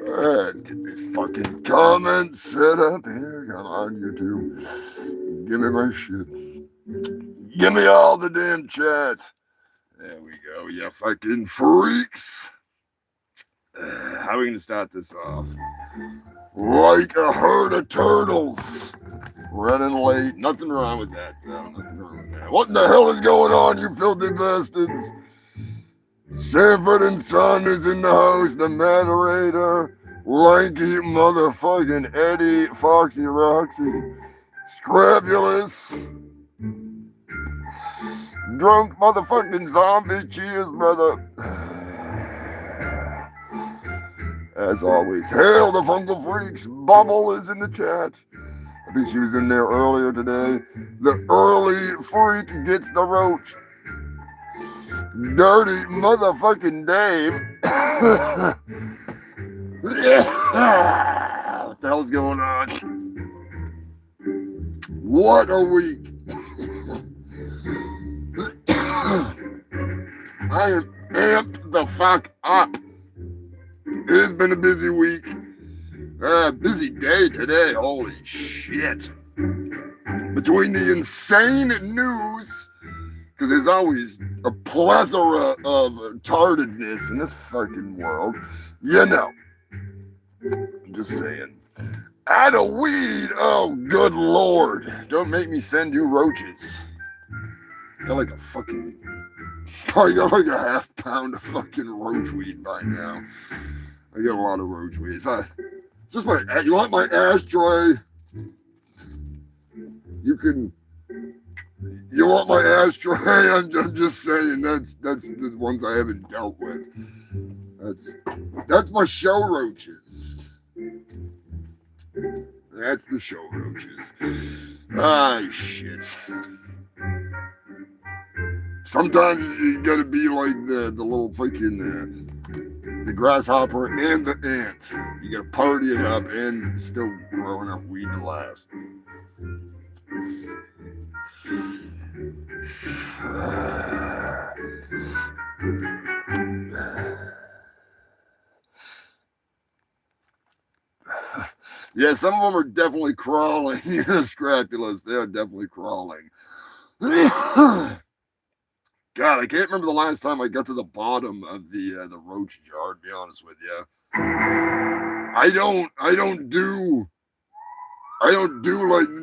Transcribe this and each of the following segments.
Let's get these fucking comments set up here. Come on, YouTube. Give me my shit. Give me all the damn chat. There we go, you fucking freaks. How are we gonna start this off? Like a herd of turtles. Running late. Nothing wrong with that, though. Nothing wrong with that. What the hell is going on, you filthy bastards? Sanford and Son is in the house. The moderator. Lanky motherfucking Eddie. Foxy Roxy. Scrapulous. Drunk motherfucking zombie. Cheers, brother. As always, hail the fungal freaks. Bubble is in the chat. I think she was in there earlier today. The early freak gets the roach. Dirty motherfucking Dave. What the hell's going on? What a week. I am amped the fuck up. It has been a busy week. Busy day today. Holy shit. Between the insane news, because there's always a plethora of tardedness in this fucking world. You know. I'm just saying. Add a weed. Oh, good lord. Don't make me send you roaches. Got like a fucking... Probably got like a half pound of fucking roach weed by now. I got a lot of roach weed. Just my, you want my ashtray? You want my ashtray? I'm just saying that's the ones I haven't dealt with. That's my show roaches. That's the show roaches. Ah, shit. Sometimes you gotta be like the little fucking the grasshopper and the ant. You gotta party it up and still grow enough weed to last. Yeah, some of them are definitely crawling. Scrapulas, they are definitely crawling. God, I can't remember the last time I got to the bottom of the roach jar, to be honest with you. I don't do like,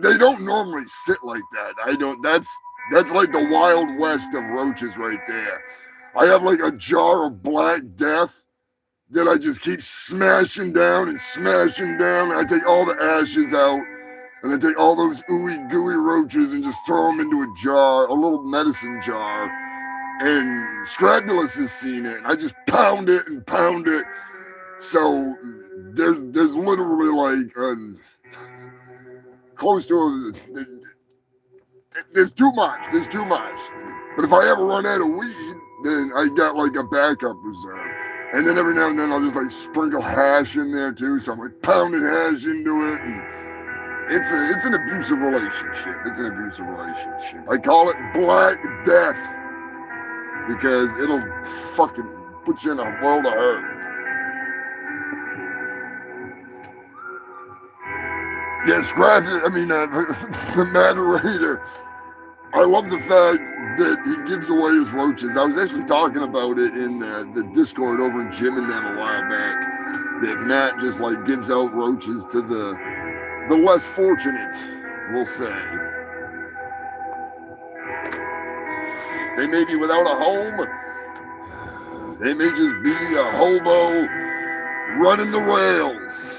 they don't normally sit like that. That's like the Wild West of roaches right there. I have like a jar of Black Death that I just keep smashing down and smashing down. And I take all the ashes out and I take all those ooey gooey roaches and just throw them into a jar, a little medicine jar. And Scrapulous has seen it. And I just pound it and pound it. So there's literally like close to there's too much. But if I ever run out of weed, then I got like a backup reserve. And then every now and then I'll just like sprinkle hash in there too. So I'm like pounding hash into it, and it's an abusive relationship. I call it Black Death because it'll fucking put you in a world of hurt. Yeah, the moderator. I love the fact that he gives away his roaches. I was actually talking about it in the Discord over in Jim and them a while back. That Matt just like gives out roaches to the less fortunate, we'll say. They may be without a home. They may just be a hobo running the rails.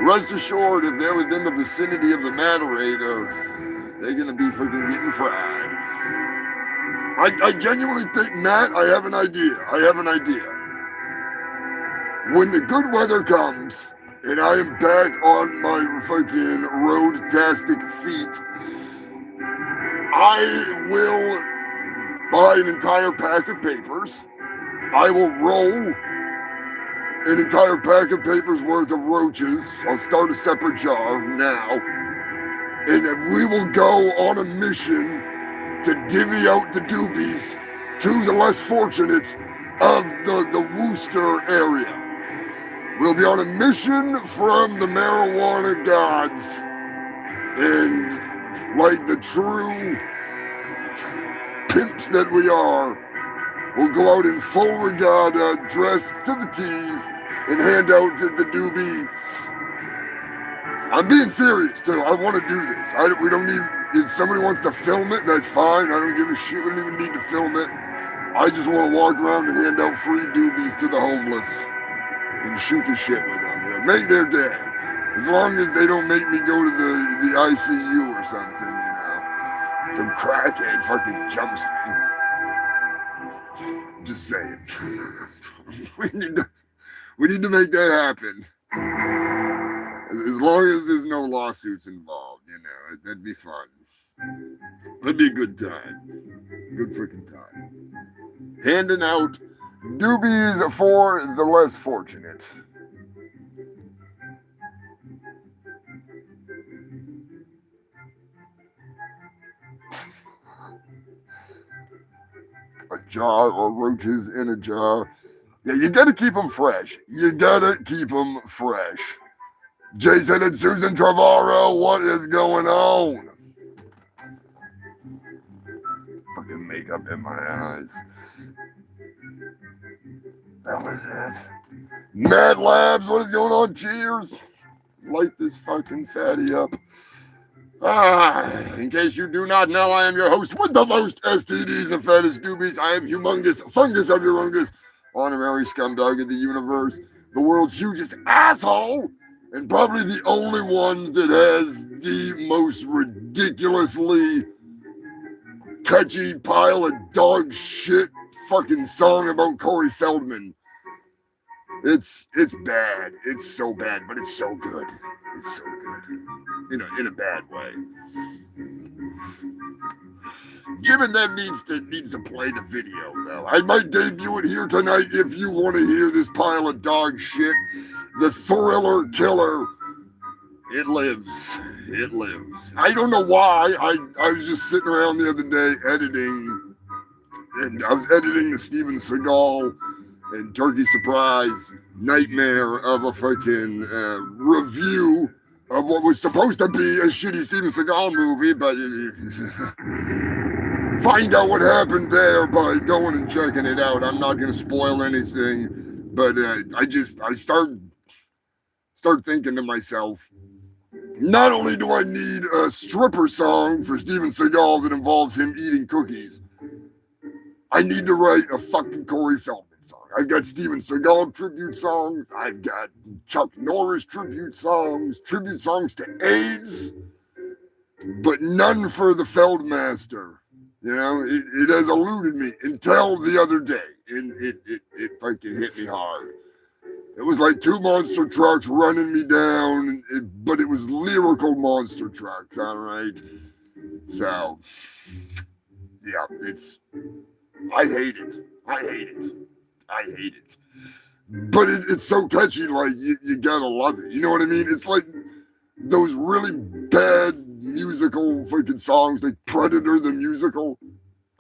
Rest assured, if they're within the vicinity of the moderator, they're going to be fucking getting fried. I genuinely think, Matt, I have an idea. When the good weather comes, and I am back on my fucking road-tastic feet, I will buy an entire pack of papers. I will roll an entire pack of papers worth of roaches. I'll start a separate jar now. And we will go on a mission to divvy out the doobies to the less fortunate of the Worcester area. We'll be on a mission from the marijuana gods, and like the true pimps that we are, we'll go out in full regatta, dressed to the T's, and hand out the doobies. I'm being serious, too. I want to do this. We don't need... If somebody wants to film it, that's fine. I don't give a shit. We don't even need to film it. I just want to walk around and hand out free doobies to the homeless and shoot the shit with them. You know, make their day. As long as they don't make me go to the ICU or something, you know. Some crackhead fucking jumps me. Just saying. we need to make that happen. As long as there's no lawsuits involved, you know, that'd be fun. That'd be a good time. Good freaking time. Handing out doobies for the less fortunate. A jar or roaches in a jar. Yeah, you gotta keep them fresh. You gotta keep them fresh. Jason and Susan Trevorrow, what is going on? Fucking makeup in my eyes. That was it. Mad Labs, what is going on? Cheers. Light this fucking fatty up. In case you do not know, I am your host with the most STDs and fattest doobies. I am Humongous Fungus of Urungus, honorary scumdog of the universe, the world's hugest asshole, and probably the only one that has the most ridiculously catchy pile of dog shit fucking song about Corey Feldman. It's bad. It's so bad, but it's so good. It's so good. In a bad way. Jim and them needs to play the video though. I might debut it here tonight if you want to hear this pile of dog shit. The thriller killer. It lives. It lives. I don't know why. I was just sitting around the other day editing, and I was editing the Steven Seagal and Turkey Surprise nightmare of a fucking review of what was supposed to be a shitty Steven Seagal movie, but find out what happened there by going and checking it out. I'm not going to spoil anything, but I start thinking to myself, not only do I need a stripper song for Steven Seagal that involves him eating cookies, I need to write a fucking Corey Feldman song. I've got Steven Seagal tribute songs. I've got Chuck Norris tribute songs to AIDS, but none for the Feldmaster. You know, it has eluded me until the other day, and it fucking hit me hard. It was like two monster trucks running me down, but it was lyrical monster trucks, all right? So, yeah, I hate it. But it's so catchy, like, you gotta love it. You know what I mean? It's like those really bad musical fucking songs, like Predator the musical.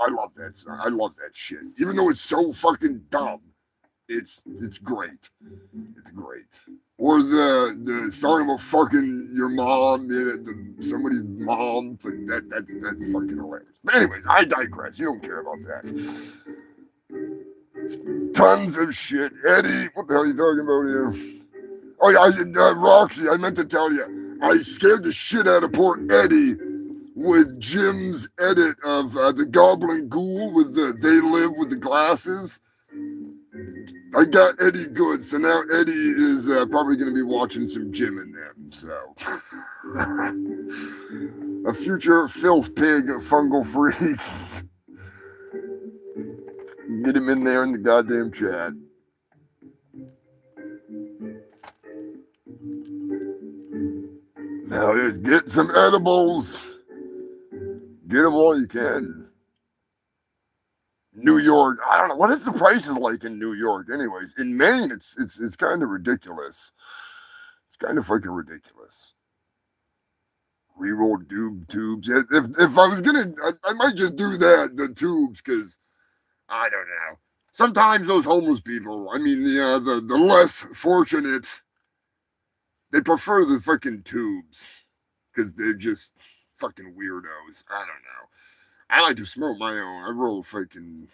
I love that song. I love that shit. Even though it's so fucking dumb, it's great. It's great. Or the song about fucking your mom, somebody's mom, that's fucking hilarious. But anyways, I digress. You don't care about that. Tons of shit. Eddie, what the hell are you talking about here? Oh yeah, Roxy, I meant to tell you, I scared the shit out of poor Eddie with Jim's edit of the Goblin Ghoul with They Live with the glasses. I got Eddie good, so now Eddie is probably going to be watching some Jim in them, so. A future filth pig fungal freak. Get him in there in the goddamn chat. Now let's get some edibles. Get them all you can. New York, I don't know what is the prices like in New York. Anyways, in Maine, it's kind of ridiculous. It's kind of fucking ridiculous. Reroll tubes. If I was gonna, I might just do that, the tubes, because I don't know. Sometimes those homeless people, I mean, the less fortunate, they prefer the fucking tubes because they're just fucking weirdos. I don't know. I like to smoke my own. I roll them.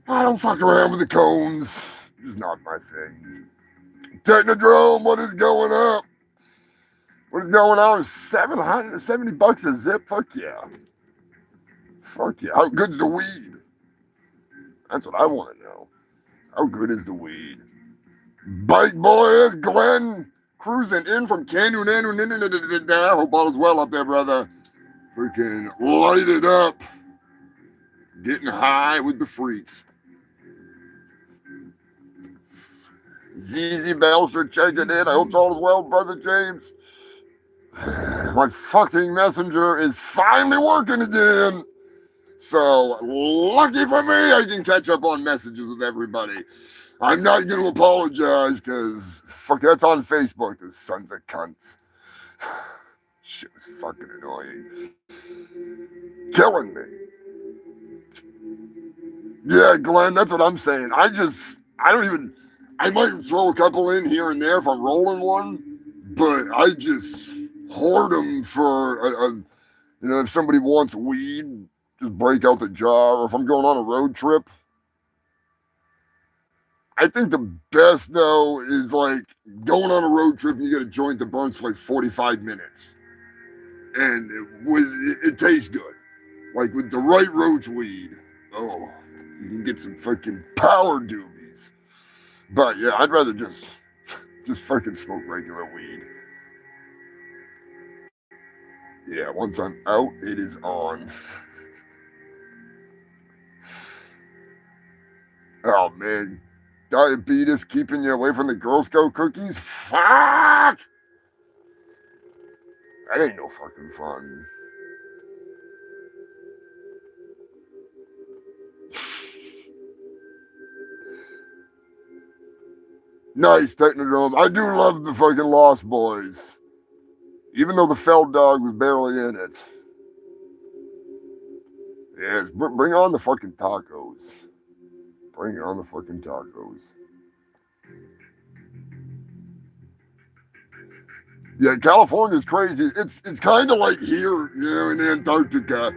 I don't fuck around with the cones. It's not my thing. Technodrome, what is going up? What is going on? $770 a zip? Fuck yeah. Fuck yeah. How good's the weed? That's what I want to know. How good is the weed? Bike boys, Glenn, cruising in from Canyon. Hope all is well up there, brother. Freaking light it up. Getting high with the freaks. ZZ Belster checking in. I hope all is well, brother James. My fucking messenger is finally working again. So, lucky for me, I can catch up on messages with everybody. I'm not going to apologize because, fuck, that's on Facebook, those sons of cunts. Shit was fucking annoying. Killing me. Yeah, Glenn, that's what I'm saying. I might throw a couple in here and there if I'm rolling one, but I just hoard them for, if somebody wants weed, just break out the jar. Or if I'm going on a road trip, I think the best, though, is like going on a road trip and you get a joint that burns for like 45 minutes. And it tastes good. Like with the right roach weed, oh, you can get some fucking power doobies. But yeah, I'd rather just fucking smoke regular weed. Yeah, once I'm out, it is on. Oh man, diabetes keeping you away from the Girl Scout cookies? Fuck! That ain't no fucking fun. Nice, Technodrome. I do love the fucking Lost Boys. Even though the Feld Dog was barely in it. Yes, bring on the fucking tacos. Bring on the fucking tacos. Yeah, California's crazy. It's kind of like here, in Antarctica.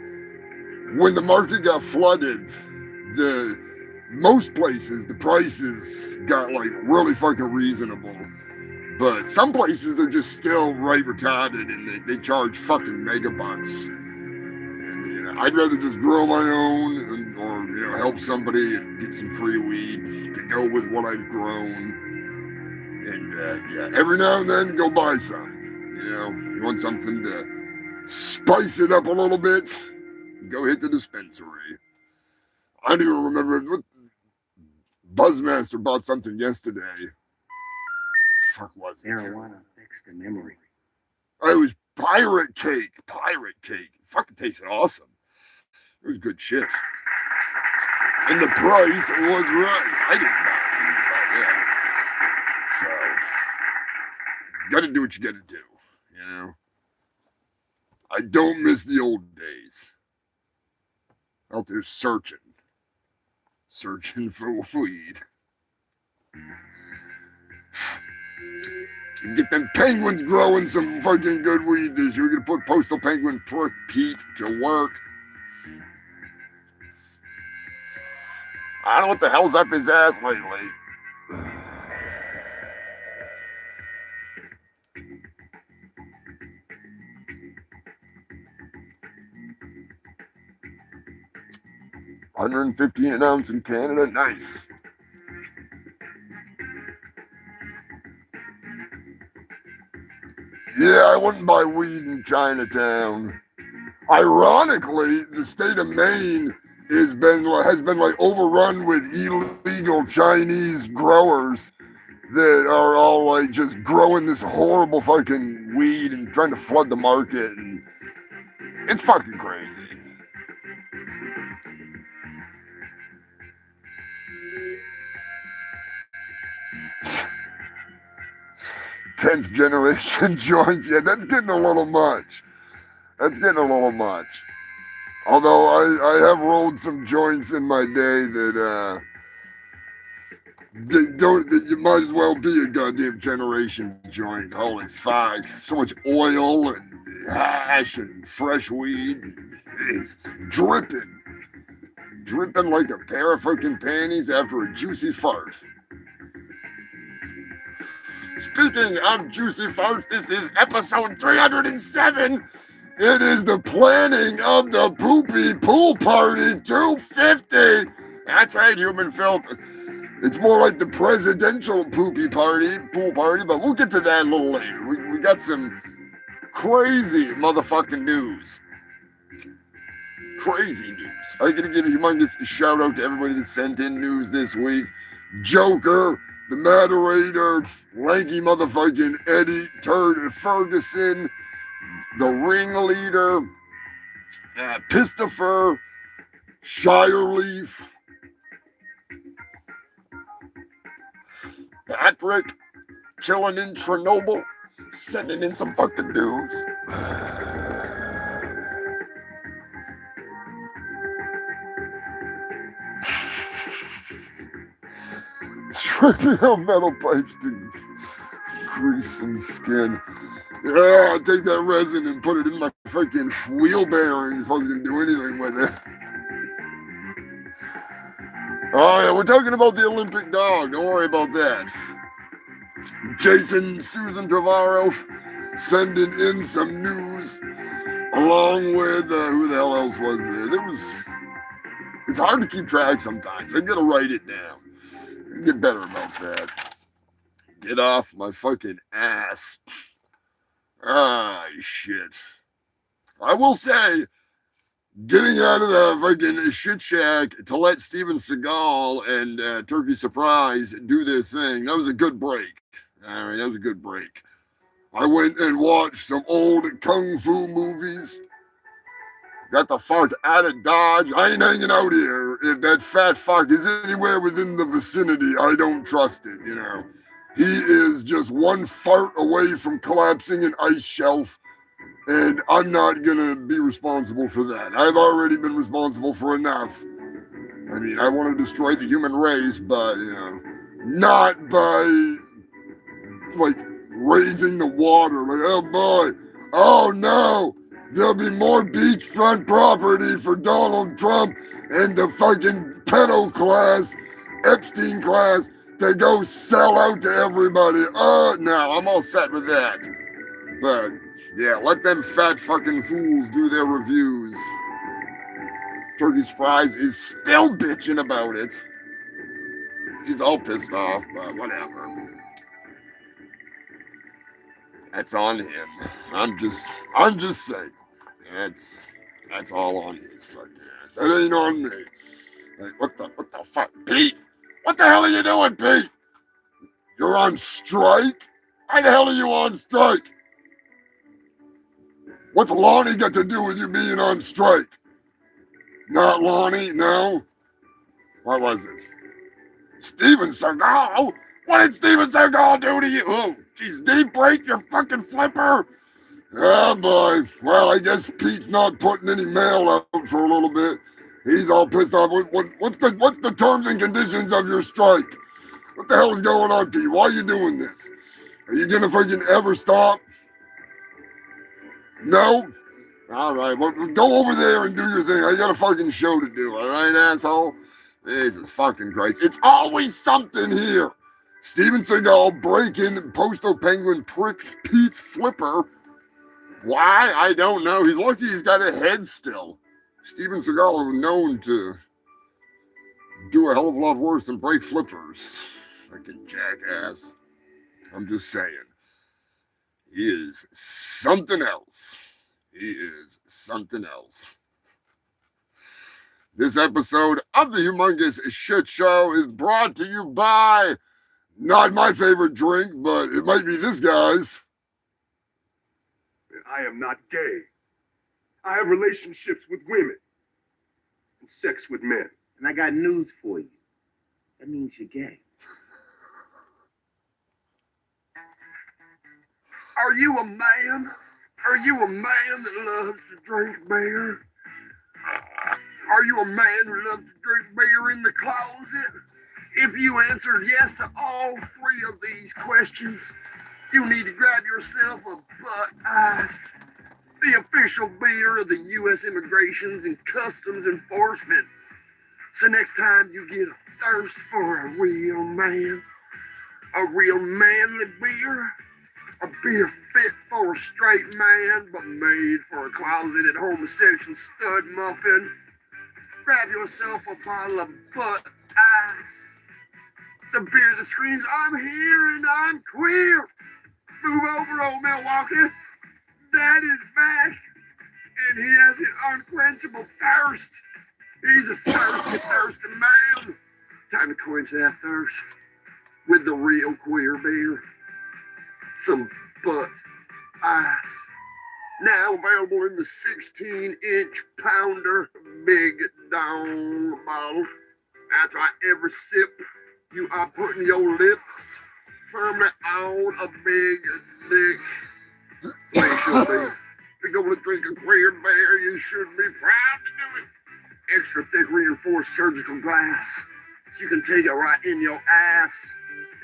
When the market got flooded, most places, the prices got like really fucking reasonable. But some places are just still right retarded and they charge fucking megabucks. And I'd rather just grow my own or help somebody and get some free weed to go with what I've grown. And every now and then go buy some. You want something to spice it up a little bit, go hit the dispensary. I don't even remember. Buzzmaster bought something yesterday. Fuck was it? Marijuana fixed the memory. It was pirate cake. Fucking tasted awesome. It was good shit. And the price was right. I didn't buy it, but yeah. So, gotta do what you gotta do, I don't miss the old days. Out there searching for weed. Get them penguins growing some fucking good weed this year. We're gonna put Postal Penguin Pete to work. I don't know what the hell's up his ass lately. $115 an ounce in Canada, nice. Yeah, I wouldn't buy weed in Chinatown. Ironically, the state of Maine has been like overrun with illegal Chinese growers that are all like just growing this horrible fucking weed and trying to flood the market, and it's fucking crazy. 10th generation joints. Yeah, that's getting a little much. Although I have rolled some joints in my day that that you might as well be a goddamn Generations joint. Holy fuck. So much oil and hash and fresh weed. Jesus. Dripping. Dripping like a pair of fucking panties after a juicy fart. Speaking of juicy farts, this is episode 307. It is the planning of the Poopy Pool Party 250. That's right, human filth. It's more like the presidential pool party, but we'll get to that a little later. We got some crazy motherfucking news. Crazy news. I'm going to give a humongous shout out to everybody that sent in news this week. Joker, the moderator, lanky motherfucking Eddie Turd Ferguson, the ringleader, Pistifer, Shireleaf, Patrick, chilling in Chernobyl, sending in some fucking news. Stripping out metal pipes to grease some skin. Yeah, I'll take that resin and put it in my fucking wheel bearings if I was gonna do anything with it. Oh yeah, we're talking about the Olympic dog. Don't worry about that. Jason Susan Trevorrow sending in some news along with who the hell else was there? It's hard to keep track sometimes. I gotta write it down. Get better about that. Get off my fucking ass. Ah, shit. I will say, getting out of the fucking shit shack to let Steven Seagal and Turkey Surprise do their thing, that was a good break. All right, that was a good break. I went and watched some old kung fu movies. Got the fuck out of Dodge. I ain't hanging out here. If that fat fuck is anywhere within the vicinity, I don't trust it, you know. He is just one fart away from collapsing an ice shelf, and I'm not gonna be responsible for that. I've already been responsible for enough. I mean, I want to destroy the human race, but, you know, not by, like, raising the water. Like, oh boy, oh no, there'll be more beachfront property for Donald Trump and the fucking pedo class, Epstein class, to go sell out to everybody. No, I'm all set with that. But, yeah, let them fat fucking fools do their reviews. Turkey Surprise is still bitching about it. He's all pissed off, but whatever. That's on him. I'm just saying. That's all on his fucking ass. That ain't on me. Like, what the fuck? Pete! What the hell are you doing, Pete? You're on strike? Why the hell are you on strike? What's Lonnie got to do with you being on strike? Not Lonnie, no? What was it? Steven Seagal? What did Steven Seagal do to you? Oh, jeez, did he break your fucking flipper? Oh boy. Well, I guess Pete's not putting any mail out for a little bit. He's all pissed off. What's the terms and conditions of your strike? What the hell is going on, Pete? Why are you doing this? Are you gonna fucking ever stop? No? All right, well, go over there and do your thing. I got a fucking show to do, all right, asshole? Jesus fucking Christ. It's always something here. Steven Seagal breaking Postal Penguin prick Pete's flipper. Why? I don't know. He's lucky he's got a head still. Steven Seagal is known to do a hell of a lot worse than break flippers. Fucking jackass. I'm just saying. He is something else. He is something else. This episode of the Humongous Shit Show is brought to you by not my favorite drink, but it might be this guy's. I am not gay. I have relationships with women and sex with men. And I got news for you. That means you're gay. Are you a man? Are you a man that loves to drink beer? Are you a man who loves to drink beer in the closet? If you answered yes to all three of these questions, you need to grab yourself a Butt Ice, the official beer of the U.S. Immigrations and Customs Enforcement. So next time you get a thirst for a real man, a real manly beer, a beer fit for a straight man but made for a closeted homosexual stud muffin, grab yourself a bottle of Butt Ice, the beer that screams, I'm here and I'm queer. Move over, old Milwaukee. Dad is back, and he has an unquenchable thirst. He's a thirsty man. Time to quench that thirst with the real queer beer. Some Butt Ice. Now available in the 16-inch pounder big dong bottle. After every sip, you are putting your lips firmly on a big dick. Facial beer. If you're going to drink a queer beer, you should be proud to do it. Extra thick reinforced surgical glass, so you can take it right in your ass.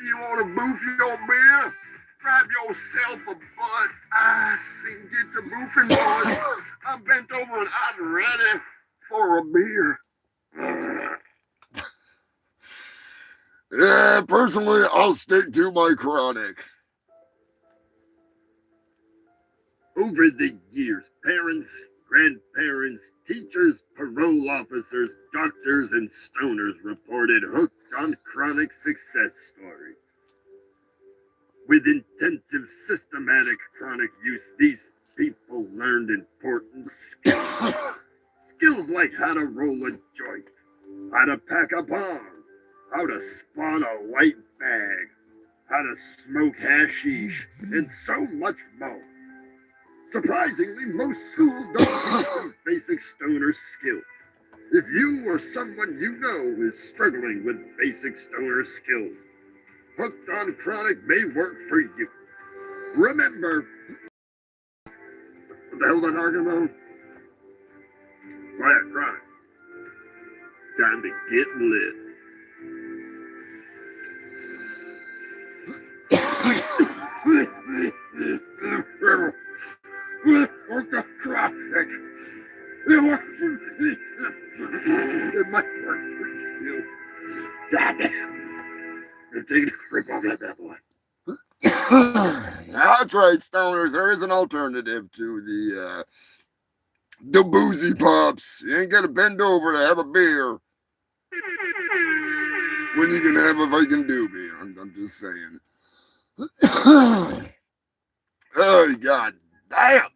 You want to boof your beer? Grab yourself a Butt Ice and get to boofing, boys. I'm bent over and I'm ready for a beer. Yeah, personally, I'll stick to my chronic. Over the years, parents, grandparents, teachers, parole officers, doctors, and stoners reported hooked on chronic success stories. With intensive, systematic chronic use, these people learned important skills. Skills like how to roll a joint, how to pack a bomb, how to spawn a white bag, how to smoke hashish, and so much more. Surprisingly, most schools don't teach these basic stoner skills. If you or someone you know is struggling with basic stoner skills, Hooked on Chronic may work for you. Remember, what the hell am I talking about? Quiet, Chronic. Time to get lit. Hooked on Chronic. It works for me. It might work for you. Goddamn. You're taking a rip off that bad boy. That's right, stoners. There is an alternative to the boozy pops. You ain't gotta bend over to have a beer when you can have a fucking doobie. I'm just saying. Oh, god damn.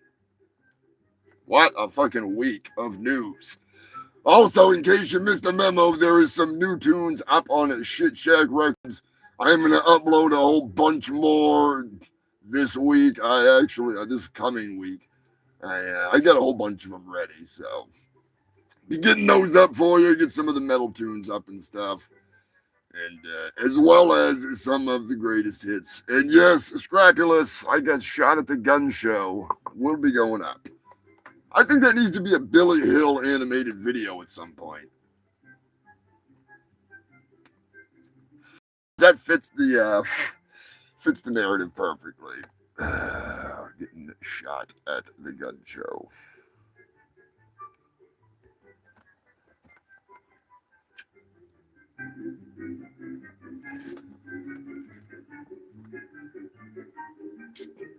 What a fucking week of news. Also, in case you missed the memo, there is some new tunes up on Shit Shack Records. I'm going to upload a whole bunch more this week. This coming week. I got a whole bunch of them ready, so be getting those up for you. Get some of the metal tunes up and stuff. And as well as some of the greatest hits. And yes, Scrapulous, I Got Shot at the Gun Show will be going up. I think that needs to be a Billy Hill animated video at some point. That fits the narrative perfectly. Getting shot at the gun show.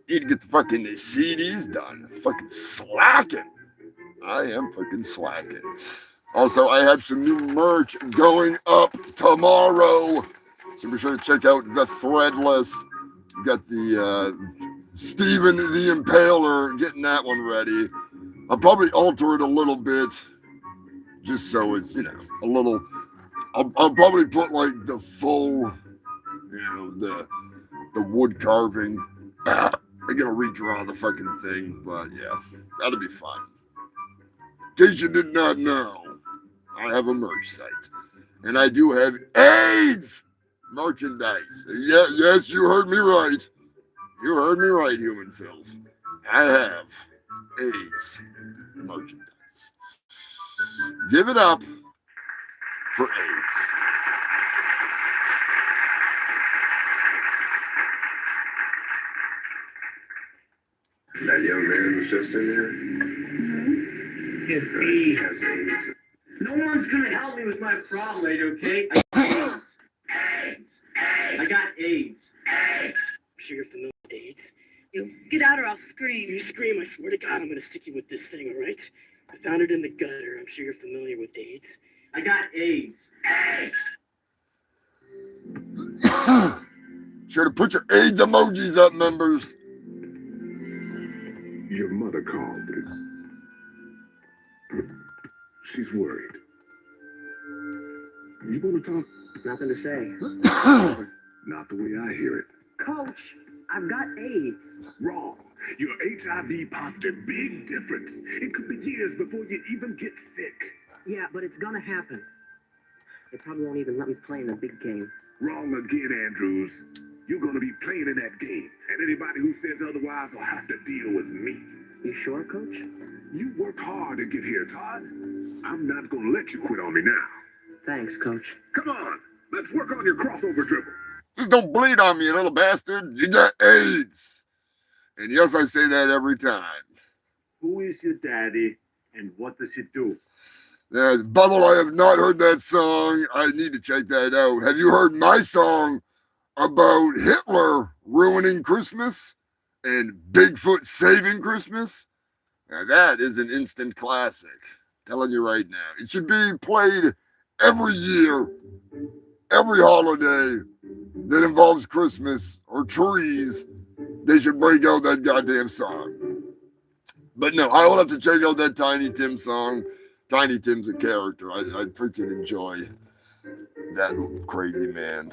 Need to get the fucking CDs done. Fucking slacking. I am fucking slacking. Also, I have some new merch going up tomorrow. So be sure to check out the Threadless. Got the Steven the Impaler, getting that one ready. I'll probably alter it a little bit. Just so it's, a little. I'll probably put like the full, the wood carving. I gotta redraw the fucking thing, but yeah, that'll be fun. In case you did not know, I have a merch site, and I do have AIDS merchandise. Yeah, yes, you heard me right. You heard me right, human filth. I have AIDS merchandise. Give it up for AIDS. That young man was just in there. If he has AIDS. No one's gonna help me with my problem, lady, okay? I got AIDS. I got AIDS. I'm sure you're familiar with AIDS. You get out or I'll scream. You scream, I swear to God, I'm gonna stick you with this thing, all right? I found it in the gutter. I'm sure you're familiar with AIDS. I got AIDS. Sure to put your AIDS emojis up, members. Your mother called. She's worried. You want to talk? Nothing to say. Not the way I hear it. Coach, I've got AIDS. Wrong. You're HIV positive. Big difference. It could be years before you even get sick. Yeah, but it's gonna happen. They probably won't even let me play in the big game. Wrong again, Andrews. You're going to be playing in that game. And anybody who says otherwise will have to deal with me. You sure, Coach? You worked hard to get here, Todd. I'm not going to let you quit on me now. Thanks, Coach. Come on. Let's work on your crossover dribble. Just don't bleed on me, you little bastard. You got AIDS. And yes, I say that every time. Who is your daddy and what does he do? Bubble, I have not heard that song. I need to check that out. Have you heard my song about Hitler ruining Christmas and Bigfoot saving Christmas? Now that is an instant classic. Telling you right now. It should be played every year, every holiday that involves Christmas or trees. They should break out that goddamn song. But no, I will have to check out that Tiny Tim song. Tiny Tim's a character. I freaking enjoy that crazy man.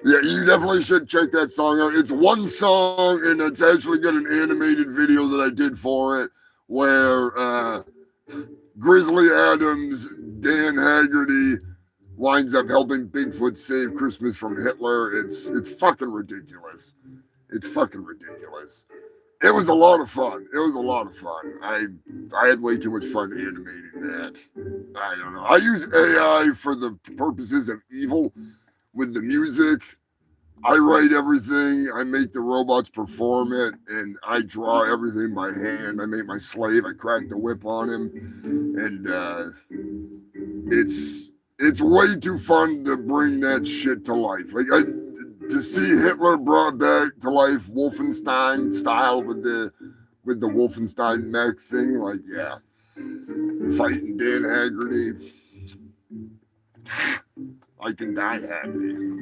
Yeah, you definitely should check that song out. It's one song, and it's actually got an animated video that I did for it, where Grizzly Adams, Dan Haggerty, winds up helping Bigfoot save Christmas from Hitler. It's fucking ridiculous. It's fucking ridiculous. It was a lot of fun. It was a lot of fun. I had way too much fun animating that. I don't know. I use AI for the purposes of evil with the music. I write everything. I make the robots perform it, and I draw everything by hand. I make my slave. I crack the whip on him, and it's way too fun to bring that shit to life. Like to see Hitler brought back to life Wolfenstein style with the Wolfenstein mech thing, like, yeah, fighting Dan Haggerty, I can die happy.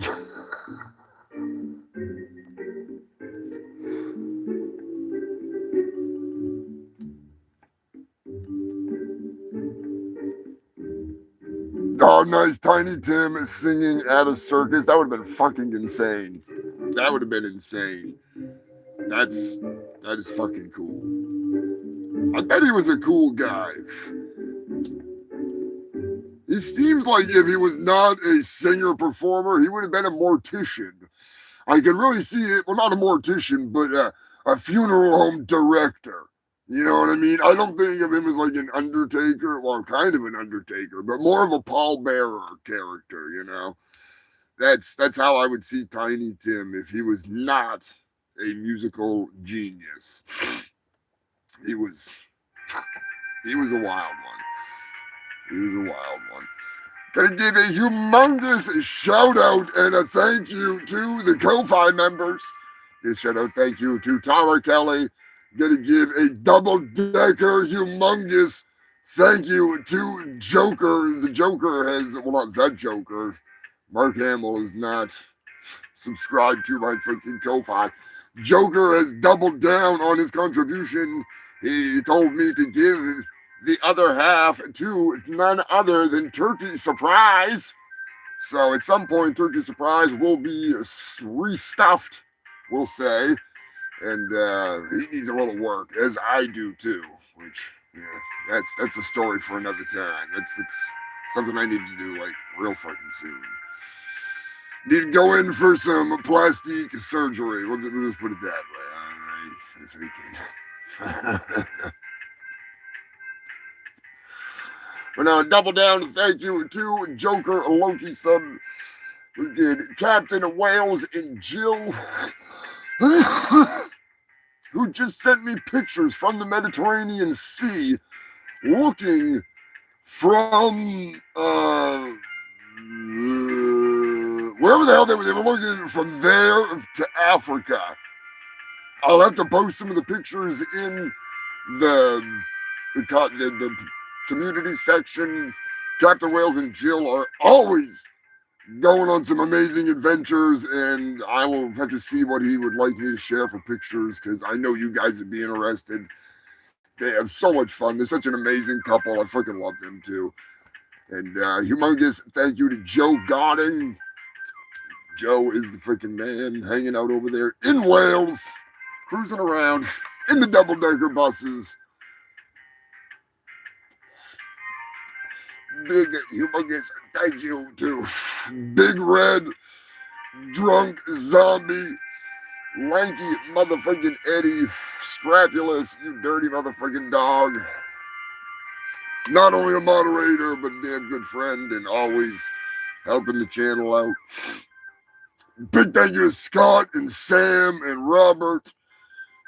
Oh, nice. Tiny Tim is singing at a circus. That would have been fucking insane. That would have been insane. That is fucking cool. I bet he was a cool guy. He seems like if he was not a singer-performer, he would have been a mortician. I could really see it. Well, not a mortician, but a funeral home director. You know what I mean? I don't think of him as like an undertaker. Well, kind of an undertaker, but more of a pallbearer character, you know? That's how I would see Tiny Tim if he was not a musical genius. He was a wild one. He was a wild one. Gotta give a humongous shout out and a thank you to the Ko-Fi members. This shout out thank you to Tyler Kelly. Gonna give a double-decker humongous thank you to Joker. The Joker has, well, not that Joker. Mark Hamill is not subscribed to my freaking Ko-Fi. Joker has doubled down on his contribution. He told me to give the other half to none other than Turkey Surprise. So at some point, Turkey Surprise will be restuffed, we'll say. And he needs a little work, as I do too. Which, yeah, that's a story for another time. That's something I need to do like real fucking soon. Need to go in for some plastic surgery. We'll just put it that way. All right. freaking. But now, double down and thank you to Joker, Loki, son. We did Captain Wales and Jill, who just sent me pictures from the Mediterranean Sea, looking from wherever the hell they were looking from there to Africa. I'll have to post some of the pictures in the community section. Captain Wales and Jill are always going on some amazing adventures, and I will have to see what he would like me to share for pictures, because I know you guys would be interested. They have so much fun. They're such an amazing couple. I freaking love them too. And humongous thank you to Joe Godding. Joe is the freaking man, hanging out over there in Wales, cruising around in the double-decker buses. Big humongous thank you to Big Red, Drunk Zombie, Lanky motherfucking Eddie, Scrapulous, you dirty motherfucking dog. Not only a moderator, but a damn good friend and always helping the channel out. Big thank you to Scott and Sam and Robert.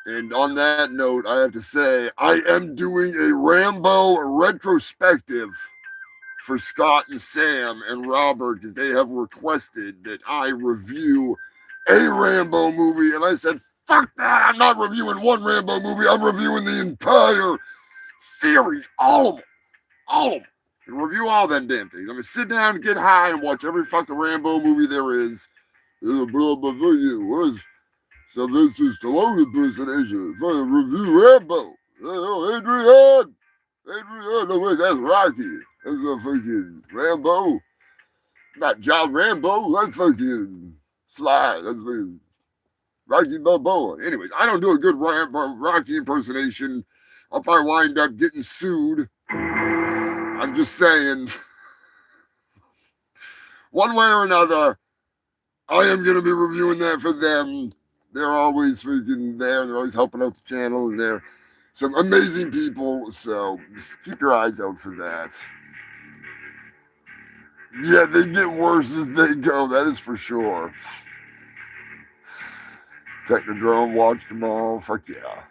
And on that note, I have to say, I am doing a Rambo retrospective for Scott and Sam and Robert, because they have requested that I review a Rambo movie. And I said, fuck that. I'm not reviewing one Rambo movie. I'm reviewing the entire series. All of them. All of them. And review all them damn things. I'm going to sit down and get high and watch every fucking Rambo movie there is. Where's Sylvester Stallone impersonation? Review Rambo. Adrian. No, wait, that's Rocky. That's a fucking Rambo. Not John Rambo. That's fucking Sly. That's fucking Rocky Balboa. Anyways, I don't do a good Rocky impersonation. I'll probably wind up getting sued. I'm just saying. One way or another, I am going to be reviewing that for them. They're always freaking there. They're always helping out the channel. And they're some amazing people. So just keep your eyes out for that. Yeah, they get worse as they go. That is for sure. Technodrome, watched them all. Fuck yeah.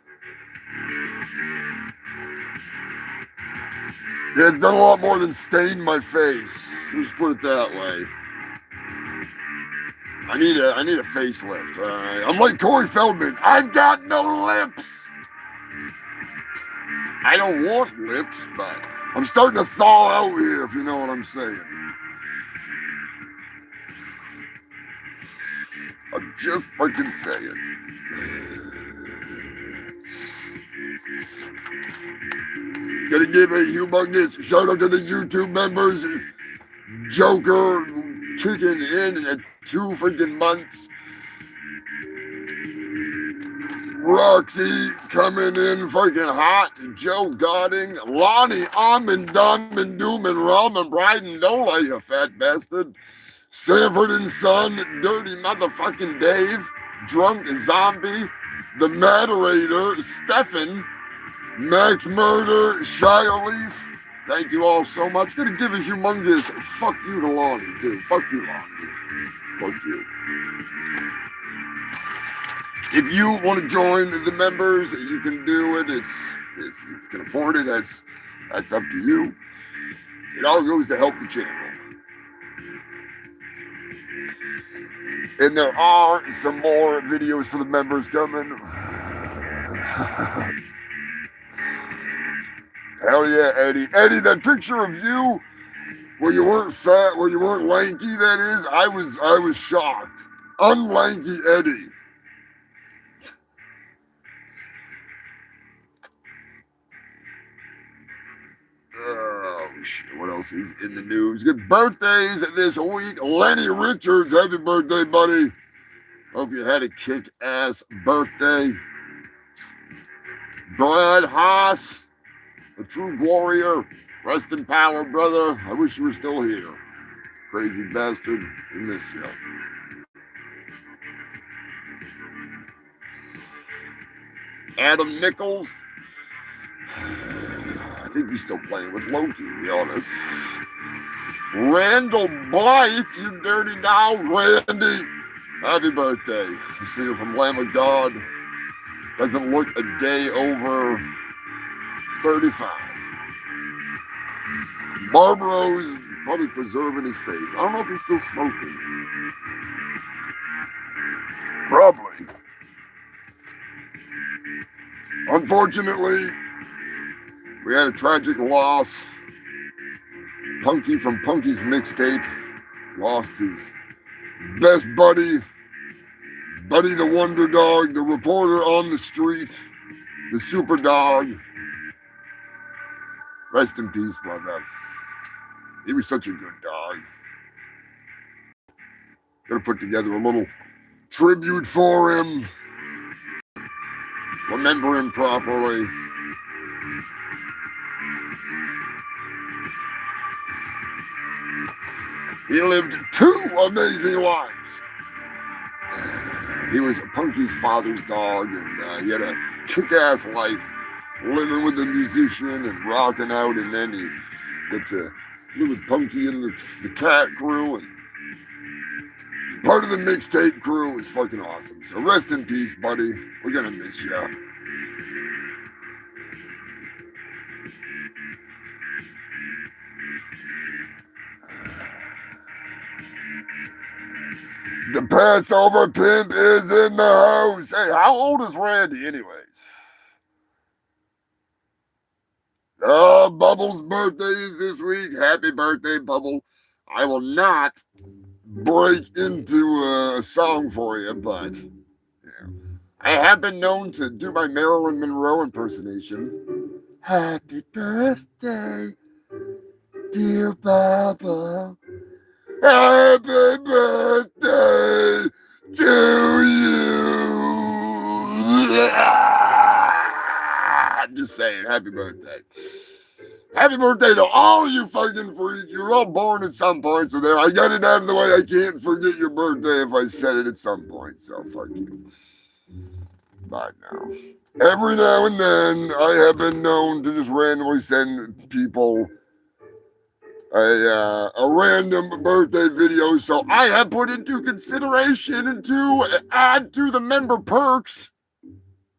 Yeah, it's done a lot more than stain my face. Let's put it that way. I need a facelift. I'm like Corey Feldman. I've got no lips. I don't want lips, but I'm starting to thaw out here, if you know what I'm saying. I'm just fucking saying. Gonna give a humongous shout out to the YouTube members. Joker kicking in at 2 freaking months. Roxy coming in fucking hot. Joe Godding. Lonnie, Almond, Dumb and Doom and Rum and Bryden Dola, you fat bastard. Sanford and Son, Dirty motherfucking Dave, Drunk Zombie, The Moderator, Stefan, Max Murder, Shia Leaf. Thank you all so much. Gonna give a humongous fuck you to Lonnie, too. Fuck you, Lonnie. Fuck you. If you want to join the members, you can do it. If you can afford it, that's up to you. It all goes to help the channel. And there are some more videos for the members coming. Hell yeah, Eddie. Eddie, that picture of you where you weren't fat, where you weren't lanky, that is, I was shocked. Unlanky Eddie. Oh, shit. What else is in the news? Good birthdays this week. Lenny Richards, happy birthday, buddy. Hope you had a kick-ass birthday. Brad Haas, a true warrior. Rest in power, brother. I wish you were still here. Crazy bastard. We miss you. Adam Nichols. I think he's still playing with Loki, to be honest. Randall Blythe, you dirty doll, Randy. Happy birthday. You see her from Lamb of God. Doesn't look a day over 35. Barbaro's probably preserving his face. I don't know if he's still smoking. Probably. Unfortunately, we had a tragic loss. Punky from Punky's Mixtape lost his best buddy, Buddy the Wonder Dog, the reporter on the street, the super dog. Rest in peace, brother. He was such a good dog. Gotta put together a little tribute for him. Remember him properly. He lived 2 amazing lives. He was Punky's father's dog, and he had a kick-ass life, living with a musician and rocking out, and then he got to live with Punky and the cat crew, and part of the Mixtape crew. Was fucking awesome. So rest in peace, buddy. We're gonna miss you. The Passover pimp is in the house. Hey, how old is Randy anyways? Bubbles' birthday is this week. Happy birthday, Bubble. I will not break into a song for you, but I have been known to do my Marilyn Monroe impersonation. Happy birthday, dear Bubble. Happy birthday to you. I'm just saying, happy birthday. Happy birthday to all you fucking freaks. You're all born at some point, so there. I got it out of the way. I can't forget your birthday if I said it at some point, so fuck you. Bye now. Every now and then, I have been known to just randomly send people a random birthday video, so I have put into consideration and to add to the member perks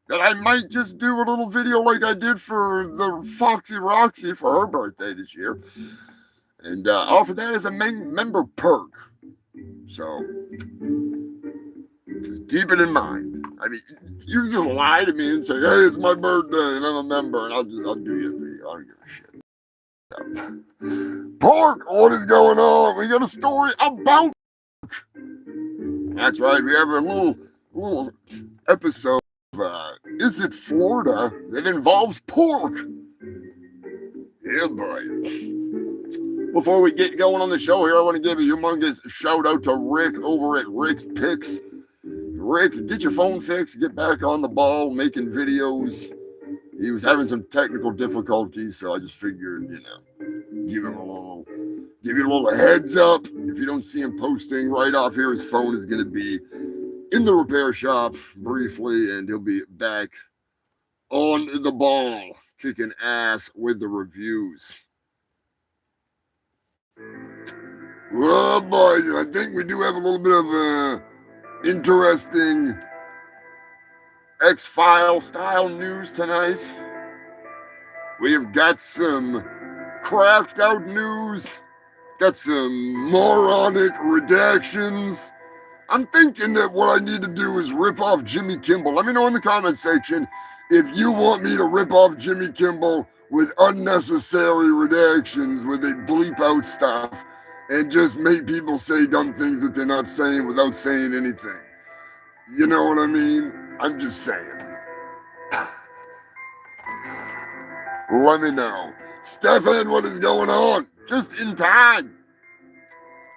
that I might just do a little video like I did for the Foxy Roxy for her birthday this year, and offer that as a member perk. So just keep it in mind. I mean, you can just lie to me and say, "Hey, it's my birthday and I'm a member," and I'll do you a video. I don't give a shit. Pork, what is going on? We got a story about pork. That's right. We have a little episode of Is It Florida that involves pork. Yeah, boy. Before we get going on the show here, I want to give a humongous shout out to Rick over at Rick's Picks. Rick, get your phone fixed, get back on the ball, making videos. He was having some technical difficulties, so I just figured, give you a little heads up. If you don't see him posting right off here, his phone is going to be in the repair shop briefly, and he'll be back on the ball, kicking ass with the reviews. Oh boy, I think we do have a little bit of interesting X-File style news tonight. We have got some cracked out news, got some moronic redactions. I'm thinking that what I need to do is rip off Jimmy Kimmel. Let me know in the comment section if you want me to rip off Jimmy Kimmel with unnecessary redactions, where they bleep out stuff and just make people say dumb things that they're not saying without saying anything. You know what I mean? I'm just saying. Let me know. Stefan, what is going on? Just in time.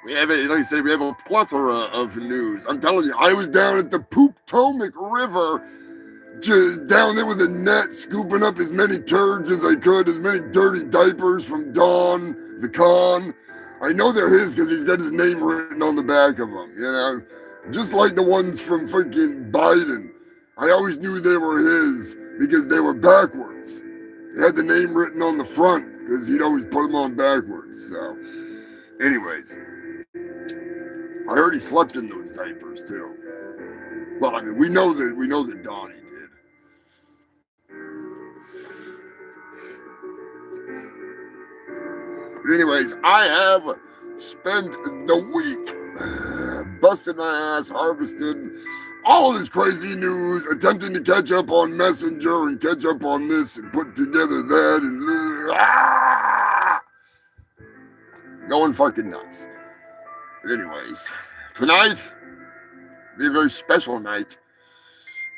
We have like I said, we have a plethora of news. I'm telling you, I was down at the Pooptomic River, just down there with a net, scooping up as many turds as I could, as many dirty diapers from Don, the con. I know they're his because he's got his name written on the back of them, just like the ones from freaking Biden. I always knew they were his because they were backwards. They had the name written on the front because he'd always put them on backwards. So, anyways, I heard he slept in those diapers too. Well, I mean, we know that Donnie did. But anyways, I have spent the week busting my ass, harvesting all of this crazy news, attempting to catch up on Messenger and catch up on this and put together that and going fucking nuts. But anyways, tonight be a very special night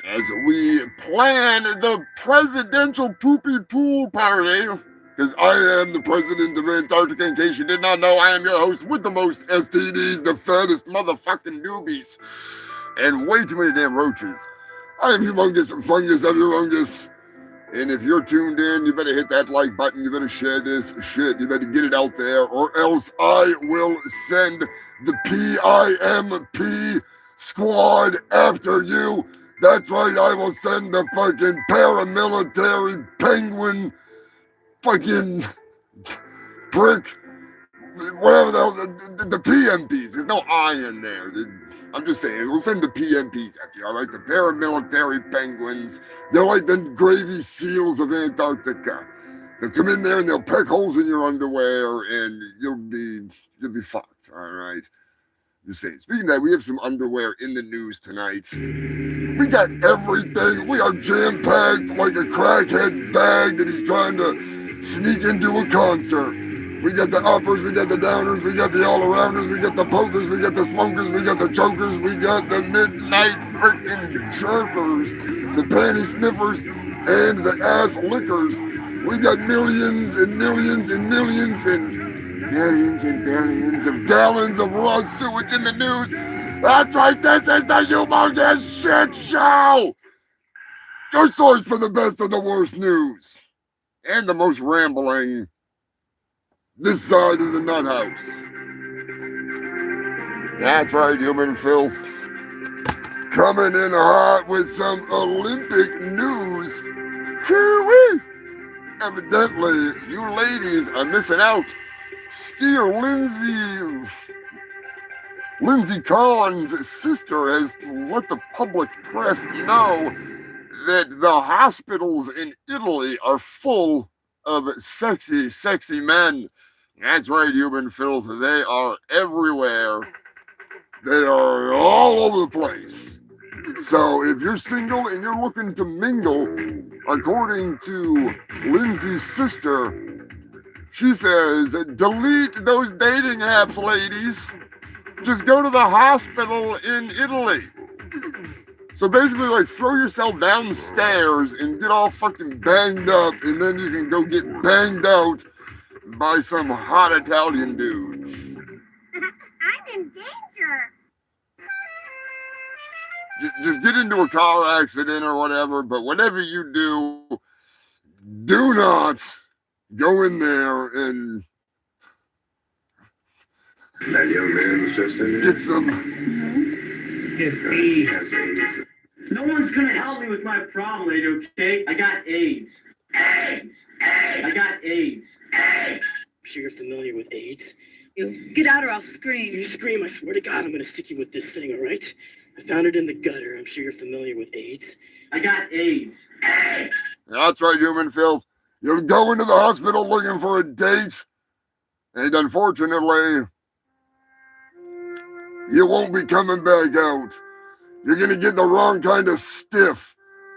as we plan the presidential Poopy pool party. Because I am the president of Antarctica. In case you did not know, I am your host with the most STDs, the fattest motherfucking newbies, and way too many damn roaches. I am Humongous Fungus of Urungus. And if you're tuned in, you better hit that like button. You better share this shit. You better get it out there, or else I will send the PIMP squad after you. That's right, I will send the fucking paramilitary penguin fucking prick, whatever the hell, the PMPs. There's no I in there. I'm just saying, we'll send the PMPs after you, all right? The paramilitary penguins. They're like the gravy seals of Antarctica. They'll come in there and they'll peck holes in your underwear and you'll be fucked, all right? Just saying. Speaking of that, we have some underwear in the news tonight. We got everything. We are jam-packed like a crackhead's bag that he's trying to sneak into a concert. We got the uppers, we got the downers, we got the all-arounders, we got the pokers, we got the smokers, we got the chokers, we got the midnight freaking jerkers, the panty sniffers, and the ass lickers. We got millions and millions and millions and millions and billions of gallons of raw sewage in the news. That's right, this is the Humongous Shitt Show! Your source for the best of the worst news. And the most rambling this side of the nut house. That's right, human filth. Coming in hot with some Olympic news. Hoo-wee! Evidently, you ladies are missing out. Skier Lindsey Khan's sister has let the public press know that the hospitals in Italy are full of sexy, sexy men. That's right, human filth. They are everywhere. They are all over the place. So if you're single and you're looking to mingle, according to Lindsay's sister, she says, delete those dating apps, ladies. Just go to the hospital in Italy. So basically, like, throw yourself downstairs and get all fucking banged up, and then you can go get banged out by some hot Italian dude. I'm in danger. Just get into a car accident or whatever, but whatever you do, do not go in there and that young man was just in there. get some. Get AIDS. No one's gonna help me with my problem, lady, okay? I got AIDS. AIDS! I got AIDS. I'm sure you're familiar with AIDS. You get out or I'll scream. You scream, I swear to God, I'm gonna stick you with this thing, all right? I found it in the gutter. I'm sure you're familiar with AIDS. I got AIDS. AIDS! That's right, human filth. You'll go into the hospital looking for a date, and unfortunately, you won't be coming back out. You're going to get the wrong kind of stiff,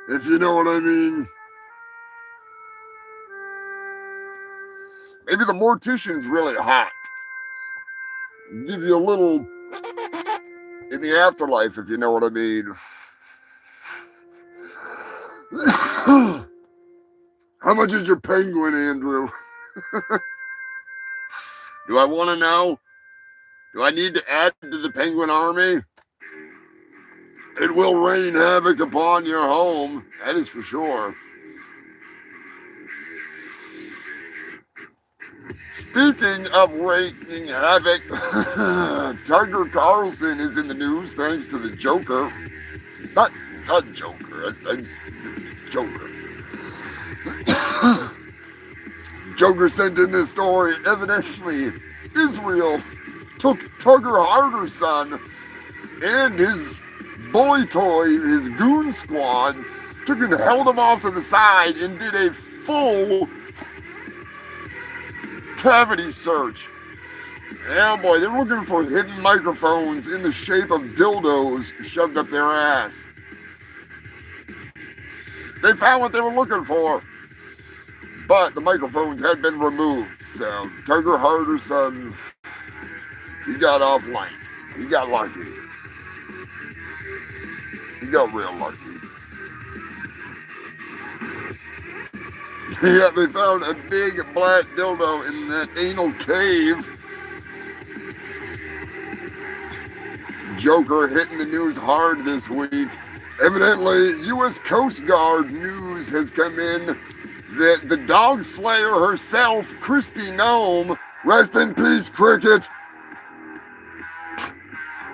if you know what I mean. Maybe the mortician's really hot. Give you a little in the afterlife, if you know what I mean. How much is your penguin, Andrew? Do I want to know? Do I need to add to the penguin army? It will rain havoc upon your home. That is for sure. Speaking of raining havoc, Tucker Carlson is in the news thanks to the Joker. Not Joker. Joker. Joker sent in this story. Evidently, Israel took Tugger Harder's son and his boy toy, his goon squad, took and held him off to the side and did a full cavity search. Yeah, boy, they're looking for hidden microphones in the shape of dildos shoved up their ass. They found what they were looking for, but the microphones had been removed. So Tugger Harder's son, he got off light. He got lucky. He got real lucky. Yeah, they found a big black dildo in that anal cave. Joker hitting the news hard this week. Evidently, U.S. Coast Guard news has come in that the dog slayer herself, Kristi Noem, rest in peace, Cricket.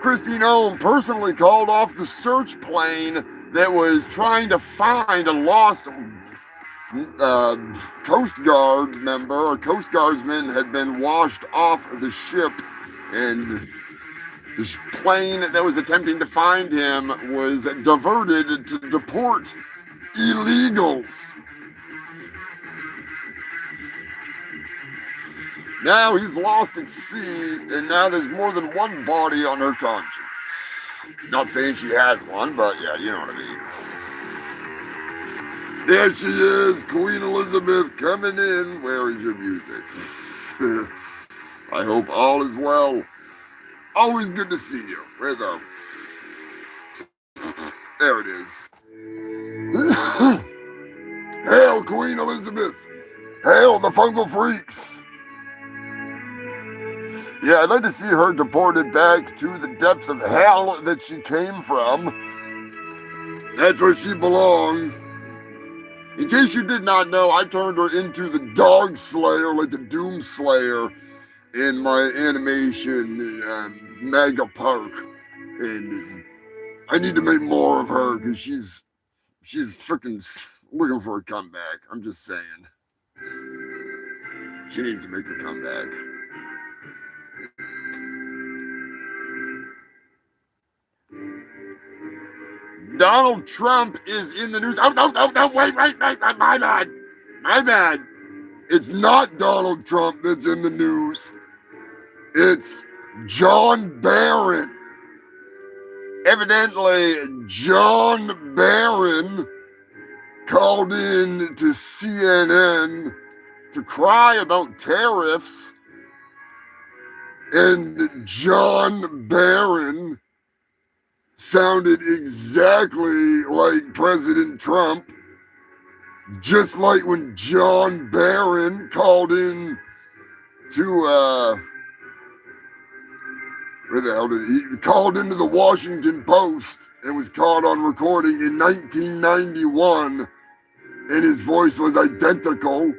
Kristi Noem personally called off the search plane that was trying to find a lost Coast Guard member. Or Coast Guardsman had been washed off the ship, and the plane that was attempting to find him was diverted to deport illegals. Now he's lost at sea, and now there's more than one body on her conscience. Not saying she has one, but yeah, you know what I mean. There she is, Queen Elizabeth coming in. Where is your music? I hope all is well. Always good to see you. Where the... There it is. Hail, Queen Elizabeth. Hail, the fungal freaks. Yeah, I'd like to see her deported back to the depths of hell that she came from. That's where she belongs. In case you did not know, I turned her into the Dog Slayer, like the Doom Slayer, in my animation Mega Park. And I need to make more of her because she's freaking looking for a comeback. I'm just saying. She needs to make a comeback. Donald Trump is in the news. Oh, no, wait, my bad. It's not Donald Trump that's in the news. It's John Barron. Evidently, John Barron called in to CNN to cry about tariffs, and John Barron sounded exactly like President Trump, just like when John Barron called in to, where the hell did he called into the Washington Post and was caught on recording in 1991, and his voice was identical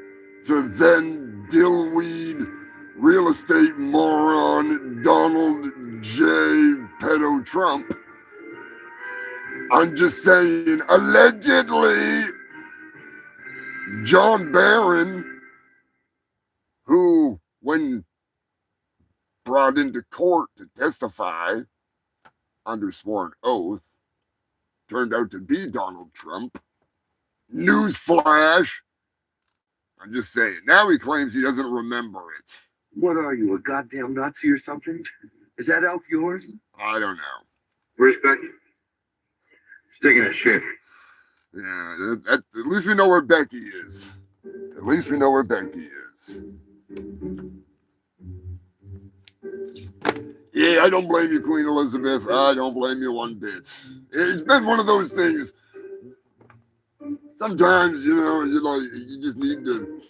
to then dillweed real estate moron Donald J. Pedo Trump. I'm just saying, allegedly, John Barron, who, when brought into court to testify under sworn oath, turned out to be Donald Trump. Newsflash. I'm just saying. Now he claims he doesn't remember it. What are you, a goddamn Nazi or something? Is that elf yours? I don't know. Where's Becky? She's taking a shit. Yeah, at least we know where Becky is. At least we know where Becky is. Yeah, I don't blame you, Queen Elizabeth. I don't blame you one bit. It's been one of those things. Sometimes, you just need to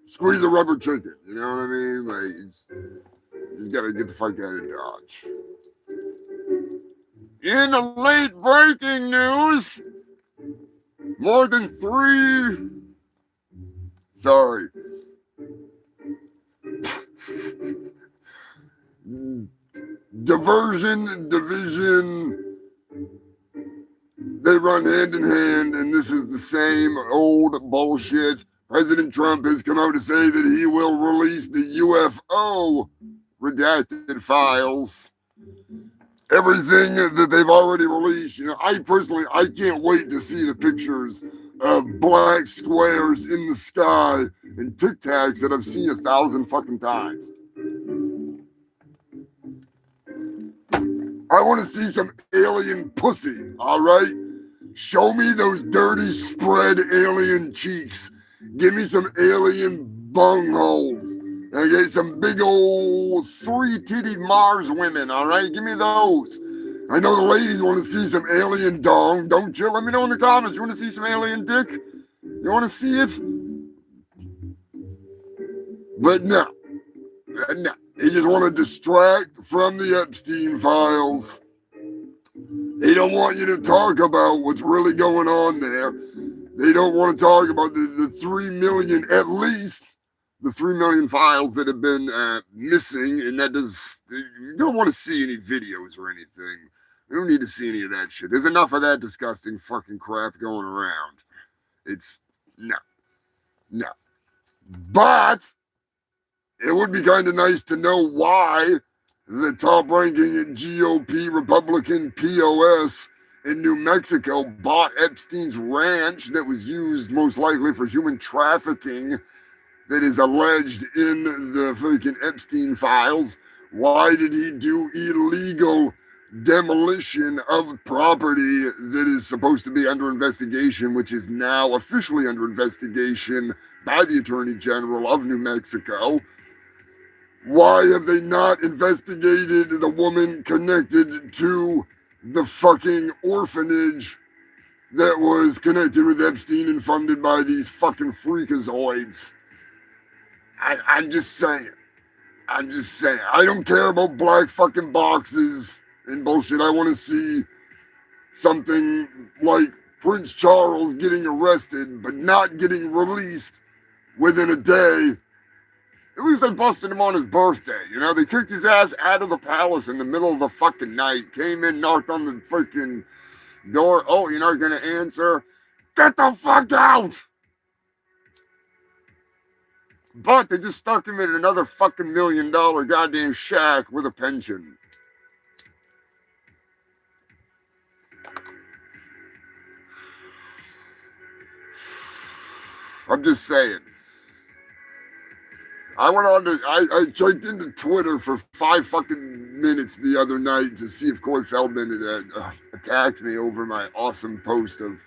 squeeze a rubber chicken. You know what I mean? Like, you just gotta get the fuck out of Dodge. In the late breaking news, more than 3. Sorry. Division They run hand in hand, and this is the same old bullshit. President Trump has come out to say that he will release the UFO redacted files. Everything that they've already released. You know, I can't wait to see the pictures of black squares in the sky and Tic Tacs that I've seen 1,000 fucking times. I want to see some alien pussy, all right? Show me those dirty spread alien cheeks. Give me some alien bungholes. Okay, some big old 3-titted Mars women, all right? Give me those. I know the ladies want to see some alien dong, don't you? Let me know in the comments. You want to see some alien dick? You want to see it? But no. They just want to distract from the Epstein files. They don't want you to talk about what's really going on there. They don't want to talk about the 3 million, at least the 3 million files that have been missing. And you don't want to see any videos or anything. We don't need to see any of that shit. There's enough of that disgusting fucking crap going around. It's no. But it would be kind of nice to know why the top-ranking GOP Republican POS in New Mexico bought Epstein's ranch that was used most likely for human trafficking that is alleged in the freaking Epstein files. Why did he do illegal demolition of property that is supposed to be under investigation, which is now officially under investigation by the Attorney General of New Mexico? Why have they not investigated the woman connected to the fucking orphanage that was connected with Epstein and funded by these fucking freakazoids? I'm just saying. I don't care about black fucking boxes and bullshit. I want to see something like Prince Charles getting arrested but not getting released within a day. At least they busted him on his birthday. You know, they kicked his ass out of the palace in the middle of the fucking night. Came in, knocked on the freaking door. Oh, you're not going to answer? Get the fuck out! But they just stuck him in another fucking $1 million goddamn shack with a pension. I'm just saying. I checked into Twitter for 5 fucking minutes the other night to see if Corey Feldman had attacked me over my awesome post of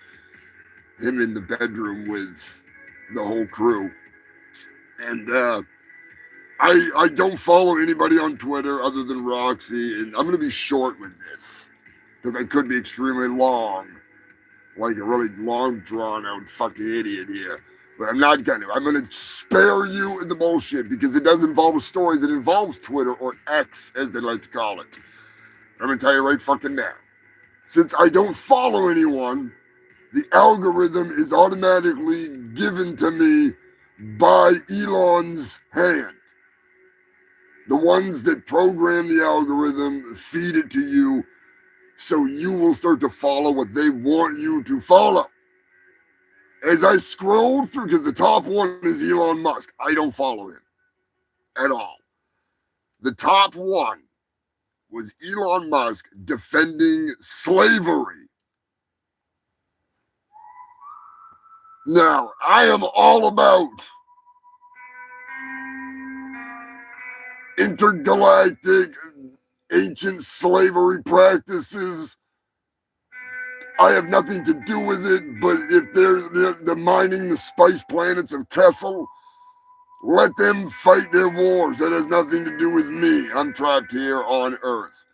him in the bedroom with the whole crew. And I don't follow anybody on Twitter other than Roxy, and I'm going to be short with this because I could be extremely long, like a really long, drawn-out fucking idiot here. But I'm not going to. I'm going to spare you the bullshit because it does involve a story that involves Twitter, or X, as they like to call it. I'm going to tell you right fucking now. Since I don't follow anyone, the algorithm is automatically given to me by Elon's hand. The ones that program the algorithm feed it to you so you will start to follow what they want you to follow. As I scrolled through, because the top one is Elon Musk. I don't follow him at all. The top one was Elon Musk defending slavery. Now, I am all about intergalactic ancient slavery practices. I have nothing to do with it, but if they're mining the spice planets of Kessel, let them fight their wars. That has nothing to do with me. I'm trapped here on Earth.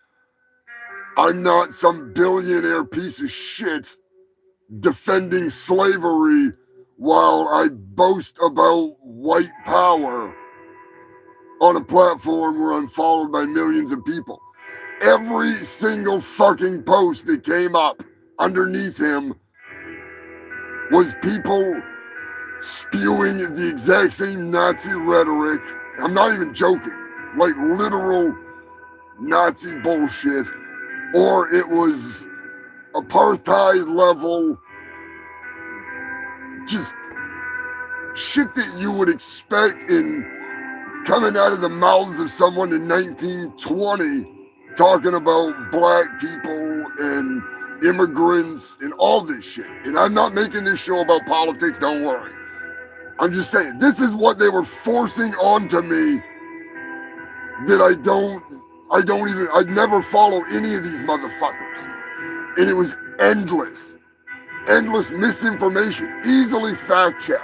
I'm not some billionaire piece of shit defending slavery while I boast about white power on a platform where I'm followed by millions of people. Every single fucking post that came up underneath him was people spewing the exact same Nazi rhetoric. I'm not even joking, like literal Nazi bullshit. Or it was apartheid level, just shit that you would expect in coming out of the mouths of someone in 1920 talking about black people and immigrants and all this shit. And I'm not making this show about politics, don't worry. I'm just saying, this is what they were forcing onto me that I'd never follow any of these motherfuckers. And it was endless misinformation, easily fact-checked.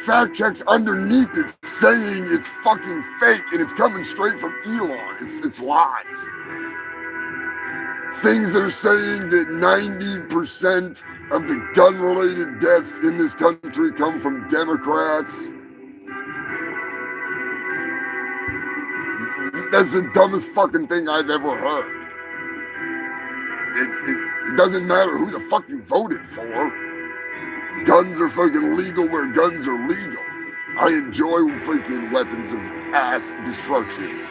Fact checks underneath it saying it's fucking fake and it's coming straight from Elon. It's lies. Things that are saying that 90% of the gun-related deaths in this country come from Democrats. That's the dumbest fucking thing I've ever heard. It doesn't matter who the fuck you voted for. Guns are fucking legal where guns are legal. I enjoy freaking weapons of mass destruction.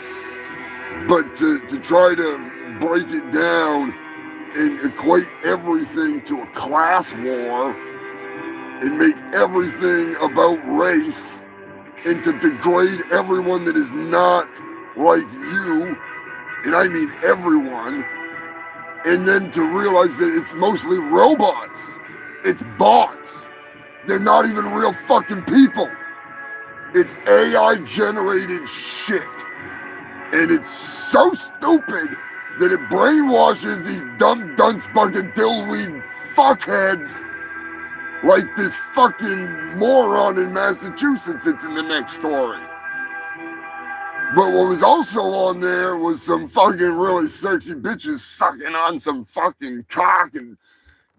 But to try to break it down and equate everything to a class war and make everything about race and to degrade everyone that is not like you, and I mean everyone, and then to realize that it's mostly robots. It's bots. They're not even real fucking people. It's AI generated shit. And it's so stupid that it brainwashes these dumb dunce bucket dillweed fuckheads like this fucking moron in Massachusetts that's in the next story. But what was also on there was some fucking really sexy bitches sucking on some fucking cock and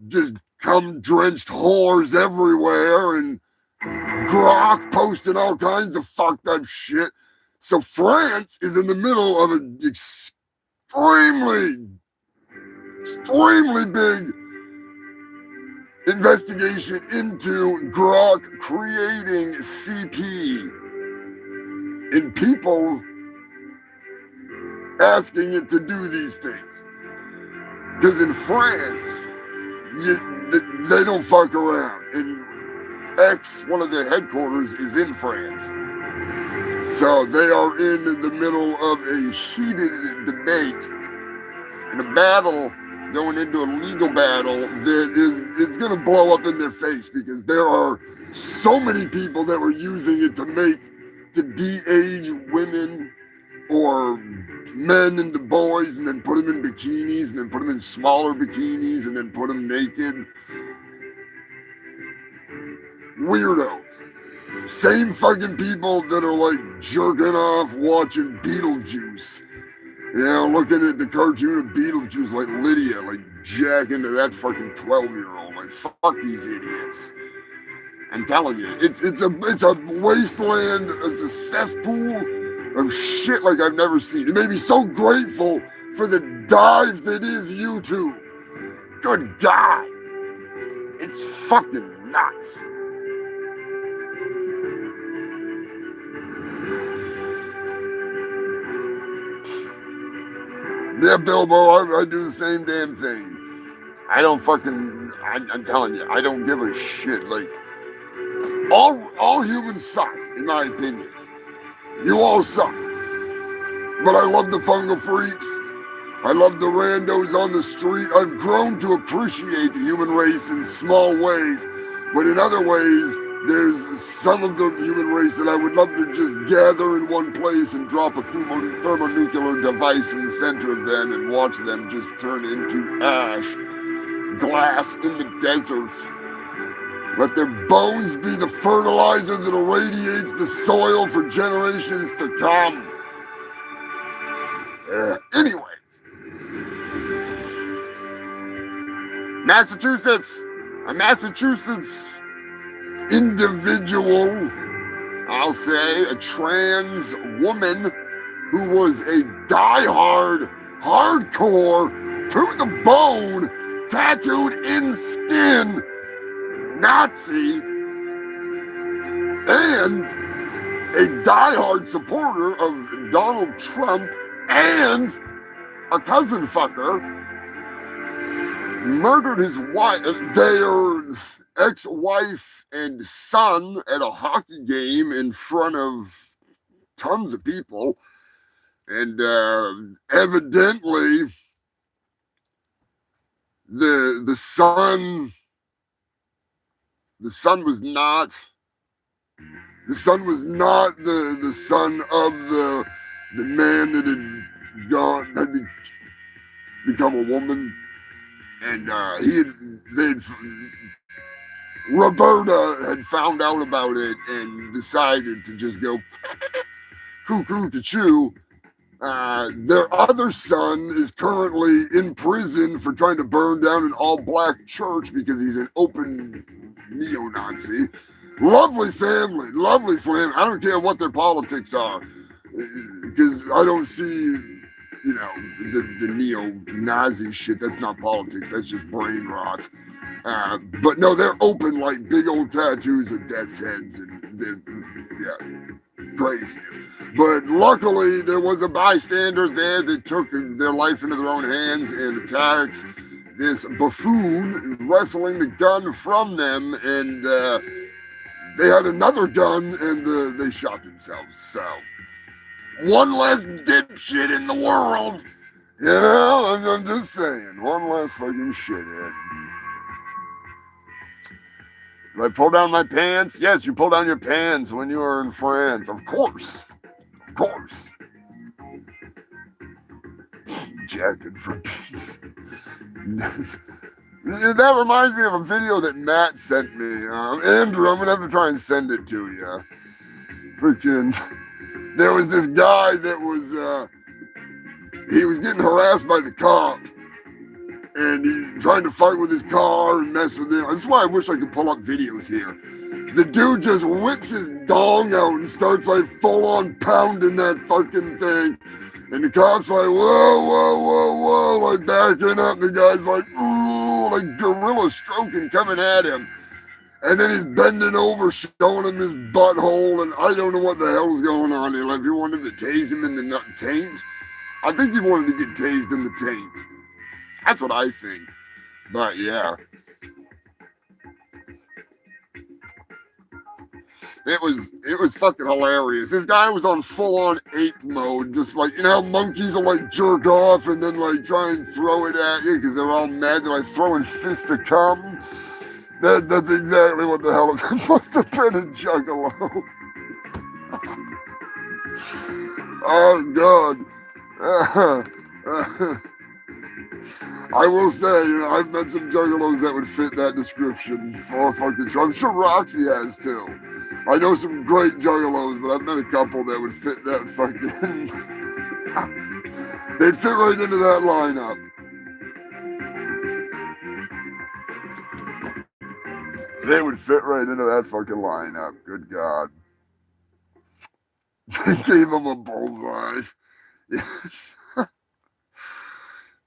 just cum-drenched whores everywhere, and Grok posting all kinds of fucked up shit. So France is in the middle of an extremely big investigation into Grok creating CP and people asking it to do these things. Because in France, they don't fuck around. And one of their headquarters is in France. So they are in the middle of a heated debate and a battle, going into a legal battle that it's going to blow up in their face, because there are so many people that were using it to de-age women or men into boys, and then put them in bikinis, and then put them in smaller bikinis, and then put them naked. Weirdos. Same fucking people that are like jerking off watching Beetlejuice. You know, looking at the cartoon of Beetlejuice like Lydia, like jacking to that fucking 12-year-old. Like, fuck these idiots. I'm telling you, it's a wasteland, it's a cesspool of shit like I've never seen. It made me so grateful for the dive that is YouTube. Good God. It's fucking nuts. Yeah, Bilbo, I do the same damn thing. I don't fucking, I'm telling you, I don't give a shit. Like, all humans suck, in my opinion. You all suck. But I love the fungal freaks. I love the randos on the street. I've grown to appreciate the human race in small ways, but in other ways, there's some of the human race that I would love to just gather in one place and drop a thermonuclear device in the center of them and watch them just turn into ash, glass in the deserts. Let their bones be the fertilizer that irradiates the soil for generations to come. Anyways. Massachusetts. A Massachusetts individual, I'll say, a trans woman who was a diehard, hardcore, to the bone, tattooed in skin Nazi, and a diehard supporter of Donald Trump, and a cousin fucker, murdered his wife, their ex-wife and son at a hockey game in front of tons of people. And evidently, the son was not the son of the man that had become a woman, and Roberta had found out about it and decided to just go cuckoo choo. Their other son is currently in prison for trying to burn down an all-black church because he's an open neo-Nazi. Lovely family. I don't care what their politics are, because I don't see, the neo-Nazi shit. That's not politics. That's just brain rot. But no, they're open, like big old tattoos of death's heads, and crazy. But luckily, there was a bystander there that took their life into their own hands and attacked this buffoon, wrestling the gun from them, and they had another gun, and they shot themselves. So, one less dipshit in the world. I'm just saying, one less fucking shithead. Do I pull down my pants? Yes, you pull down your pants when you are in France. Of course. Jacking for peace. That reminds me of a video that Matt sent me. Andrew, I'm going to have to try and send it to you. Freaking, there was this guy that was, he was getting harassed by the cop. And he trying to fight with his car and mess with him. That's why I wish I could pull up videos here. The dude just whips his dong out and starts like full on pounding that fucking thing. And the cop's like, whoa, like backing up. The guy's like, ooh, like gorilla stroking coming at him. And then he's bending over, showing him his butthole. And I don't know what the hell's going on here. Like, if he wanted to tase him in the taint. I think he wanted to get tased in the taint. That's what I think. But yeah. It was fucking hilarious. This guy was on full-on ape mode, just like, how monkeys will like jerk off and then like try and throw it at you because they're all mad. They're like throwing fists to cum. That's exactly what the hell it must have been a juggalo. Oh God. I will say, I've met some juggalos that would fit that description for a fucking show. I'm sure Roxy has too. I know some great juggalos, but I've met a couple that would fit that fucking... They'd fit right into that lineup. They would fit right into that fucking lineup. Good God. They gave him a bullseye.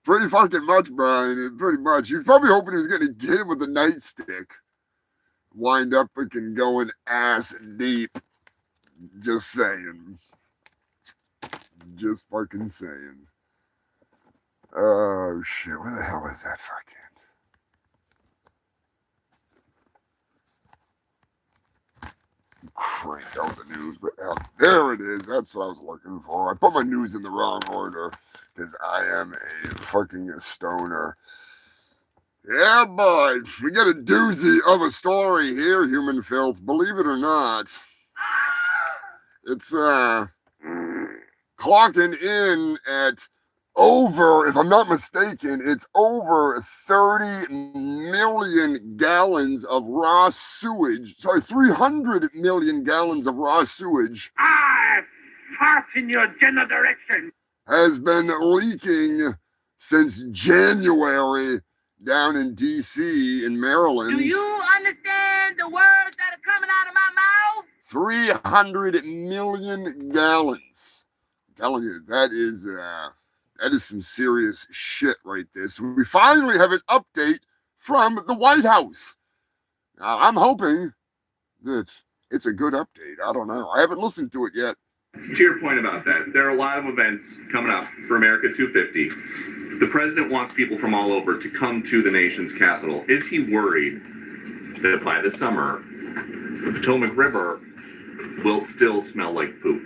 Pretty fucking much, Brian. Pretty much. He was probably hoping he was going to get him with a nightstick. Wind up fucking going ass deep. Just saying. Just fucking saying. Oh, shit. Where the hell is that fucking... Crank out the news. But there it is. That's what I was looking for. I put my news in the wrong order because I am a fucking stoner. Yeah, boy. We got a doozy of a story here, Human Filth. Believe it or not. It's clocking in at over, if I'm not mistaken, it's over 30 million gallons of raw sewage. Sorry, 300 million gallons of raw sewage. I fart in your general direction. Has been leaking since January down in D.C. in Maryland. Do you understand the words that are coming out of my mouth? 300 million gallons. I'm telling you, that is some serious shit right there. So we finally have an update from the White House. Now, I'm hoping that it's a good update. I don't know. I haven't listened to it yet. To your point about that, there are a lot of events coming up for America 250. The president wants people from all over to come to the nation's capital. Is he worried that by the summer, the Potomac River will still smell like poop?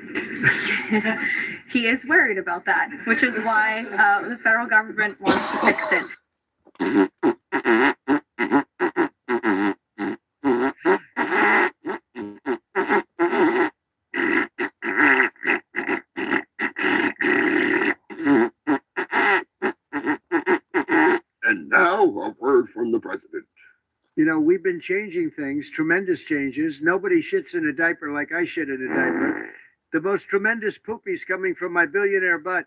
He is worried about that, which is why the federal government wants to fix it. And now, a word from the president. You know, we've been changing things, tremendous changes. Nobody shits in a diaper like I shit in a diaper. The most tremendous poopy's coming from my billionaire butt.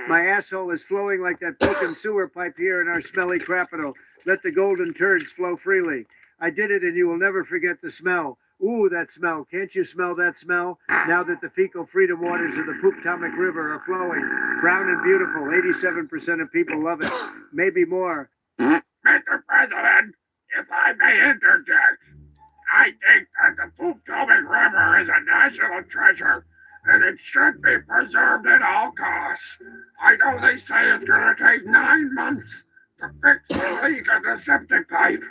My asshole is flowing like that broken sewer pipe here in our smelly capital. Let the golden turds flow freely. I did it and you will never forget the smell. Ooh, that smell. Can't you smell that smell? Now that the fecal freedom waters of the Pooptomic River are flowing. Brown and beautiful. 87% of people love it. Maybe more. Mr. President, if I may interject, I think that the Pooptomic River is a national treasure, and it should be preserved at all costs. I know they say it's going to take 9 months to fix the leak in the septic pipe,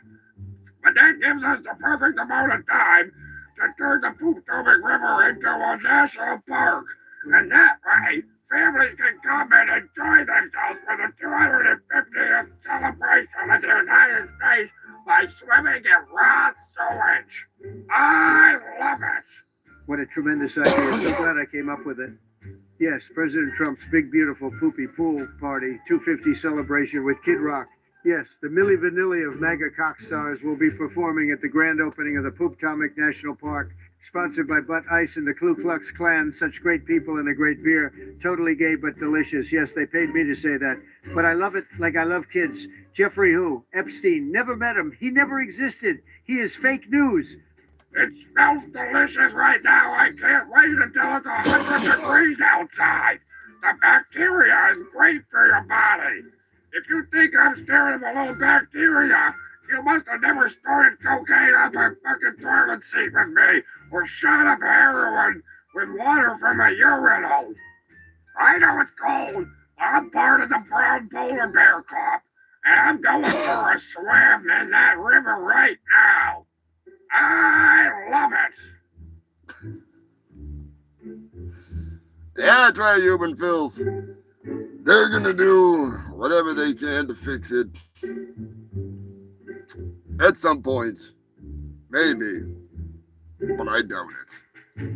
but that gives us the perfect amount of time to turn the Pooptomic River into a national park, and that way, families can come and enjoy themselves for the 250th celebration of the United States by swimming in raw sewage. I love it. What a tremendous idea. So glad I came up with it. Yes, President Trump's big, beautiful poopy pool party, 250 celebration with Kid Rock. Yes, the Milli Vanilli of MAGA cock stars will be performing at the grand opening of the Pooptomic National Park, sponsored by Butt Ice and the Ku Klux Klan. Such great people and a great beer. Totally gay but delicious. Yes, they paid me to say that. But I love it like I love kids. Jeffrey who? Epstein. Never met him. He never existed. He is fake news. It smells delicious right now. I can't wait until it's 100 degrees outside. The bacteria is great for your body. If you think I'm staring at a little bacteria, you must have never snorted cocaine up a fucking toilet seat with me, or shot up heroin with water from a urinal. I know it's cold. I'm part of the brown polar bear club, and I'm going for a swim in that river right now. I love it. Yeah, that's right, human filth. They're gonna do whatever they can to fix it. At some point. Maybe. But I doubt it.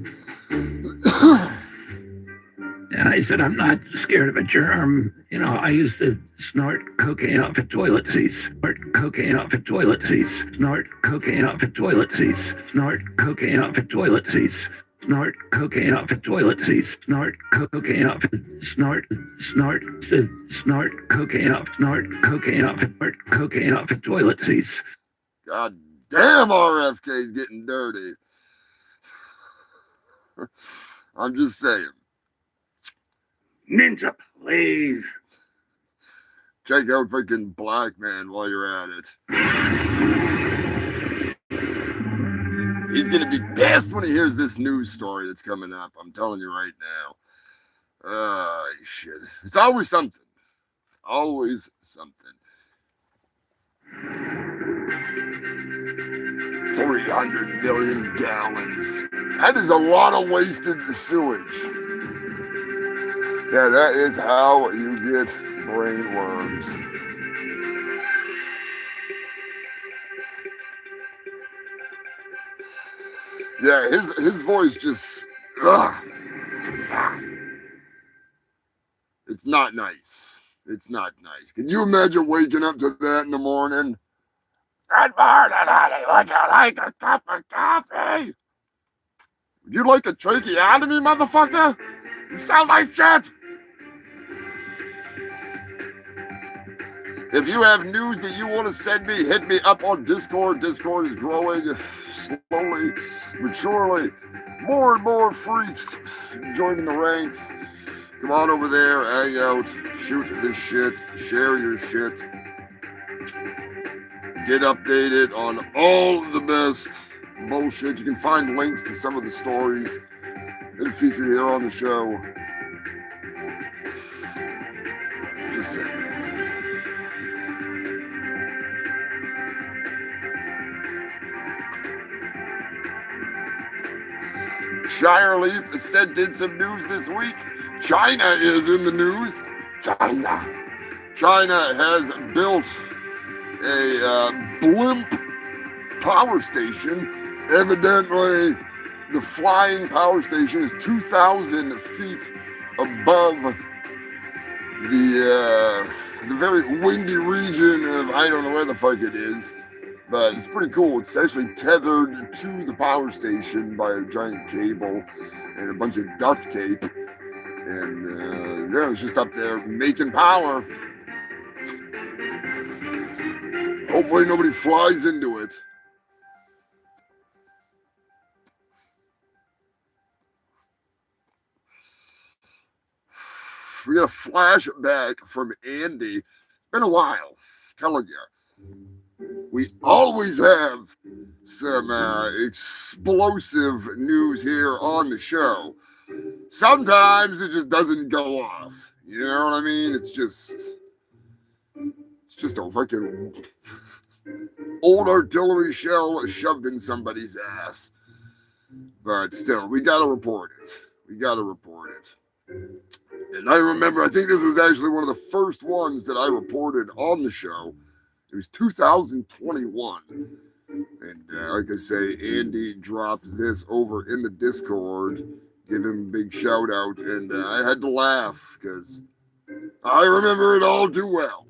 And I said, I'm not scared of a germ. You know, I used to snort cocaine off of toilet seats. Snort cocaine off of toilet seats. Snort cocaine off of toilet seats. Snort cocaine off of toilet seats. Snort cocaine off of toilet seats. Snort cocaine off. Snort cocaine off. Snort cocaine off. Snort cocaine off of toilet seats. God damn, RFK's getting dirty. I'm just saying. Ninja, please. Check out freaking Black Man while you're at it. He's gonna be pissed when he hears this news story that's coming up. I'm telling you right now. Shit. It's always something. Always something. 300 million gallons. That is a lot of wasted sewage. Yeah, that is how you get brain worms. Yeah, his voice just, ugh. It's not nice. It's not nice. Can you imagine waking up to that in the morning? Good morning, honey. Would you like a cup of coffee? Would you like a tracheotomy, motherfucker? You sound like shit. If you have news that you want to send me, hit me up on Discord. Discord is growing slowly but surely. More and more freaks joining the ranks. Come on over there, hang out, shoot this shit, share your shit. Get updated on all the best bullshit. You can find links to some of the stories been featured here on the show. Just saying. Shire Leaf said did some news this week. China is in the news. China has built a blimp power station. Evidently, the flying power station is 2,000 feet above the very windy region of, I don't know where the fuck it is, but it's pretty cool. It's actually tethered to the power station by a giant cable and a bunch of duct tape. And yeah, it's just up there making power. Hopefully nobody flies into it. We got a flashback from Andy. It's been a while, telling you. We always have some explosive news here on the show. Sometimes it just doesn't go off. You know what I mean? It's just a fucking old artillery shell shoved in somebody's ass. But still, we gotta report it. And I remember, I think this was actually one of the first ones that I reported on the show. It was 2021. And like I say, Andy dropped this over in the Discord. Give him a big shout out. And I had to laugh because I remember it all too well.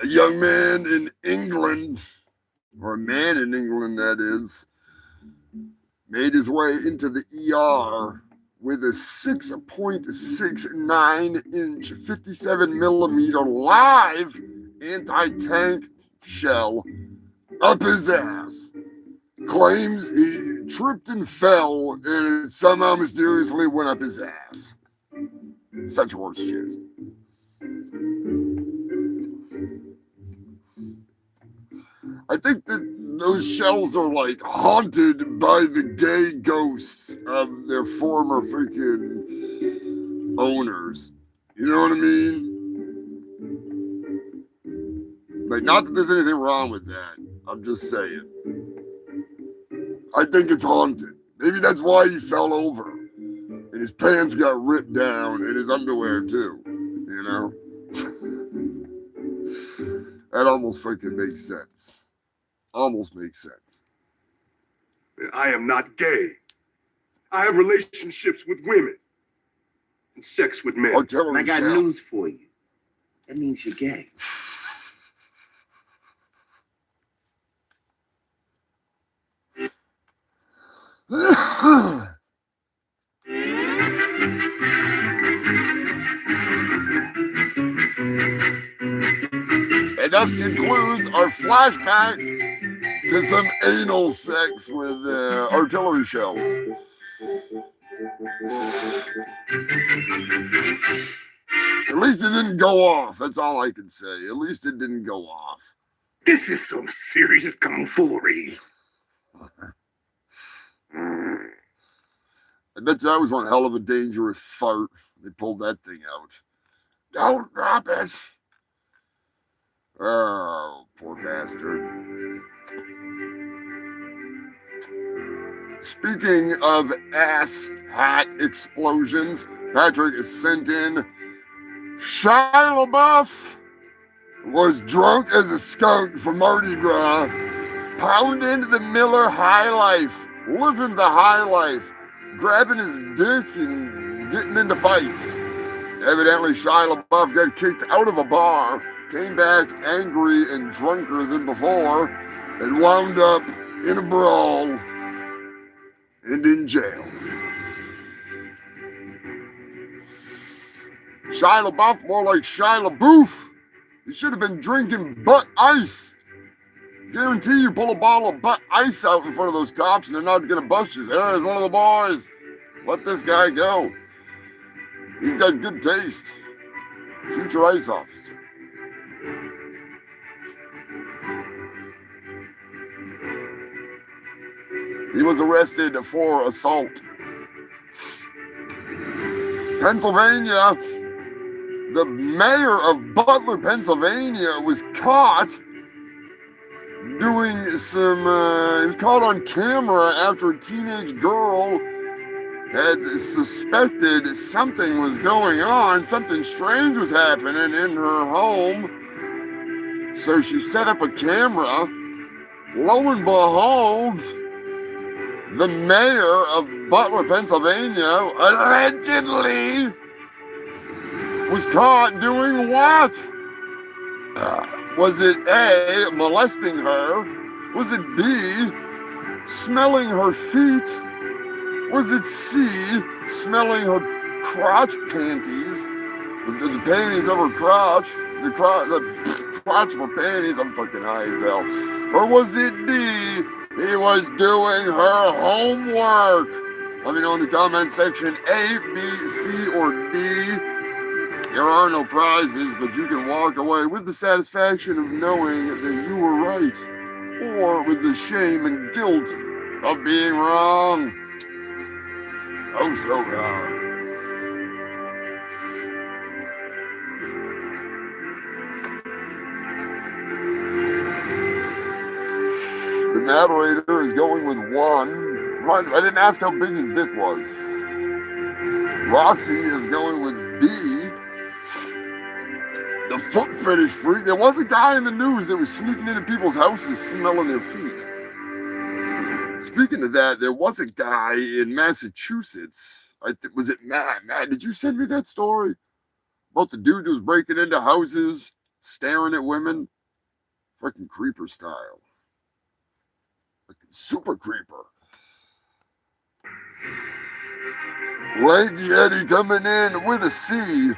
A young man in England, or a man in England that is, made his way into the ER with a 6.69 inch 57 millimeter live anti-tank shell up his ass. Claims he tripped and fell and it somehow mysteriously went up his ass. Such horse shit. I think that those shells are like haunted by the gay ghosts of their former freaking owners. You know what I mean? Like, not that there's anything wrong with that. I'm just saying. I think it's haunted. Maybe that's why he fell over. And his pants got ripped down and his underwear too. You know? That almost freaking makes sense. Almost makes sense. I am not gay. I have relationships with women and sex with men. And I got news for you. That means you're gay. And thus concludes our flashback to some anal sex with artillery shells. At least it didn't go off. That's all I can say. At least it didn't go off. This is some serious tomfoolery. I bet that was one hell of a dangerous fart. They pulled that thing out. Don't drop it. Oh, poor bastard. Speaking of ass hat explosions, Patrick has sent in Shia LaBeouf was drunk as a skunk for Mardi Gras, pounding the Miller High Life, living the high life, grabbing his dick and getting into fights. Evidently, Shia LaBeouf got kicked out of a bar, came back angry and drunker than before, and wound up in a brawl and in jail. Shia LaBeouf, more like Shia LaBeouf. You should have been drinking butt ice. Guarantee you pull a bottle of butt ice out in front of those cops and they're not going to bust you. Hey, it's one of the boys. Let this guy go. He's got good taste. Future ICE officer. He was arrested for assault. Pennsylvania, the mayor of Butler, Pennsylvania, was caught doing some, he was caught on camera after a teenage girl had suspected something was going on, something strange was happening in her home. So she set up a camera. Lo and behold, the mayor of Butler, Pennsylvania, allegedly was caught doing what? Was it A, molesting her? Was it B, smelling her feet? Was it C, smelling her crotch panties? The panties of her crotch? The crotch of her panties? I'm fucking high as hell. Or was it D, he was doing her homework? Let me know in the comment section, A, B, C, or D. There are no prizes, but you can walk away with the satisfaction of knowing that you were right, or with the shame and guilt of being wrong. Oh, so wrong. The narrator is going with 1. I didn't ask how big his dick was. Roxy is going with B. The foot fetish freak. There was a guy in the news that was sneaking into people's houses smelling their feet. Speaking of that, there was a guy in Massachusetts. Was it Matt? Matt, did you send me that story? About the dude who was breaking into houses, staring at women? Freaking creeper style. Freaking super creeper. Lanky Eddie coming in with a C.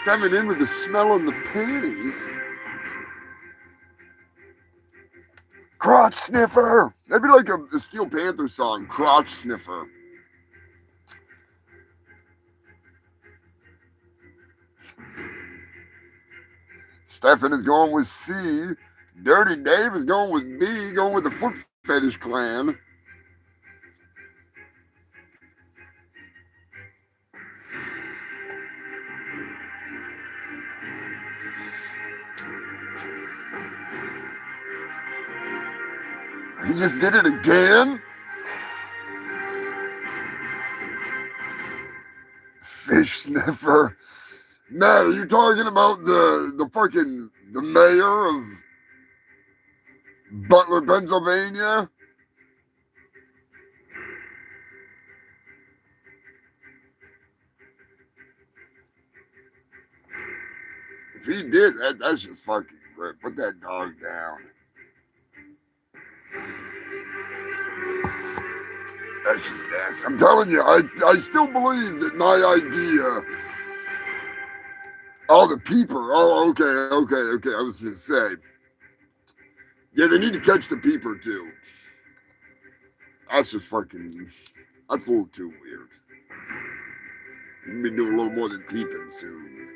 Coming in with the smell of the panties. Crotch sniffer. That'd be like a Steel Panther song. Crotch sniffer. Stefan is going with C. Dirty Dave is going with B. Going with the foot fetish clan. He just did it again? Fish sniffer. Matt, are you talking about the mayor of Butler, Pennsylvania? If he did, that's just fucking great. Put that dog down. That's just nasty. I'm telling you, I still believe that my idea. Oh, the peeper. Oh, okay. I was gonna say. Yeah, they need to catch the peeper too. That's just fucking. That's a little too weird. We'll be doing a little more than peeping soon.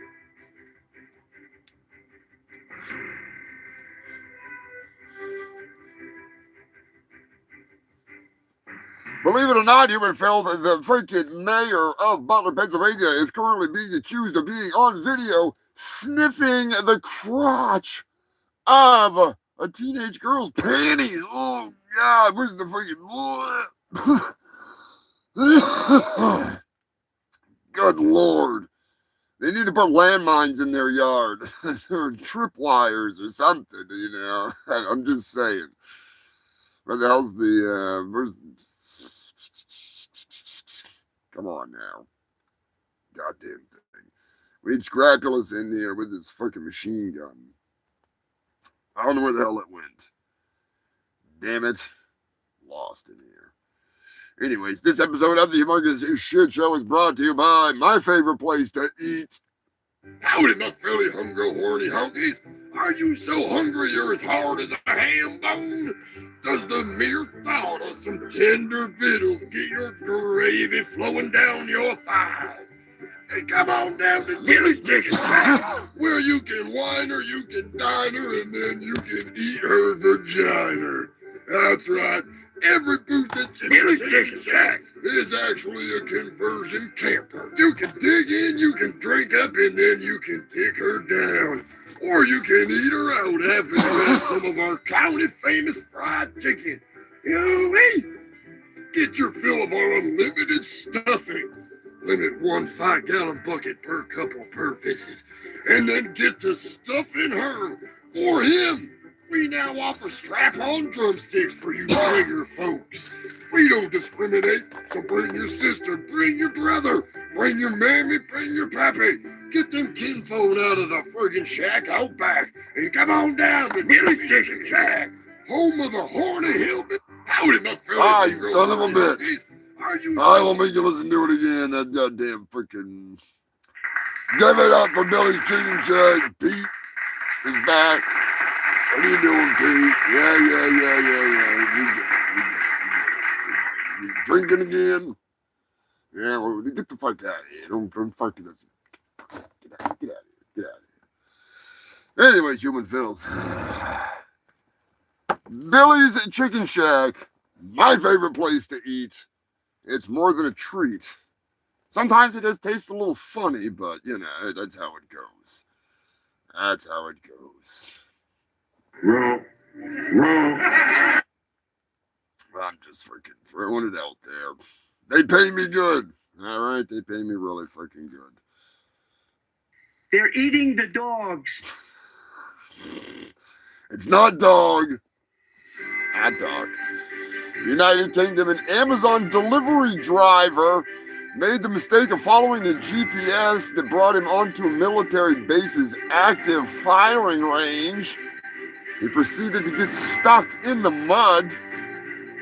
Believe it or not, you would feel that the freaking mayor of Butler, Pennsylvania is currently being accused of being on video sniffing the crotch of a teenage girl's panties. Oh, God, where's the freaking... Good Lord. They need to put landmines in their yard or tripwires or something, you know. I'm just saying. Where the hell's the... Come on now. Goddamn thing. We need Scrapulous in here with his fucking machine gun. I don't know where the hell it went. Damn it. Lost in here. Anyways, this episode of the Humongous Shit Show is brought to you by my favorite place to eat. Howdy, my Philly hungry, horny honkies. Are you so hungry you're as hard as a ham bone? Does the mere thought of some tender victuals get your gravy flowing down your thighs? Hey, come on down to Gilly's Chicken Shack, where you can wine her, you can dine her, and then you can eat her vagina. That's right. Every booth at Jimmy's Chicken Shack is actually a conversion camper. You can dig in, you can drink up, and then you can take her down. Or you can eat her out after you have some of our county famous fried chicken. Yo-wee! Get your fill of our unlimited stuffing. Limit 1 5-gallon bucket per couple per visit. And then get to stuffing her or him. We now offer strap-on drumsticks for you bigger folks. We don't discriminate, so bring your sister, bring your brother, bring your mammy, bring your pappy. Get them kinfolk out of the friggin' shack out back and come on down to Billy's Chicken Shack, home of the horny hillbilly. Howdy, my fellow. Ah, you son of a bitch. I will make you listen to it again, that goddamn freaking... Give it up for Billy's Chicken Shack. Pete is back. What are you doing, Pete? Yeah. We drinking again? Yeah, well, get the fuck out of here. Don't fucking listen. Get out of here. Anyways, human filth. Billy's Chicken Shack, my favorite place to eat. It's more than a treat. Sometimes it does taste a little funny, but, you know, that's how it goes. That's how it goes. Wrong. I'm just freaking throwing it out there. They pay me good. All right, they pay me really freaking good. They're eating the dogs. It's not dog. It's not dog. United Kingdom, an Amazon delivery driver made the mistake of following the GPS that brought him onto a military base's active firing range. He proceeded to get stuck in the mud,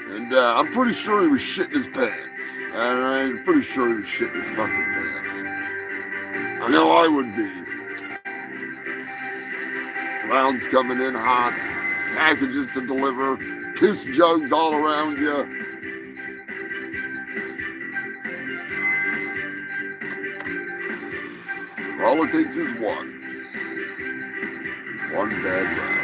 and I'm pretty sure he was shitting his pants. I'm pretty sure he was shitting his fucking pants. I know I would be. Rounds coming in hot, packages to deliver, piss jugs all around you. All it takes is one bad round.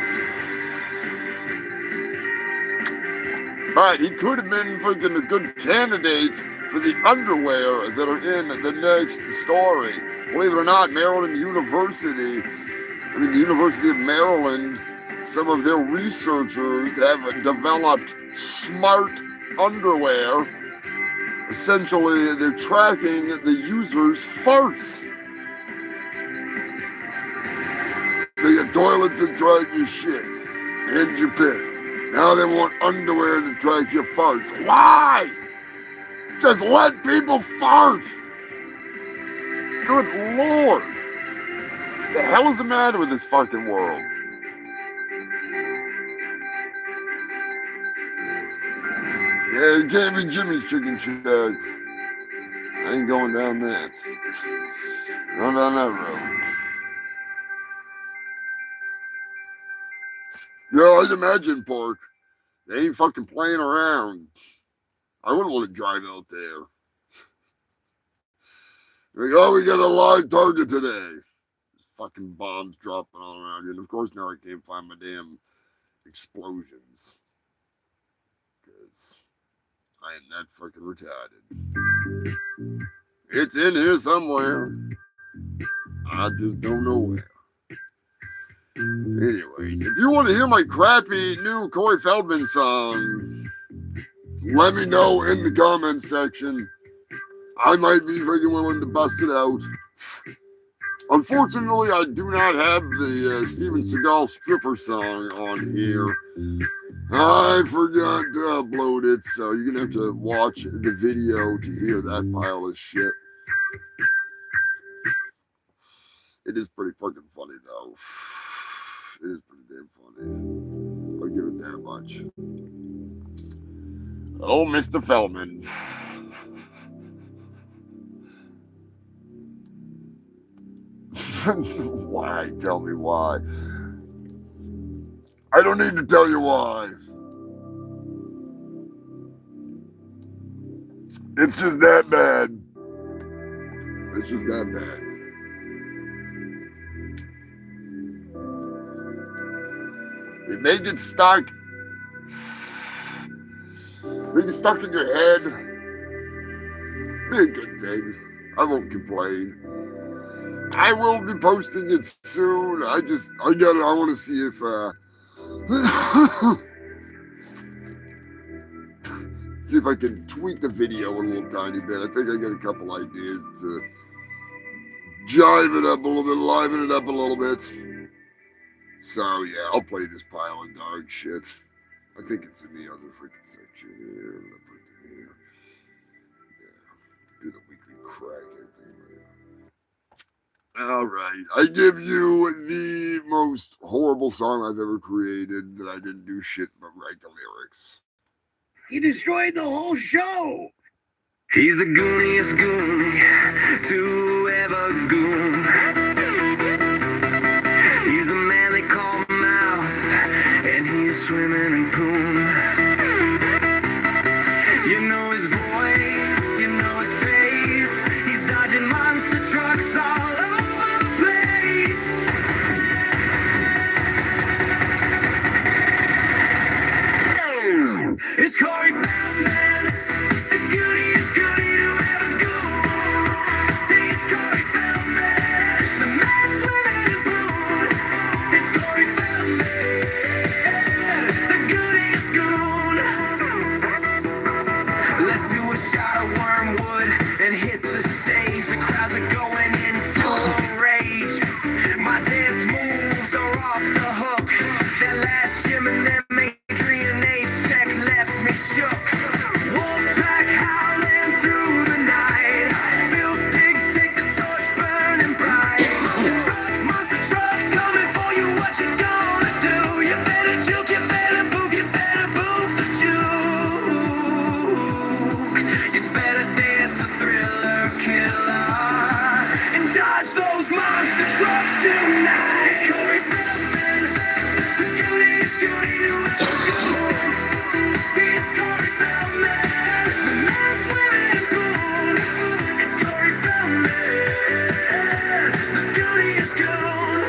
But he could have been freaking a good candidate for the underwear that are in the next story. Believe it or not, Maryland University, the University of Maryland, some of their researchers have developed smart underwear. Essentially, they're tracking the user's farts. They got toilets that track your shit and your piss. Now they want underwear to track your farts. Why? Just let people fart. Good Lord. What the hell is the matter with this fucking world? Yeah, it can't be Jimmy's Chicken Shack. I ain't going down that. Going down that road. Yeah, I'd imagine, Pork. They ain't fucking playing around. I wouldn't want to drive out there. Like, oh, we got a live target today. There's fucking bombs dropping all around you. And of course, now I can't find my damn explosions. Because I am that fucking retarded. It's in here somewhere. I just don't know where. Anyways, if you want to hear my crappy new Corey Feldman song, let me know in the comments section. I might be freaking willing to bust it out. Unfortunately, I do not have the Steven Seagal stripper song on here. I forgot to upload it, so you're going to have to watch the video to hear that pile of shit. It is pretty fucking funny, though. It is pretty damn funny. I'll give it that much. Oh, Mr. Feldman. Why? Tell me why. I don't need to tell you why. It's just that bad. It's just that bad. They may get stuck. being stuck in your head, be a good thing. I won't complain. I will be posting it soon. I got it. I want to see if, see if I can tweak the video a little tiny bit. I think I got a couple ideas to jive it up a little bit, liven it up a little bit. So yeah, I'll play this pile of dog shit. I think it's in the other freaking section here. I'm gonna put it in here. Yeah, do the weekly crackhead thing. All right, I give you the most horrible song I've ever created that I didn't do shit but write the lyrics. He destroyed the whole show. He's the gooniest goon to ever goon. He's the man they call Mouth, and he's swimming in poon. You know his voice, you know his face. He's dodging monster trucks all over the place. It's Corey Feldman, the gooniest goody to ever go. See, it's Corey Feldman, the man swimming in poon. It's Corey Feldman, the gooniest goon. Let's do a shot of wormwood and hit the stage. The crowds are going into a rage. My dance moves are off the hook. That last Jim and them Adrian H. check left me shook. Wolfpack howling through the night. Filth pigs take the torch burning bright. Trucks, monster trucks coming for you. What you gonna do? You better juke, you better move, you better move the juke. You better dance the thriller killer and dodge those monster trucks tonight. It's Corey Feldman, the gooniest goody to ever go. See, it's Corey Feldman, the man swimming in poon. It's Corey Feldman, the gooniest goon.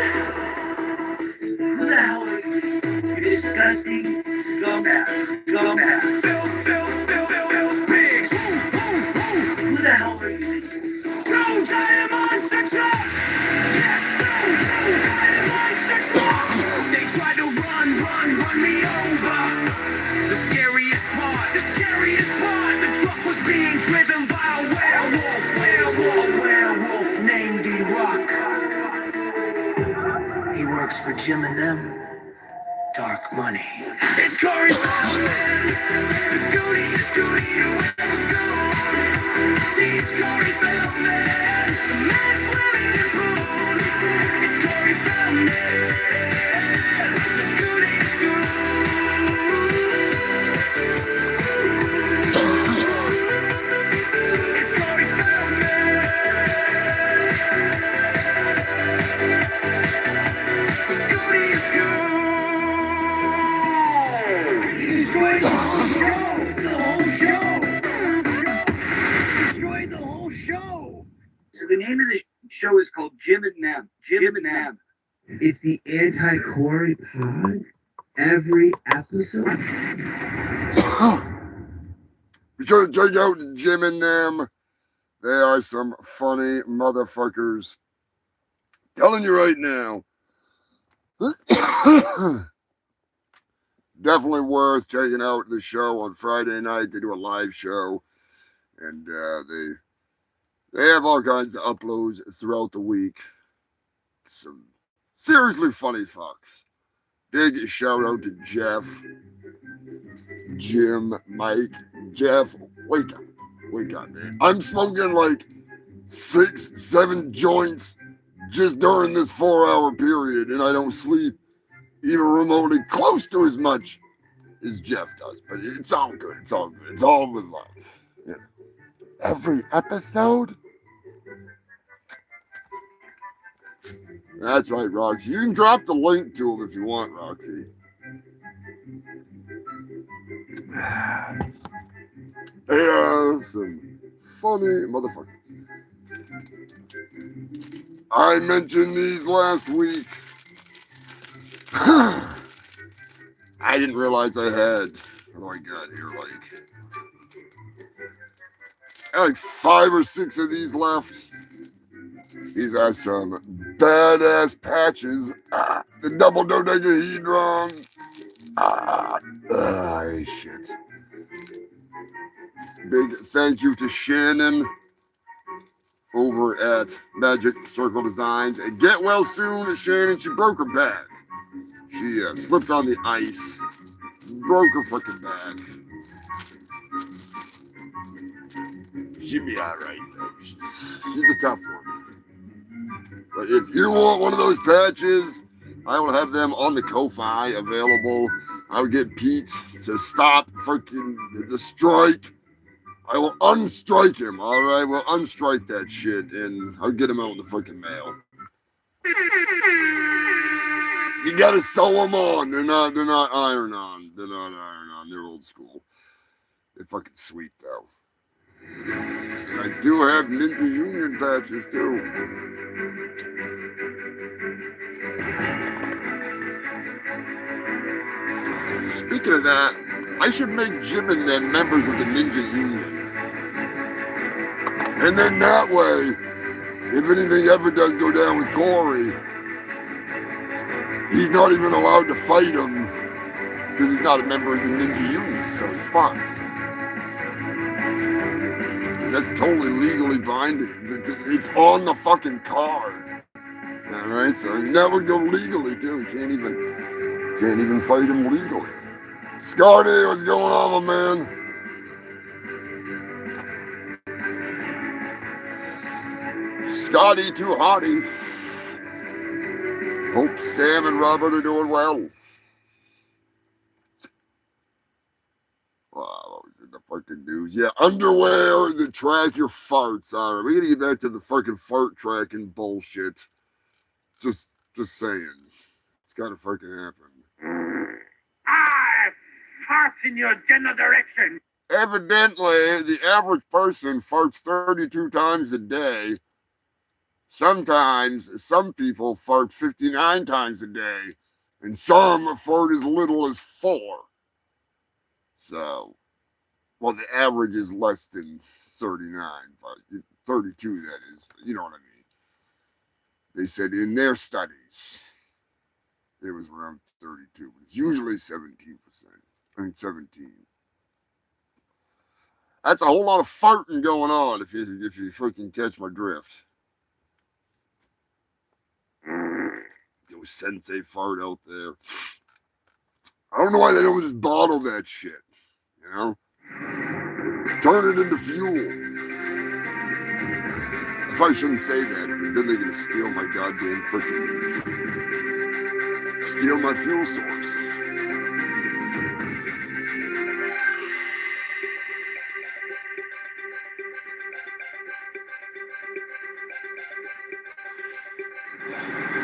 Who the hell are you? You disgusting scumbag. Scumbag. Filth pigs. Who the hell are you? Two giant monster trucks. Yes, two giant monster trucks. They tried to run me over. The scariest part, the truck was being driven by a werewolf named D-Rock. He works for Jim and them. Dark money. It's Corey Feldman, the gooniest goody to ever go. See, it's Corey Feldman, the man swimming in poon. It's Corey Feldman, the gooniest goon. It's Corey Feldman, the gooniest goon. You destroyed the whole show. The whole show. Destroyed the whole show. So the name of the show is called Jim and Them. Jim and Them. It's the anti-Corey pod every episode. Be sure to check out Jim and them. They are some funny motherfuckers. Telling you right now. Definitely worth checking out the show on Friday night. They do a live show. And they have all kinds of uploads throughout the week. Some seriously funny fucks. Big shout out to Jeff, Jim, Mike, Jeff. Wake up, man. I'm smoking like 6-7 joints just during this 4-hour period, and I don't sleep even remotely close to as much as Jeff does. But it's all good. It's all good. It's all with love. You know. Every episode. That's right, Roxy. You can drop the link to him if you want, Roxy. They are some funny motherfuckers. I mentioned these last week. I didn't realize I had. What do I got here? Like like 5 or 6 of these left. These are some badass patches. The double dodecahedron. Shit. Big thank you to Shannon over at Magic Circle Designs. And get well soon, Shannon. She broke her back. She slipped on the ice. Broke her freaking back. She'd be alright though. She's a tough one. But if you want one of those patches, I will have them on the Ko-Fi available. I'll get Pete to stop freaking the strike. I will unstrike him, alright? We'll unstrike that shit and I'll get him out in the freaking mail. You gotta sew them on. They're not iron on. They're not iron on. They're old school. They're fucking sweet though. And I do have Ninja Union patches too. Speaking of that, I should make Jim and them members of the Ninja Union. And then that way, if anything ever does go down with Corey, he's not even allowed to fight him because he's not a member of the Ninja Union, so he's fine. And that's totally legally binding. It's on the fucking card. All right, so that would go legally too. You can't even fight him legally. Scotty, what's going on, my man? Scotty too hottie. Hope Sam and Robert are doing well. Wow, what was in the fucking news? Yeah, underwear that track your farts. All right, we gotta get back to the fucking fart tracking bullshit. Just saying. It's gotta fucking happen. Farts in your general direction. Evidently, the average person farts 32 times a day. Sometimes, some people fart 59 times a day, and some fart as little as 4. So, well, the average is less than 39, but 32, that is. You know what I mean? They said in their studies, it was around 32, but it's usually 17%. 17. That's a whole lot of farting going on if you freaking catch my drift. Those sensei fart out there. I don't know why they don't just bottle that shit. You know? Turn it into fuel. I probably shouldn't say that because then they're gonna steal my goddamn freaking steal my fuel source.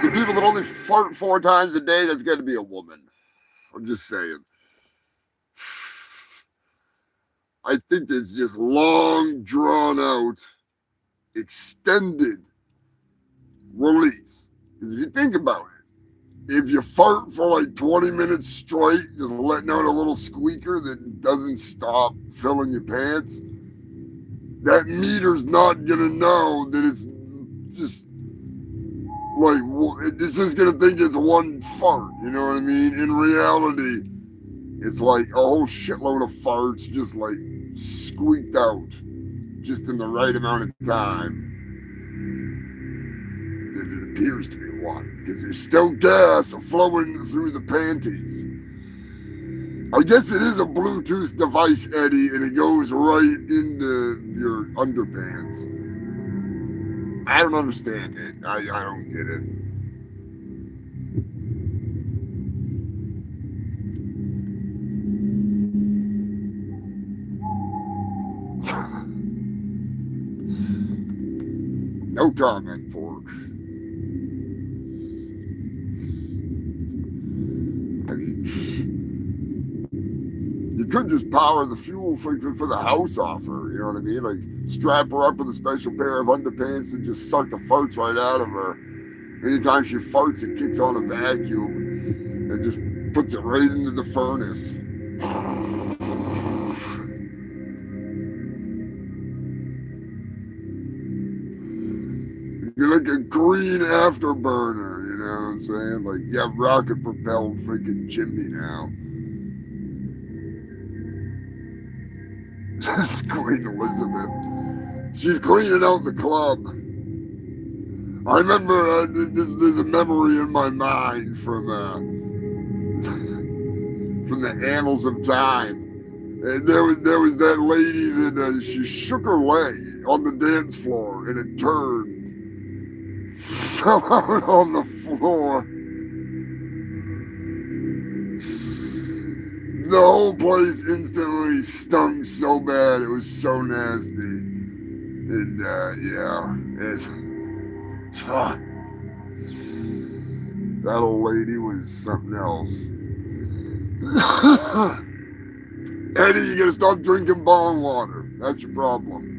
The people that only fart 4 times a day, that's got to be a woman. I'm just saying. I think there's just long, drawn out, extended release. Because if you think about it, if you fart for like 20 minutes straight, just letting out a little squeaker that doesn't stop filling your pants, that meter's not going to know that it's just like, it's just gonna think it's one fart, you know what I mean? In reality, it's like a whole shitload of farts just like squeaked out just in the right amount of time that it appears to be one, because there's still gas flowing through the panties. I guess it is a Bluetooth device, Eddie, and it goes right into your underpants. I don't understand it. I don't get it. No comment, Pork. I mean, you could just power the fuel for the house off her, you know what I mean? Like, strap her up with a special pair of underpants that just suck the farts right out of her. Anytime she farts, it kicks on a vacuum and just puts it right into the furnace. green afterburner, you know what I'm saying? Like, yeah, rocket propelled freaking chimney now. Queen Elizabeth. She's cleaning out the club. I remember there's a memory in my mind from the annals of time. And there was that lady that she shook her leg on the dance floor and it turned, fell out on the floor. The whole place instantly stunk so bad. It was so nasty. And yeah, that old lady was something else. Eddie, you gotta stop drinking bong water. That's your problem.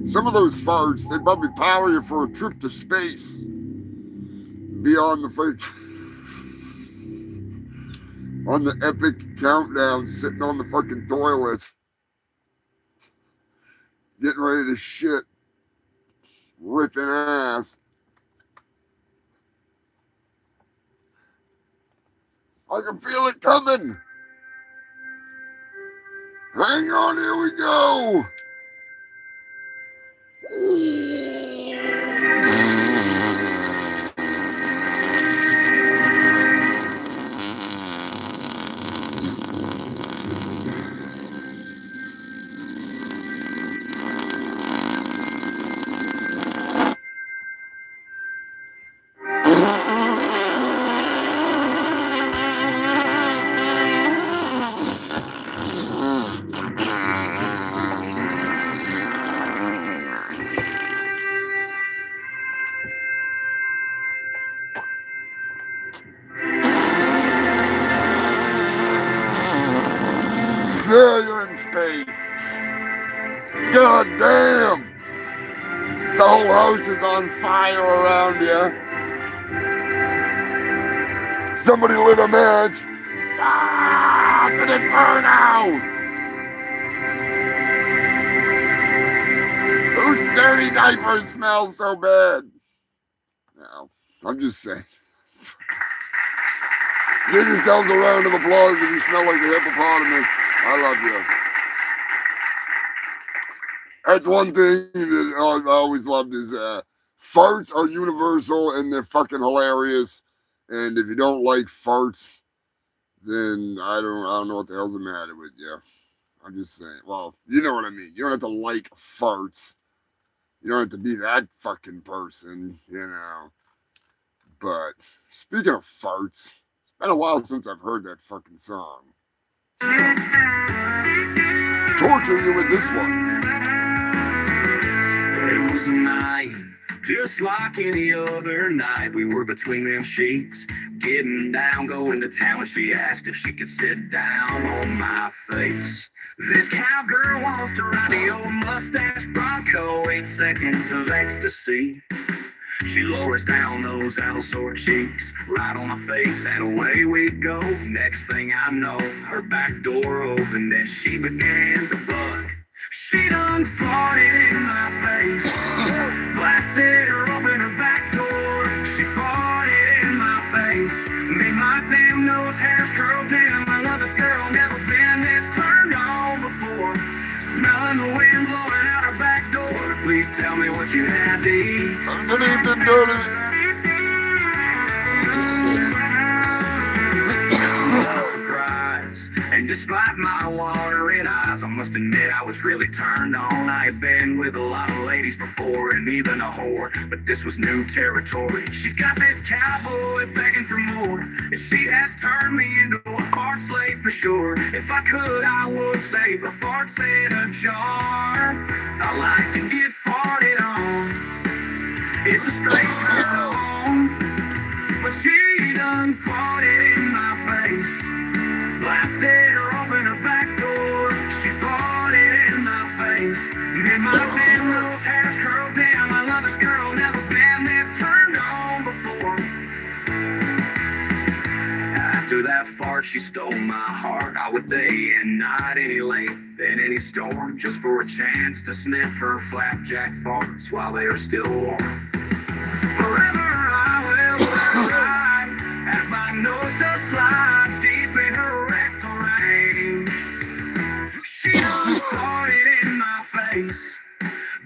Some of those farts, they'd probably power you for a trip to space. Beyond the fake. On the epic countdown, sitting on the fucking toilet. Getting ready to shit. Ripping ass. I can feel it coming. Hang on, here we go. Yeah, you're in space. God damn. The whole house is on fire around you. Somebody lit a match. Ah, it's an inferno. Whose dirty diapers smell so bad? No, I'm just saying. Give yourselves a round of applause if you smell like a hippopotamus. I love you. That's one thing that I always loved is farts are universal and they're fucking hilarious. And if you don't like farts, then I don't know what the hell's the matter with you. I'm just saying. Well, you know what I mean. You don't have to like farts. You don't have to be that fucking person, you know. But speaking of farts, it's been a while since I've heard that fucking song. Torture you with this one. It was a night, just like any other night. We were between them sheets, getting down, going to town. She asked if she could sit down on my face. This cowgirl wants to ride the old mustache Bronco, 8 seconds of ecstasy. She lowers down those Alsor cheeks, right on my face, and away we go. Next thing I know, her back door opened and she began to buck. She done farted in my face, blasted her open her back door. She farted in my face, made my damn nose hairs curl down. I love this girl, never been this turned on before. Smelling the wind blowing out her back door. Please tell me what you had to eat. Good evening, dirty. Surprise. And despite my watering eyes, I must admit I was really turned on. I had been with a lot of ladies before, and even a whore, but this was new territory. She's got this cowboy begging for more, and she has turned me into a fart slave for sure. If I could, I would save the farts in a jar. I like to get farted on. It's a straight turn on, but she done farted in my face. Blasted her open her back door. She farted in my face. Made my damn nose hairs curl down. I love this girl, never been this turned on before. After that fart, she stole my heart. I would day and night any length. than any storm, just for a chance to sniff her flapjack farts while they are still warm. Forever I will ride as my nose does slide deep in her rectal range. She done farted in my face,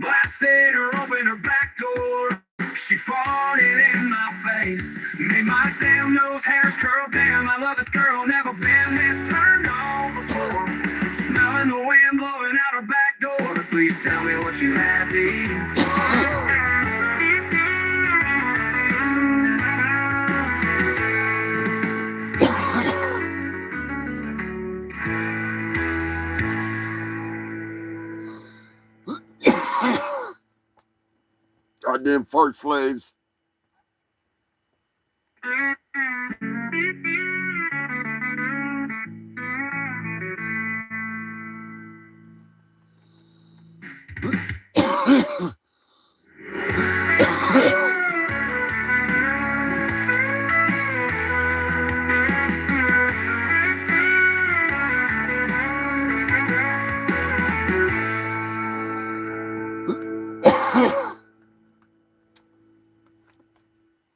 blasted her open her back door. She farted in my face, made my damn nose hairs curl. Damn, I love this girl, never been this turned on before. Smelling the wind blowing out her back door. Please tell me what you have to eat. Goddamn fart slaves.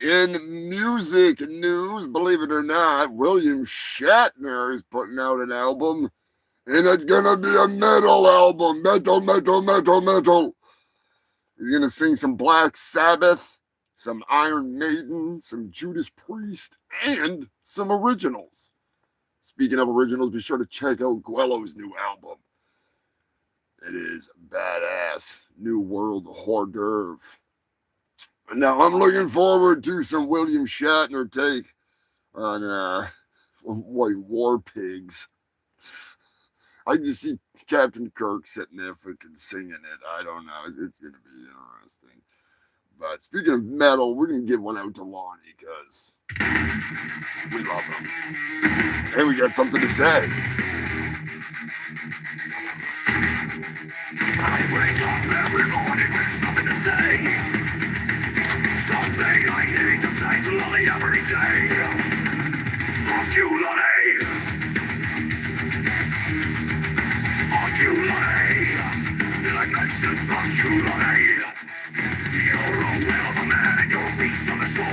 In music news, believe it or not, William Shatner is putting out an album, and it's gonna be a metal album. Metal, metal, metal, metal. He's gonna sing some Black Sabbath, some Iron Maiden, some Judas Priest, and some originals. Speaking of originals, be sure to check out Guello's new album. It is badass. New World Hors d'oeuvre. Now, I'm looking forward to some William Shatner take on white war pigs. I can just see Captain Kirk sitting there fucking singing it. I don't know. It's going to be interesting. But speaking of metal, we're going to give one out to Lonnie because we love him. And we got something to say. I wake up every morning with something to say. Something I need to say to Lonnie every day. Fuck you, Lonnie. Fuck you, Lonnie. Did I mention fuck you, Lonnie? You're a whale of a man and you're a beast on the shore.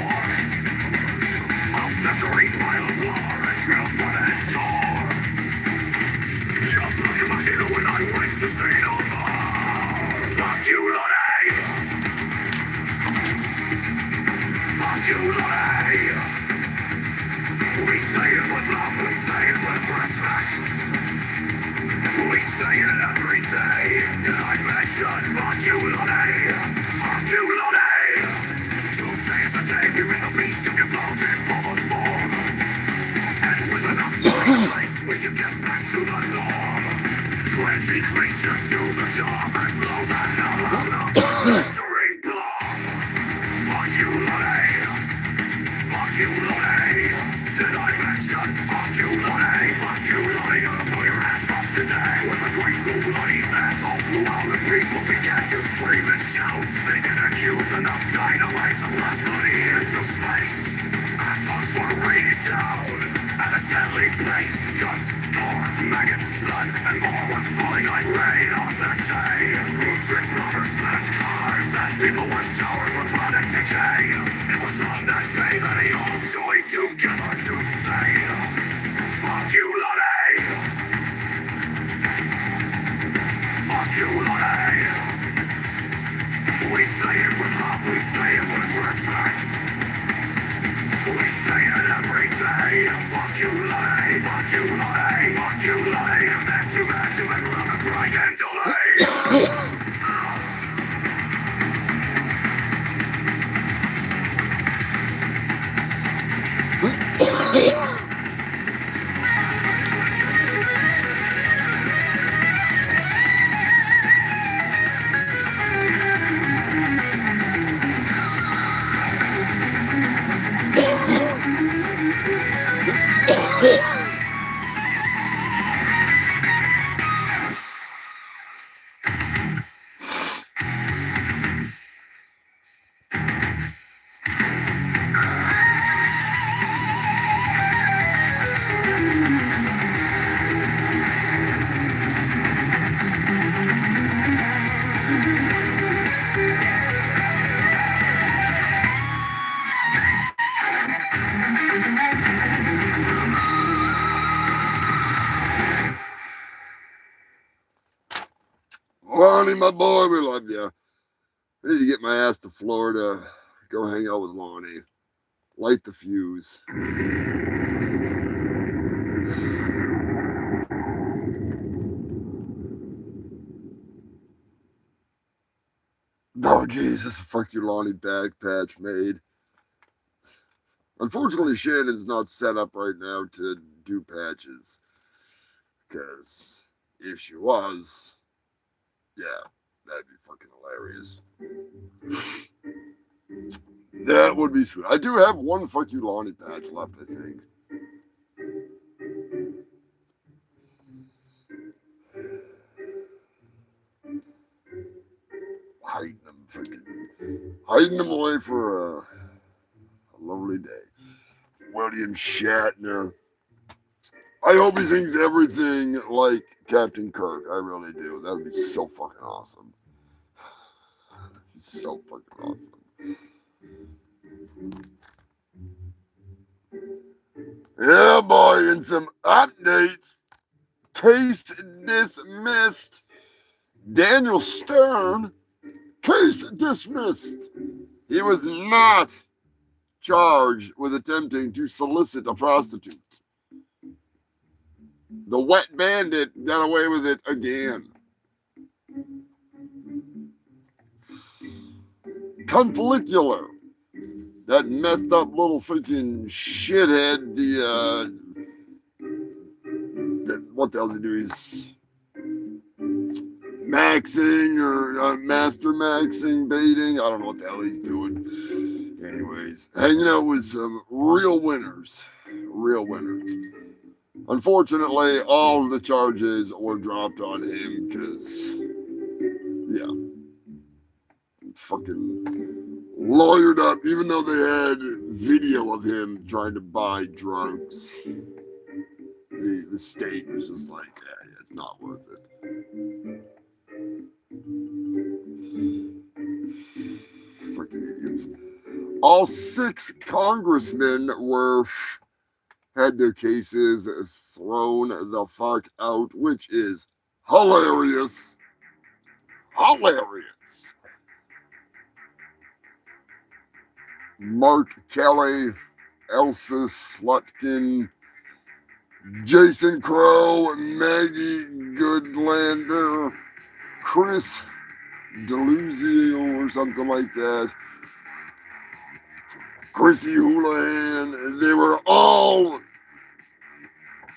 I'll festering pile of lore and transport that door. Jump like a machina when I wish to say no more. Fuck you, Lonnie. Fuck you, Lonnie! We say it with love, we say it with respect. We say it every day. Did I mention fuck you, Lonnie? Fuck you, Lonnie! Today is the day you're in the beast of your bloated bubbles form. And with enough life, we can get back to the norm. 20 creatures do the job and blow the hell out of the victory bomb. Fuck you, Lonnie! Fuck you, Lonnie! Did I mention fuck you, Lonnie? Fuck you, Lonnie! Gonna pull your ass up today with a great blue Lonnie's asshole flew out and people began to scream and shout. They didn't use enough dynamite to blast Lonnie into space. Assholes were raining down at a deadly place. Guts, gore, maggots, blood, and more was falling like rain on that day. Food, drink, rubber, smashed cars as people were showered with product decay. It was on that day that they all joined together to say, fuck you, Lonnie! Fuck you, Lonnie! We say it with love, we say it with respect. We say it every day. Fuck you, Lonnie! Fuck you, Lonnie! Fuck you, Lonnie! And back to and run and crying and delay! Lonnie, my boy, we love you. I need to get my ass to Florida. Go hang out with Lonnie. Light the fuse. Oh, Jesus. Fuck you, Lonnie. Back patch made. Unfortunately, Shannon's not set up right now to do patches. Because if she was, yeah, that'd be fucking hilarious. That would be sweet. I do have one Fuck You Lonnie patch left, I think. Hiding them away for a lovely day. William Shatner. I hope he sings everything like Captain Kirk. I really do. That would be so fucking awesome. So fucking awesome. Yeah, boy, and some updates. Case dismissed. Daniel Stern, case dismissed. He was not charged with attempting to solicit a prostitute. The wet bandit got away with it again. Conflicular. That messed up little freaking shithead, what the hell did he do? He's maxing or master maxing, baiting. I don't know what the hell he's doing. Anyways, hanging out with some real winners. Real winners. Unfortunately, all of the charges were dropped on him because, yeah, fucking lawyered up, even though they had video of him trying to buy drugs. The state was just like, yeah, it's not worth it. Freaking idiots. All 6 congressmen had their cases thrown the fuck out, which is hilarious. Hilarious. Mark Kelly, Elsa Slutkin, Jason Crow, Maggie Goodlander, Chris Deluzio or something like that, Chrissy Houlihan, they were all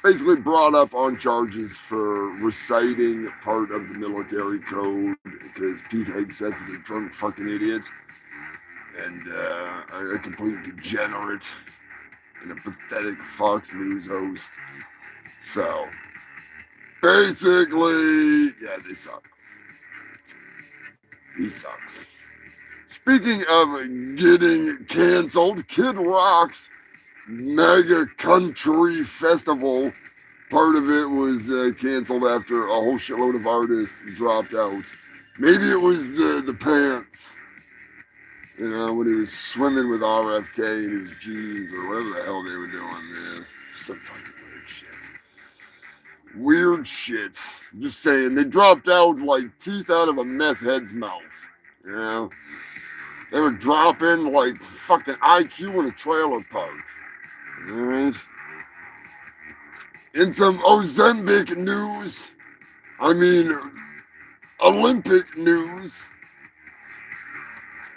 basically brought up on charges for reciting part of the military code because Pete Hegseth is a drunk fucking idiot and a complete degenerate and a pathetic Fox News host. So, basically, yeah, they suck. He sucks. Speaking of getting canceled, Kid Rock's Mega Country Festival, part of it was canceled after a whole shitload of artists dropped out. Maybe it was the pants. You know, when he was swimming with RFK in his jeans or whatever the hell they were doing there. Some fucking weird shit. Weird shit. Just saying, they dropped out like teeth out of a meth head's mouth. You know? They were dropping like fucking IQ in a trailer park. Alright? In some Ozempic news, Olympic news,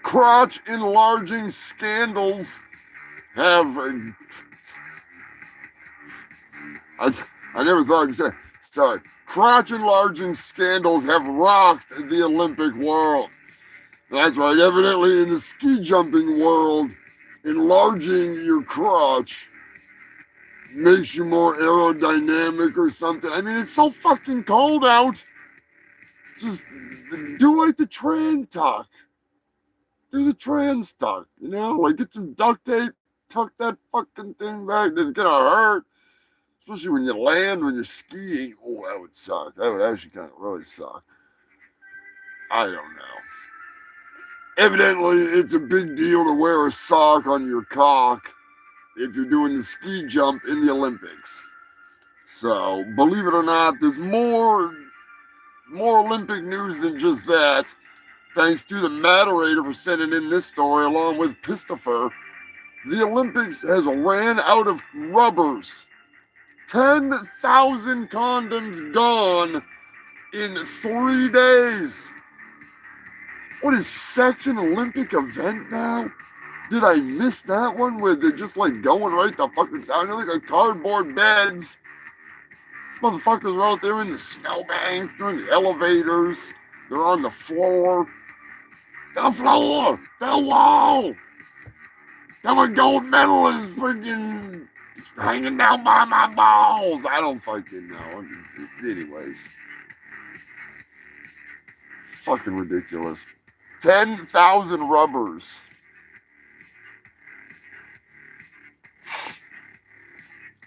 crotch enlarging scandals have. I never thought I'd say. Sorry. Crotch enlarging scandals have rocked the Olympic world. That's right. Evidently, in the ski jumping world, enlarging your crotch makes you more aerodynamic or something. I mean, it's so fucking cold out. Just do like the trans tuck. Do the trans tuck, you know? Like, get some duct tape, tuck that fucking thing back. It's gonna hurt. Especially when you land, when you're skiing. Oh, that would suck. That would actually kind of really suck. I don't know. Evidently, it's a big deal to wear a sock on your cock if you're doing the ski jump in the Olympics. So, believe it or not, there's more more Olympic news than just that. Thanks to the moderator for sending in this story along with Christopher. The Olympics has ran out of rubbers. 10,000 condoms gone in 3 days. What is sex an Olympic event now? Did I miss that one where they're just like going right the fucking down? They're like cardboard beds. These motherfuckers are out there in the snowbank, they're in the elevators, they're on the floor. The floor! The wall! The gold medal is freaking hanging down by my balls. I don't fucking know. Anyways. Fucking ridiculous. 10,000 rubbers.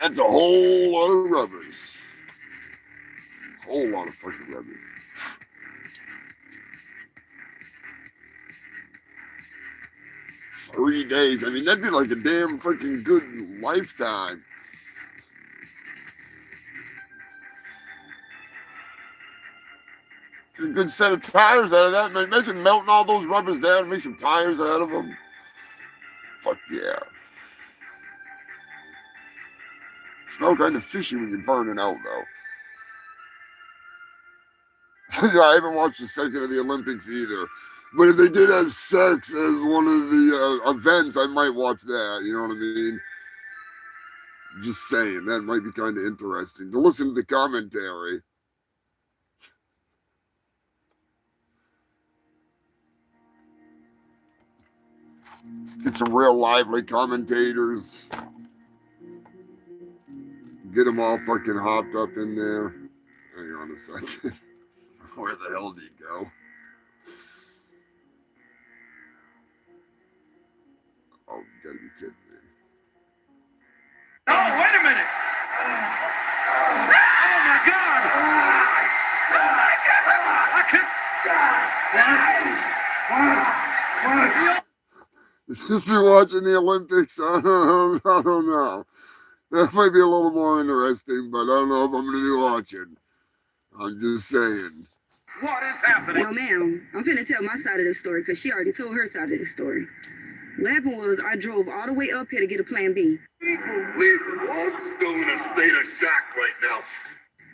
That's a whole lot of rubbers. Whole lot of fucking rubbers. Three days. I mean, that'd be like a damn freaking good lifetime. A good set of tires out of that. Man, imagine melting all those rubbers down and make some tires out of them. Fuck yeah. Smell kind of fishy when you're burning out, though. I haven't watched a second of the Olympics either. But if they did have sex as one of the events, I might watch that. You know what I mean? Just saying. That might be kind of interesting to listen to the commentary. Get some real lively commentators. Get them all fucking hopped up in there. Hang on a second. Where the hell do you go? Oh, you gotta be kidding me. Oh, wait a minute! Oh my God! I can't. If you're watching the Olympics, I don't know. That might be a little more interesting, but I don't know if I'm gonna be watching. I'm just saying. What is happening? No, ma'am. I'm finna tell my side of the story because she already told her side of the story. What happened was I drove all the way up here to get a plan B. People live still in a state of shock right now.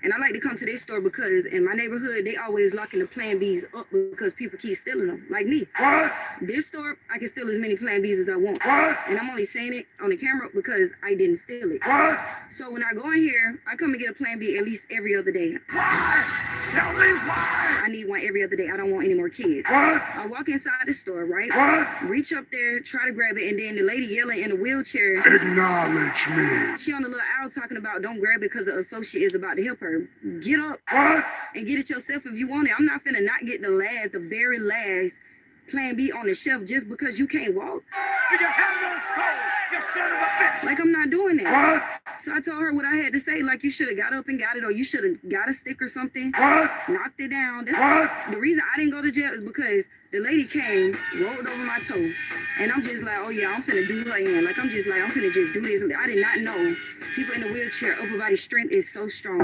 And I like to come to this store because in my neighborhood, they always locking the Plan Bs up because people keep stealing them, like me. What? This store, I can steal as many Plan Bs as I want. What? And I'm only saying it on the camera because I didn't steal it. What? So when I go in here, I come and get a Plan B at least every other day. Why? Tell me why. I need one every other day. I don't want any more kids. What? I walk inside the store, right? What? Reach up there, try to grab it, and then the lady yelling in a wheelchair. Acknowledge me. She on the little owl talking about don't grab it because the associate is about to help her. Get up What? and get it yourself if you want it. I'm not finna not get the very last Plan B on the shelf just because you can't walk. You have no soul, you son of a bitch. Like, I'm not doing that. What? So I told her what I had to say, like, you should have got up and got it, or you should have got a stick or something. What? Knocked it down. What? The reason I didn't go to jail is because the lady came, rolled over my toe, and I'm just like, oh yeah, I'm finna do her in. Like, I'm finna just do this. I did not know people in a wheelchair, upper body strength is so strong.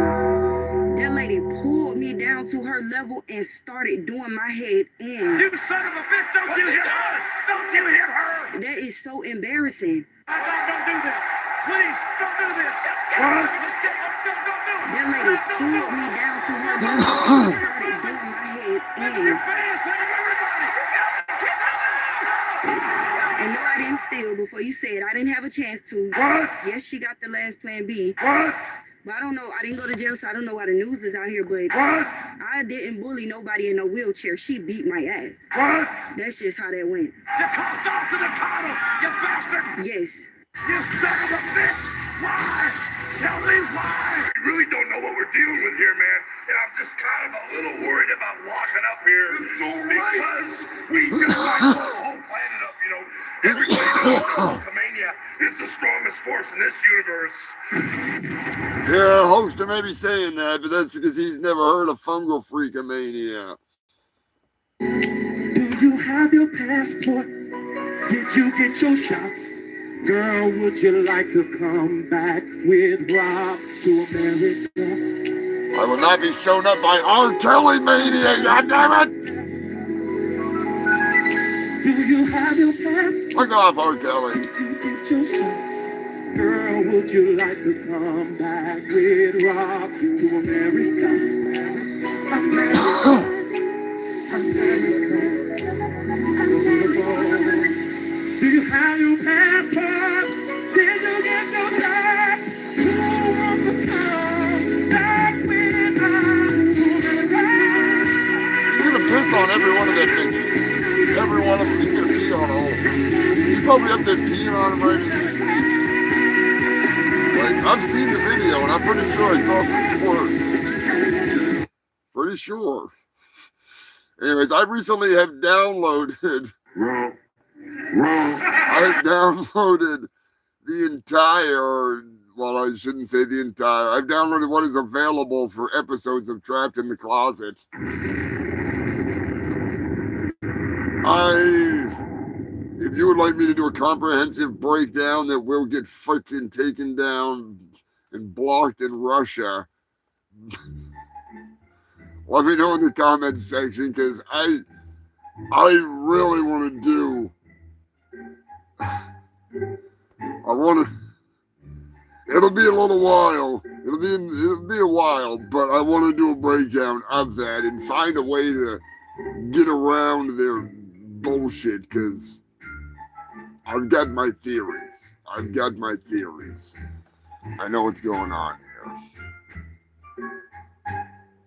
That lady pulled me down to her level and started doing my head in. You son of a bitch, don't you hit her! Don't you hit her! That is so embarrassing. Don't do this! Please, don't do this! What? That lady pulled me down to her level and started doing my head in. And no, I didn't steal before you said I didn't have a chance to. What? Yes, she got the last Plan B. What? But I don't know. I didn't go to jail, so I don't know why the news is out here. But What? I didn't bully nobody in no wheelchair. She beat my ass. What? That's just how that went. You crossed off to the title, you bastard! Yes. You son of a bitch! Why? Tell me why! We really don't know what we're dealing with here, man. And I'm just kind of a little worried about walking up here. It's all right. Because we just like blow the whole planet up, you know. Everybody knows Hulkamania is the strongest force in this universe. Yeah, Hoster may be saying that, but that's because he's never heard of fungal freakomania. Do you have your passport? Did you get your shots? Girl, would you like to come back with Rob to America? I will not be shown up by R. Kelly mania, goddammit! Do you have your passport? Fuck off, R. Kelly. To get your shots? Girl, would you like to come back with Rob to America? America. Do you have your passport? Did you get your pass? Who wants to come back with Rob to America? He's gonna piss on every one of them bitches. Every one of them, he's gonna pee on all of them. He's probably up there peeing on them right as we speak. Like, I've seen the video and I'm pretty sure I saw some squirts. Pretty sure. Anyways, I recently have downloaded. I have downloaded the entire. Well, I shouldn't say the entire. I've downloaded what is available for episodes of Trapped in the Closet. If you would like me to do a comprehensive breakdown that will get fucking taken down and blocked in Russia, let me know in the comments section, because I really want to do. It'll be a little while. It'll be a while, but I want to do a breakdown of that and find a way to get around their bullshit, because I've got my theories. I know what's going on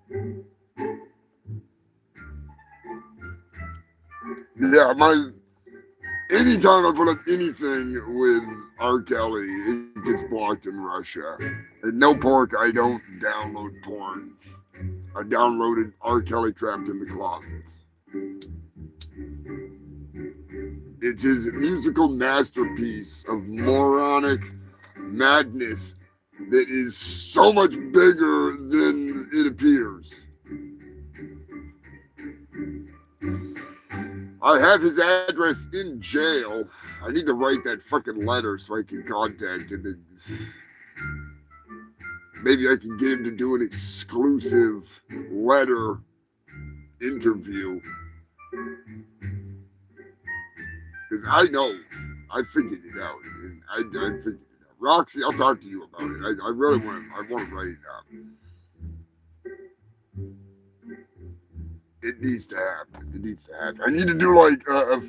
here. Yeah, anytime I put up anything with R. Kelly, it gets blocked in Russia. And no pork, I don't download porn. I downloaded R. Kelly Trapped in the Closet. It's his musical masterpiece of moronic madness that is so much bigger than it appears. I have his address in jail. I need to write that fucking letter so I can contact him. Maybe I can get him to do an exclusive letter interview. Because I know, I figured it out. And I figured it out. Roxy, I'll talk to you about it. I really want to write it up. It needs to happen. I need to do like a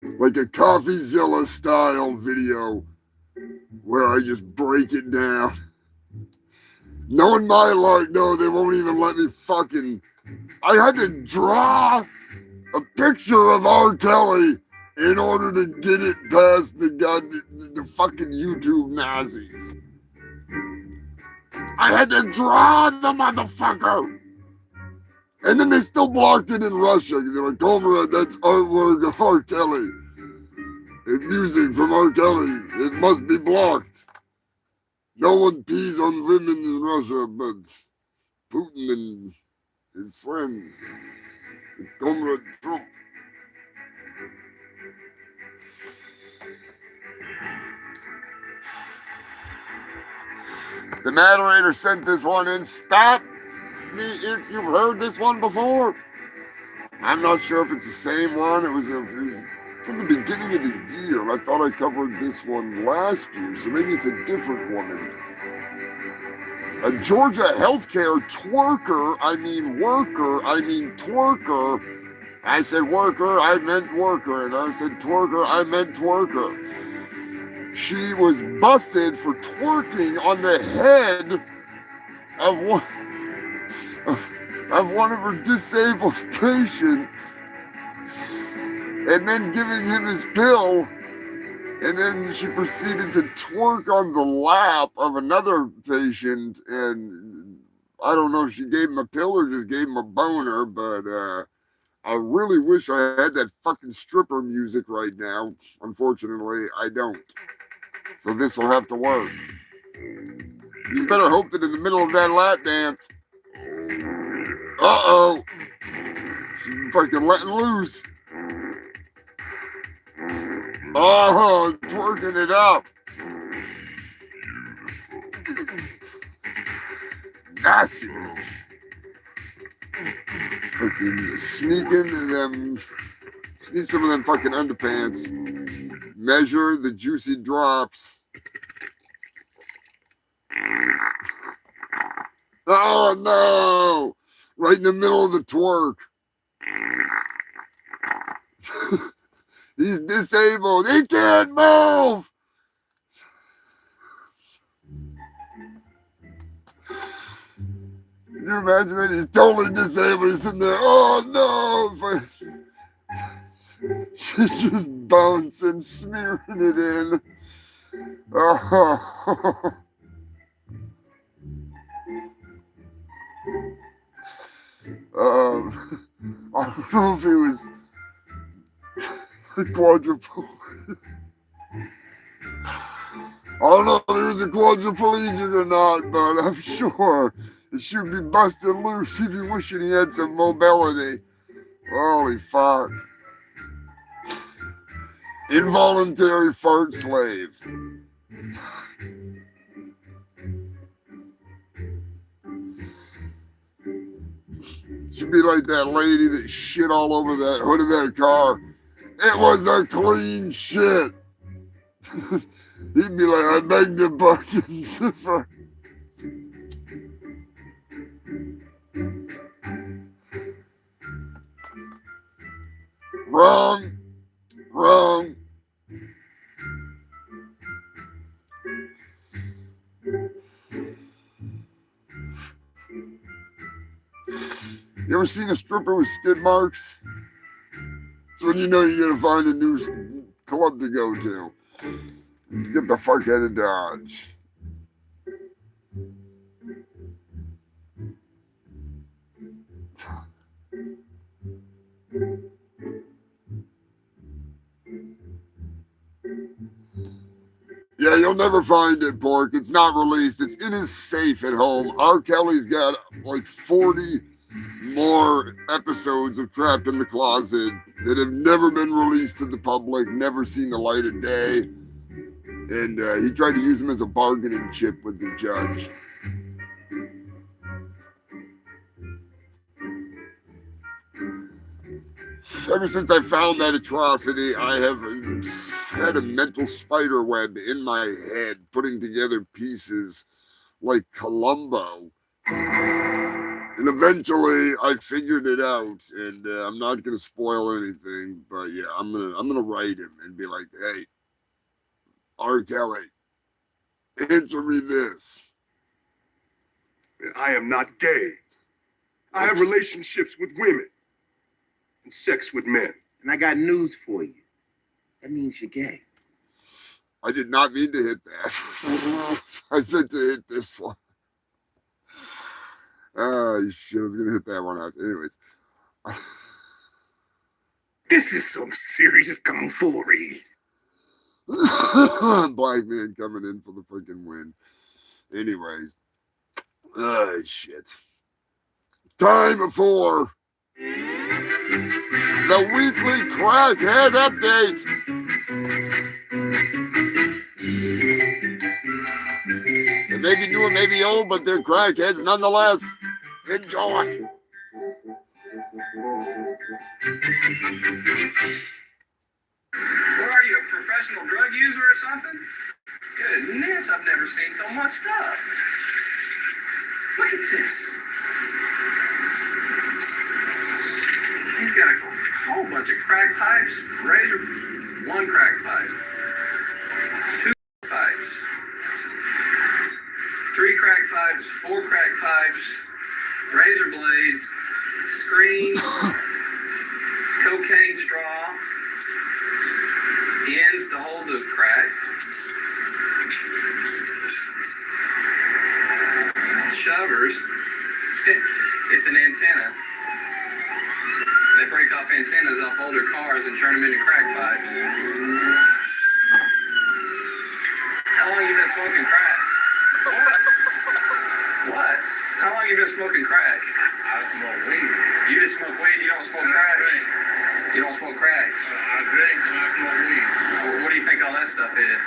CoffeeZilla style video where I just break it down. Knowing my luck, no, they won't even let me fucking. I had to draw a picture of R. Kelly in order to get it past the fucking YouTube Nazis. I had to draw the motherfucker. And then they still blocked it in Russia because they're like, Comrade, that's artwork of R. Kelly. And music from R. Kelly. It must be blocked. No one pees on women in Russia but Putin and his friends. And Comrade Trump. The moderator sent this one in. Stop me if you've heard this one before. I'm not sure if it's the same one. It was from the beginning of the year. I thought I covered this one last year, so maybe it's a different woman. A Georgia healthcare twerker, I mean twerker. I said worker, I meant worker, and I said twerker, I meant twerker. She was busted for twerking on the head of one of her disabled patients, and then giving him his pill, and then she proceeded to twerk on the lap of another patient, and I don't know if she gave him a pill or just gave him a boner, but I really wish I had that fucking stripper music right now. Unfortunately, I don't. So this will have to work. You better hope that in the middle of that lap dance, uh-oh, she's fucking letting loose. Oh, twerking it up. Nasty bitch. Fucking sneak into them. Sneak some of them fucking underpants. Measure the juicy drops. Oh no! Right in the middle of the twerk. He's disabled. He can't move. Can you imagine that? He's totally disabled. He's sitting there. Oh no! She's just bouncing, smearing it in. Oh. I don't know if he was a quadruple. I don't know if he was a quadriplegic or not, but I'm sure it should be busted loose. He'd be wishing he had some mobility. Holy fuck. Involuntary fart slave. Should be like that lady that shit all over that hood of that car. It was a clean shit. He'd be like, I beg to fucking differ. Wrong. Wrong. You ever seen a stripper with skid marks? It's when you know you're gonna find a new club to go to. Get the fuck out of Dodge. Yeah, you'll never find it, Pork. It's not released. It's in his safe at home. R. Kelly's got like 40 more episodes of Trapped in the Closet that have never been released to the public, never seen the light of day. And he tried to use them as a bargaining chip with the judge. Ever since I found that atrocity, I have had a mental spider web in my head, putting together pieces like Columbo. And eventually, I figured it out, and I'm not gonna spoil anything, but yeah, I'm gonna write him and be like, "Hey, R. Kelly, answer me this." I am not gay. I have relationships with women and sex with men. And I got news for you. That means you're gay. I did not mean to hit that. I meant to hit this one. Oh, shit, I was going to hit that one out. Anyways. This is some serious tomfoolery. Black man coming in for the freaking win. Anyways. Oh, shit. Time for the weekly crackhead update. They may be new and may be old, but they're crackheads nonetheless. Enjoy. What are you, a professional drug user or something? Goodness, I've never seen so much stuff. Look at this. He's got a whole bunch of crack pipes, razor, one crack pipe, two pipes, three crack pipes, four crack pipes, razor blades, screens, cocaine straw, ends to hold the crack, shovers. It's an antenna. They break off antennas off older cars and turn them into crack pipes. How long you been smoking crack? What? What? How long you been smoking crack? I smoke weed. You just smoke weed? You don't smoke crack? You don't smoke crack? I drink and I smoke weed. What do you think all that stuff is?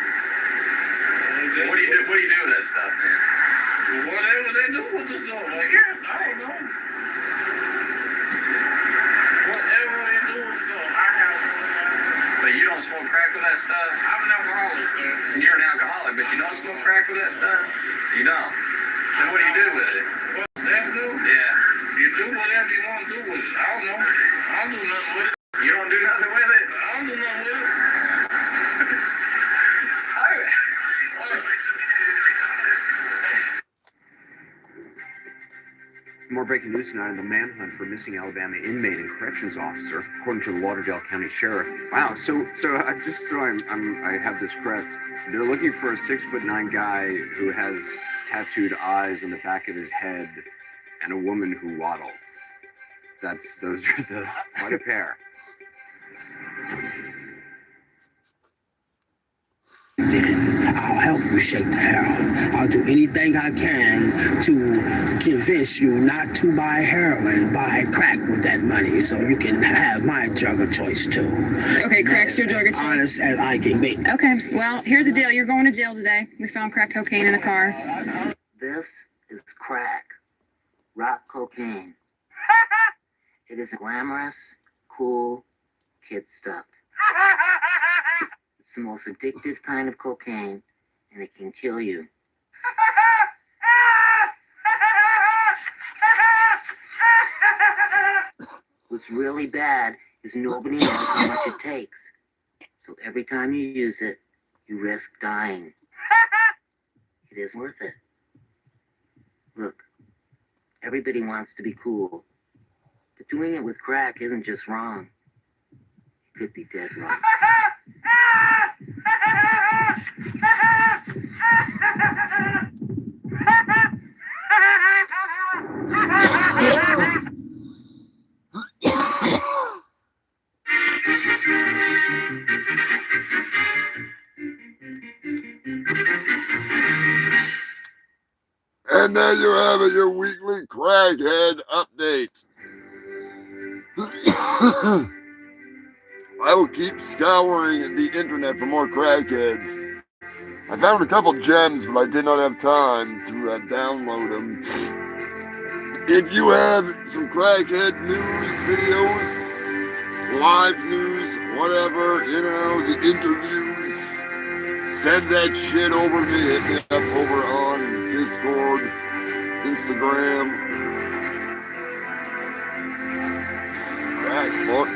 What do you do with that stuff, man? Whatever they do with the stuff, I guess. I don't know. Whatever they do with stuff, I have no idea. But you don't smoke crack with that stuff? I'm an alcoholic, sir. You're an alcoholic, but you don't smoke crack with that stuff? You don't. Then what do you do with it? What that do? Yeah. You do whatever you want to do with it. I don't know. I don't do nothing with it. You don't do nothing with it? I don't do nothing with it. More breaking news tonight on the manhunt for missing Alabama inmate and corrections officer, according to the Lauderdale County Sheriff. Wow, so I have this correct. They're looking for a 6'9" guy who has tattooed eyes on the back of his head and a woman who waddles. Those are quite a pair. Then I'll help you shake the hair off. I'll do anything I can to convince you not to buy heroin, buy crack with that money, so you can have my drug of choice too. Okay, crack's your drug of choice. Honest as I can be. Okay, well, here's the deal. You're going to jail today. We found crack cocaine in the car. This is crack. Rock cocaine. It is glamorous, cool, kid stuff. It's the most addictive kind of cocaine, and it can kill you. What's really bad is nobody knows how much it takes. So every time you use it, you risk dying. It is worth it. Look, everybody wants to be cool, but doing it with crack isn't just wrong. It could be dead wrong. And there you have it, your weekly crackhead update. I will keep scouring the internet for more crackheads. I found a couple gems, but I did not have time to download them. If you have some crackhead news videos, live news, whatever, the interviews, send that shit over to me. Hit me up over on Discord, Instagram. Crack book.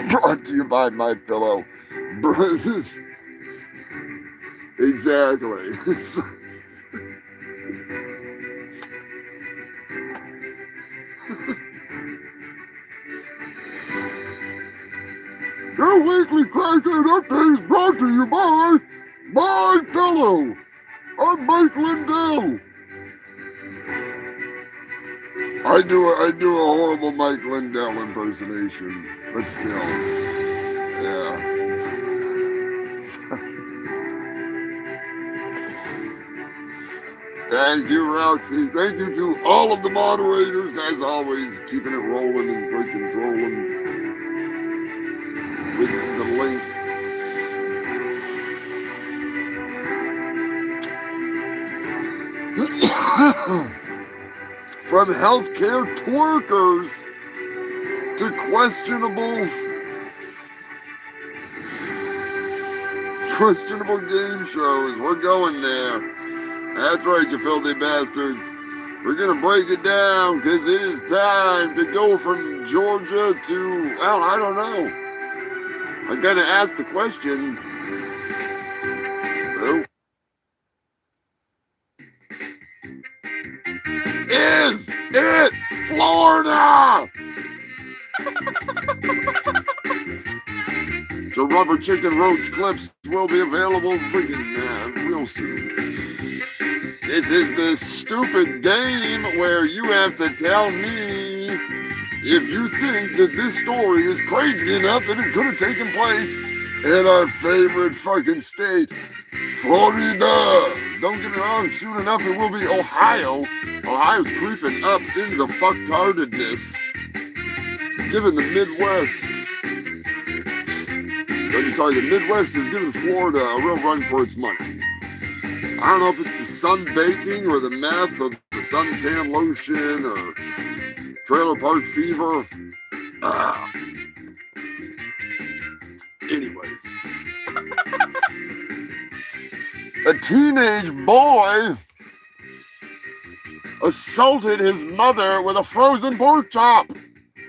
Brought to you by My Pillow. Exactly. Your weekly crackhead update is brought to you by My Pillow. I'm Mike Lindell. I do a horrible Mike Lindell impersonation, but still, yeah. Thank you, Roxy. Thank you to all of the moderators, as always, keeping it rolling and freaking rolling with the links. From healthcare twerkers to questionable game shows. We're going there. That's right, you filthy bastards. We're going to break it down because it is time to go from Georgia to, well, I don't know. I got to ask the question. Oh. Is it Florida? The rubber chicken roach clips will be available freaking real soon. This is the stupid game where you have to tell me if you think that this story is crazy enough that it could have taken place in our favorite fucking state, Florida. Don't get me wrong, soon enough it will be Ohio. Ohio's creeping up into the fahqtardedness, given the Midwest. The Midwest is giving Florida a real run for its money. I don't know if it's the sun baking or the meth or the suntan lotion or trailer park fever. Anyways. A teenage boy assaulted his mother with a frozen pork chop.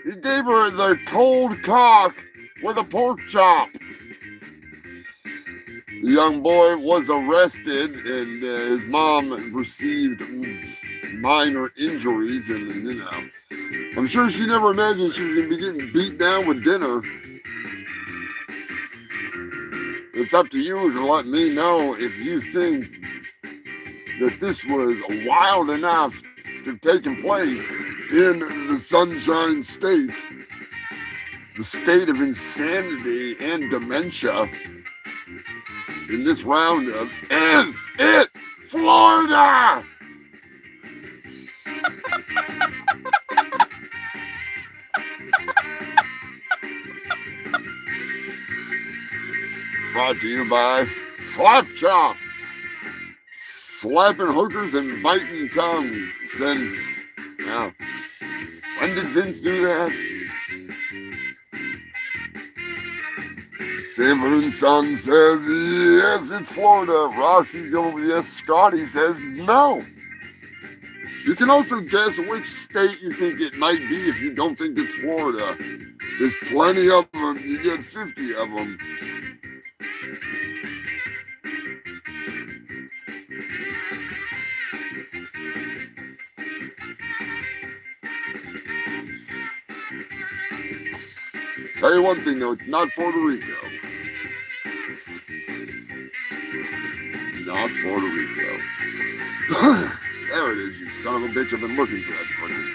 He gave her the cold cock with a pork chop. The young boy was arrested, and his mom received minor injuries, and I'm sure she never imagined she was going to be getting beat down with dinner. It's up to you to let me know if you think that this was wild enough to have taken place in the Sunshine State, the state of insanity and dementia. In this round of Is It Florida? Brought to you by Slap Chop. Slapping hookers and biting tongues since, when did Vince do that? Sanford and Son says, yes, it's Florida. Roxy's going with yes. Scotty says no. You can also guess which state you think it might be if you don't think it's Florida. There's plenty of them. You get 50 of them. Tell you one thing though, it's not Puerto Rico. Not Puerto Rico. There it is, you son of a bitch. I've been looking for that fucking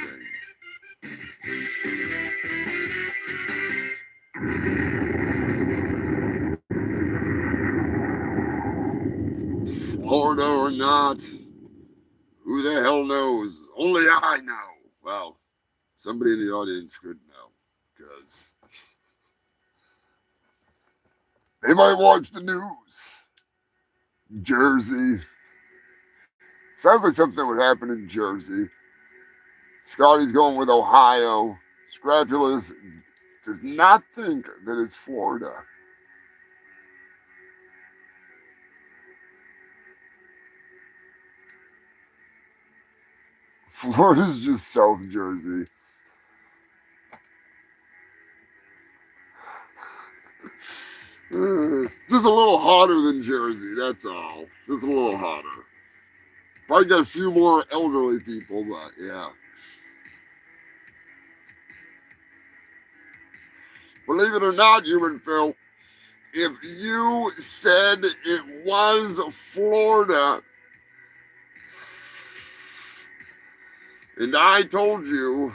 thing. Florida or not, who the hell knows? Only I know. Well, somebody in the audience could know, because they might watch the news. Jersey. Sounds like something that would happen in Jersey. Scotty's going with Ohio. Scrapulous does not think that it's Florida. Florida's just South Jersey. Just a little hotter than Jersey, that's all. Just a little hotter. Probably got a few more elderly people, but yeah. Believe it or not, Human Phil, if you said it was Florida, and I told you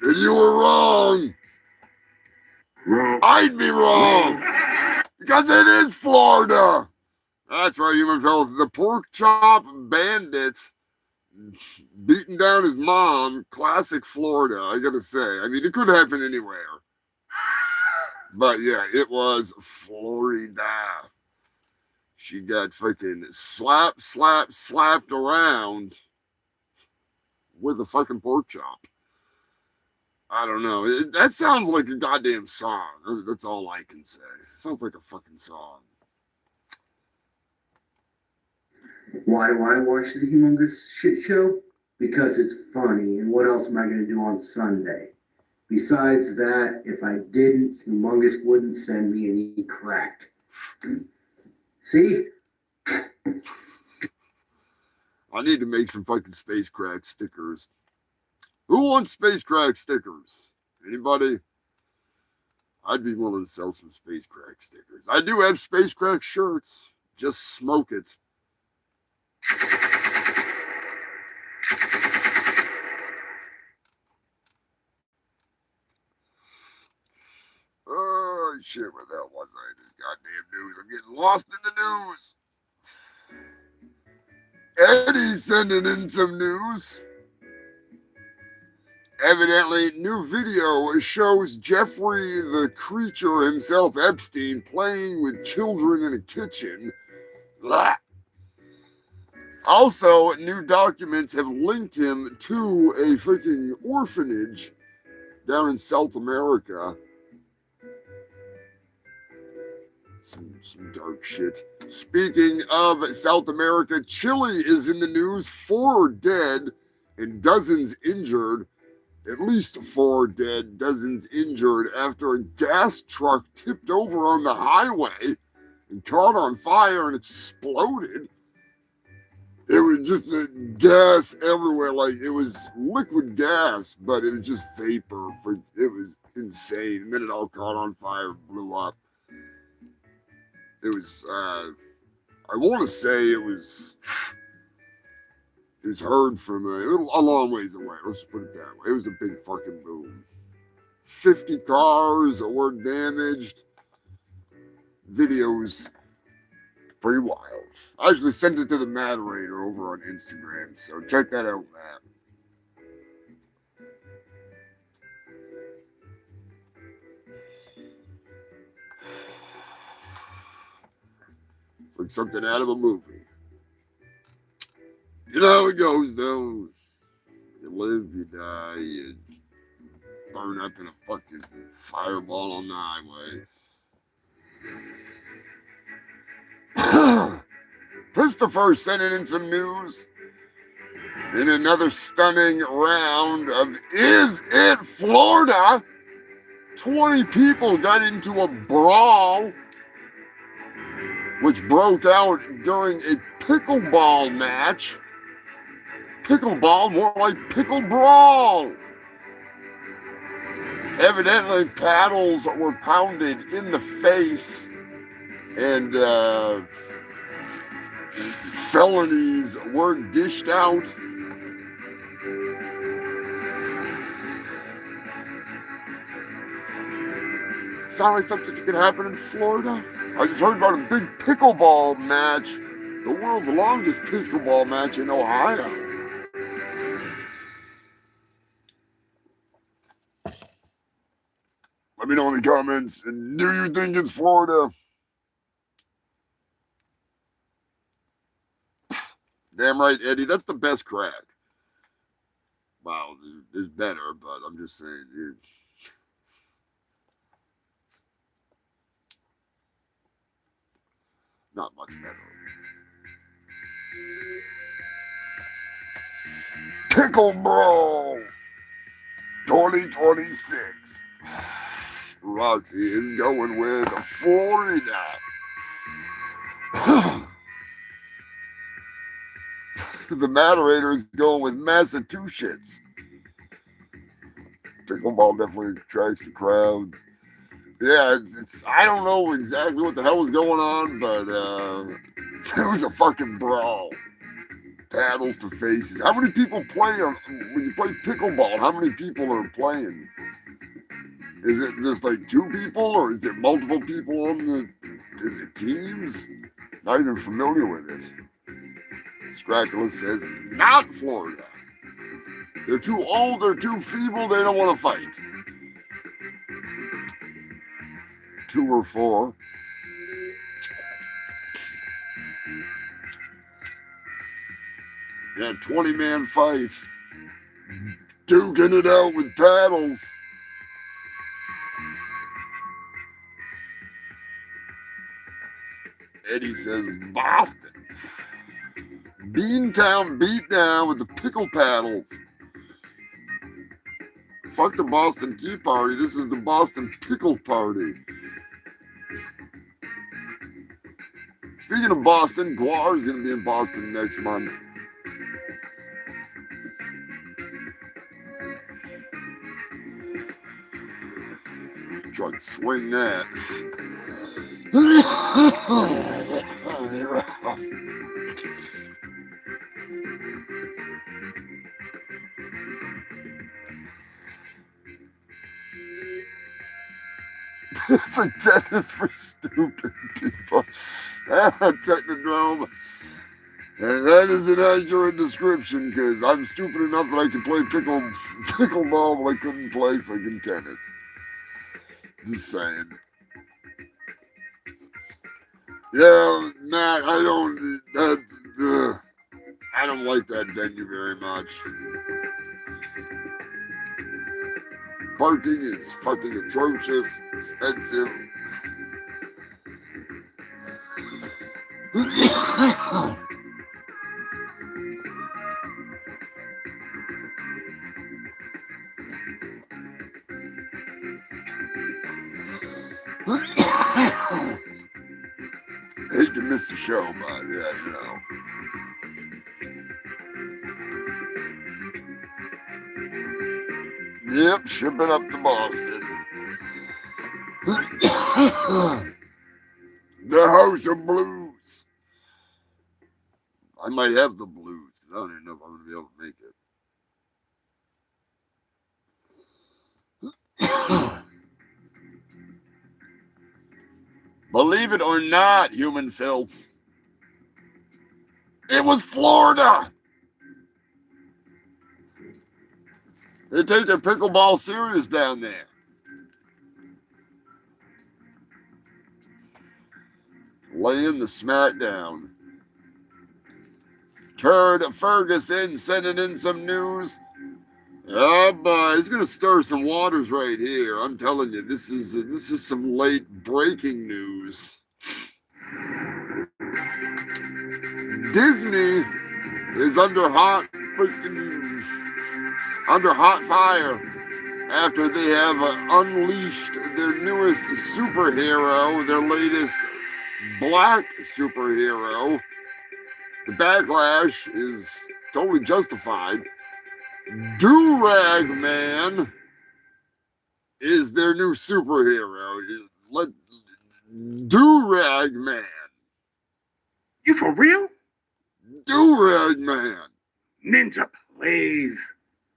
that you were wrong, I'd be wrong. Because it is Florida. That's right, Human Phil. The pork chop bandit beating down his mom. Classic Florida, I gotta say. I mean, it could happen anywhere. But yeah, it was Florida. She got fucking slapped around with a fucking pork chop. I don't know. That sounds like a goddamn song. That's all I can say. Sounds like a fucking song. Why do I watch the Humongous Shit Show? Because it's funny, and what else am I going to do on Sunday? Besides that, if I didn't, Humongous wouldn't send me any crack. See? I need to make some fucking space crack stickers. Who wants space crack stickers? Anybody? I'd be willing to sell some space crack stickers. I do have space crack shirts. Just smoke it. Oh, shit, what the hell was I in this goddamn news? I'm getting lost in the news. Eddie's sending in some news. Evidently, new video shows Jeffrey the creature himself, Epstein, playing with children in a kitchen. Blah. Also, new documents have linked him to a freaking orphanage down in South America. Some dark shit. Speaking of South America, Chile is in the news. 4 dead and dozens injured. At least 4 dead, dozens injured after a gas truck tipped over on the highway and caught on fire and exploded. It was just gas everywhere, like it was liquid gas, but it was just vapor. It was insane. And then it all caught on fire, blew up. It was, I want to say it was heard from a long ways away. Let's put it that way. It was a big fucking boom. 50 cars were damaged. Videos pretty wild. I actually sent it to the moderator over on Instagram, so check that out, Matt. It's like something out of a movie. You know how it goes, though. You live, you die, you burn up in a fucking fireball on the highway. Christopher sending in some news. In another stunning round of Is It Florida? 20 people got into a brawl, which broke out during a pickleball match. Pickleball, more like pickle brawl. Evidently, paddles were pounded in the face, and felonies were dished out. Sound like something that could happen in Florida? I just heard about a big pickleball match, the world's longest pickleball match in Ohio. Let me know in the comments. Do you think it's Florida? Damn right, Eddie. That's the best crack. Wow, there's better, but I'm just saying, dude. Not much better. Pickle Brawl 2026. Roxy is going with Florida. The moderator is going with Massachusetts. Pickleball definitely attracts the crowds. Yeah, it's I don't know exactly what the hell was going on, but it was a fucking brawl. Paddles to faces. How many people play when you play pickleball? How many people are playing? Is it just like 2 people, or is there multiple people on the? Is it teams? Not even familiar with it. Scracula says, not Florida. They're too old, they're too feeble, they don't want to fight. 2 or 4. Yeah, 20-man fight. Duking it out with paddles. Eddie says Boston. Beantown beat down with the pickle paddles. Fuck the Boston Tea Party. This is the Boston Pickle Party. Speaking of Boston, Guar is going to be in Boston next month. Try to swing that. It's a dentist for stupid people. Technodrome. And that is an accurate description, because I'm stupid enough that I can play pickleball, but I couldn't play freaking tennis. Just saying. Yeah, Matt, I don't like that venue very much. Parking is fucking atrocious, expensive. Hate to miss the show, but yeah, you know. Yep, shipping up to Boston. The House of Blues. I might have the blues, because I don't even know if I'm going to be able to make it. Believe it or not, human filth, it was Florida. They take their pickleball serious down there. Laying the smack down. Turd Ferguson sending in some news. Oh boy, he's gonna stir some waters right here. I'm telling you, this is some late breaking news. Disney is under hot fire after they have unleashed their newest superhero, their latest black superhero. The backlash is totally justified. Do-Rag Man is their new superhero. Do-Rag Man. You for real? Do-Rag Man. Ninja, please.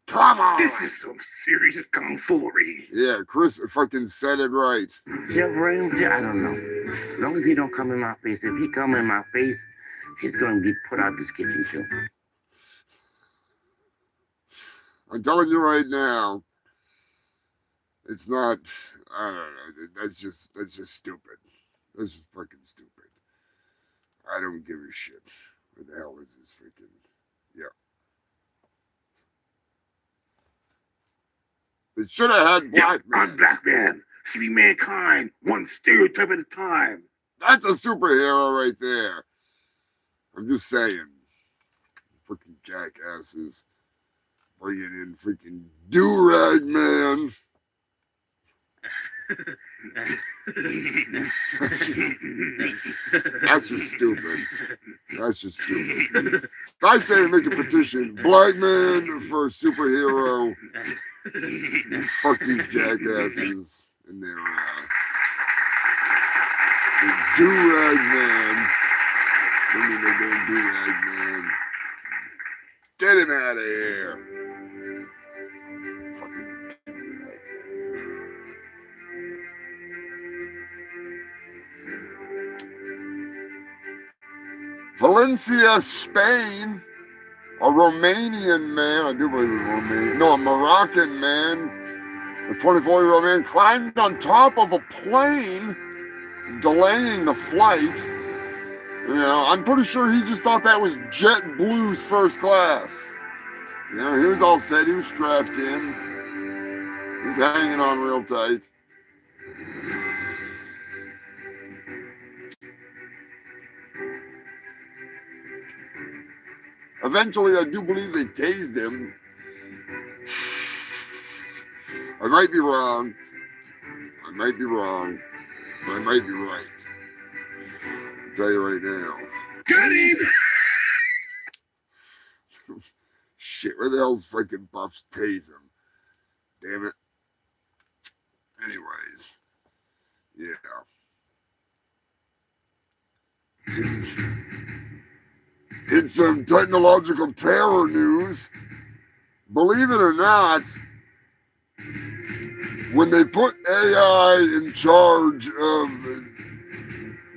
Come on. This is some serious tomfoolery. Yeah, Chris fucking said it right. I don't know. As long as he don't come in my face. If he come in my face, he's going to be put out this kitchen too. I'm telling you right now, it's not, I don't know, that's just stupid. That's just fucking stupid. I don't give a shit. Where the hell is this freaking, yeah. They should have had Black Man. I'm Black Man. See mankind, one stereotype at a time. That's a superhero right there. I'm just saying. Freaking jackasses. Bringing in freaking Do-Rag Man. That's just stupid. That's just stupid. I say make a petition. Black man for superhero. Fuck these jackasses and their Do-Rag Man. I mean, they're doing Do-Rag Man. Get him out of here. Fucking Do-Rag Man. Valencia, Spain. A Romanian man, I do believe it was Romanian. No, a Moroccan man, a 24-year-old man, climbed on top of a plane, delaying the flight. You know, I'm pretty sure he just thought that was JetBlue's first class. You know, he was all set, he was strapped in. He was hanging on real tight. Eventually, I do believe they tased him. I might be wrong. I might be wrong. But I might be right. I'll tell you right now. Got him! Shit, where the hell's freaking Buffs tase him? Damn it. Anyways. Yeah. In some technological terror news, believe it or not, when they put AI in charge of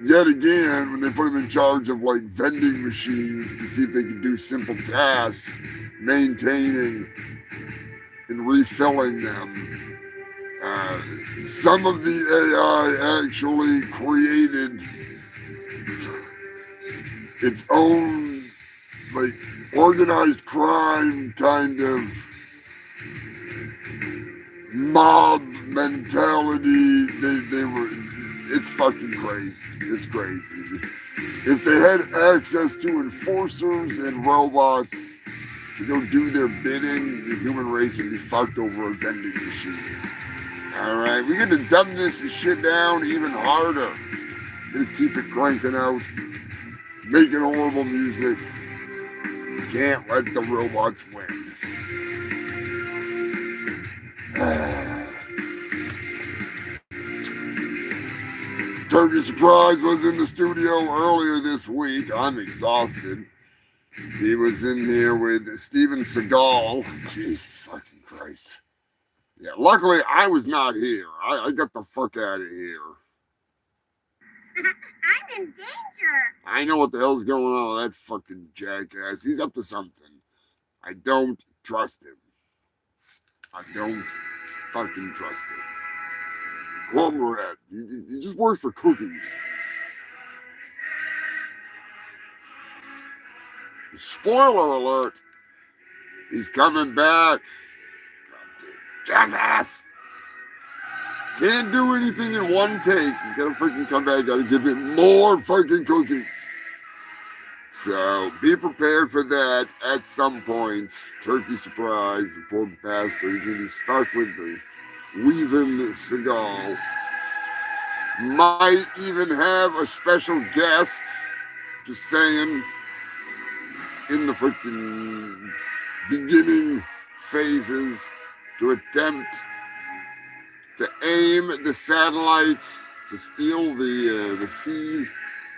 yet again, when they put him in charge of like vending machines to see if they could do simple tasks, maintaining and refilling them, some of the AI actually created its own like organized crime kind of mob mentality. They were, it's fucking crazy. It's crazy. If they had access to enforcers and robots to go do their bidding, the human race would be fucked over a vending machine. Alright, we're gonna dumb this shit down even harder. We're gonna keep it cranking out, making horrible music. Can't let the robots win. Turkey Surprise was in the studio earlier this week. I'm exhausted. He was in here with Steven Seagal. Jesus fucking Christ. Yeah, luckily I was not here. I got the fuck out of here. I'm in danger. I know what the hell's going on with that fucking jackass. He's up to something. I don't trust him. I don't fucking trust him. Comrade, you just work for cookies. Spoiler alert. He's coming back. Goddamn jackass. Can't do anything in one take. He's gotta freaking come back. Gotta give it more fucking cookies. So be prepared for that at some point. Turkey Surprise, the poor bastard. He's gonna be stuck with the Weaving Seagal. Might even have a special guest. Just saying. It's in the freaking beginning phases to attempt to aim the satellite to steal the feed,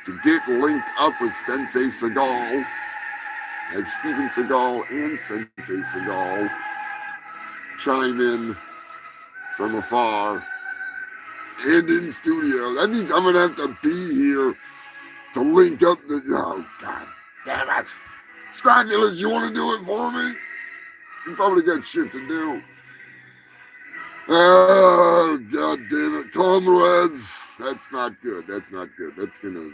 to get linked up with Sensei Seagal. Have Steven Seagal and Sensei Seagal chime in from afar and in studio. That means I'm gonna have to be here to link up the. Oh god damn it! Scrofulous, you want to do it for me? You probably got shit to do. Oh god damn it, comrades! That's not good. That's not good. That's gonna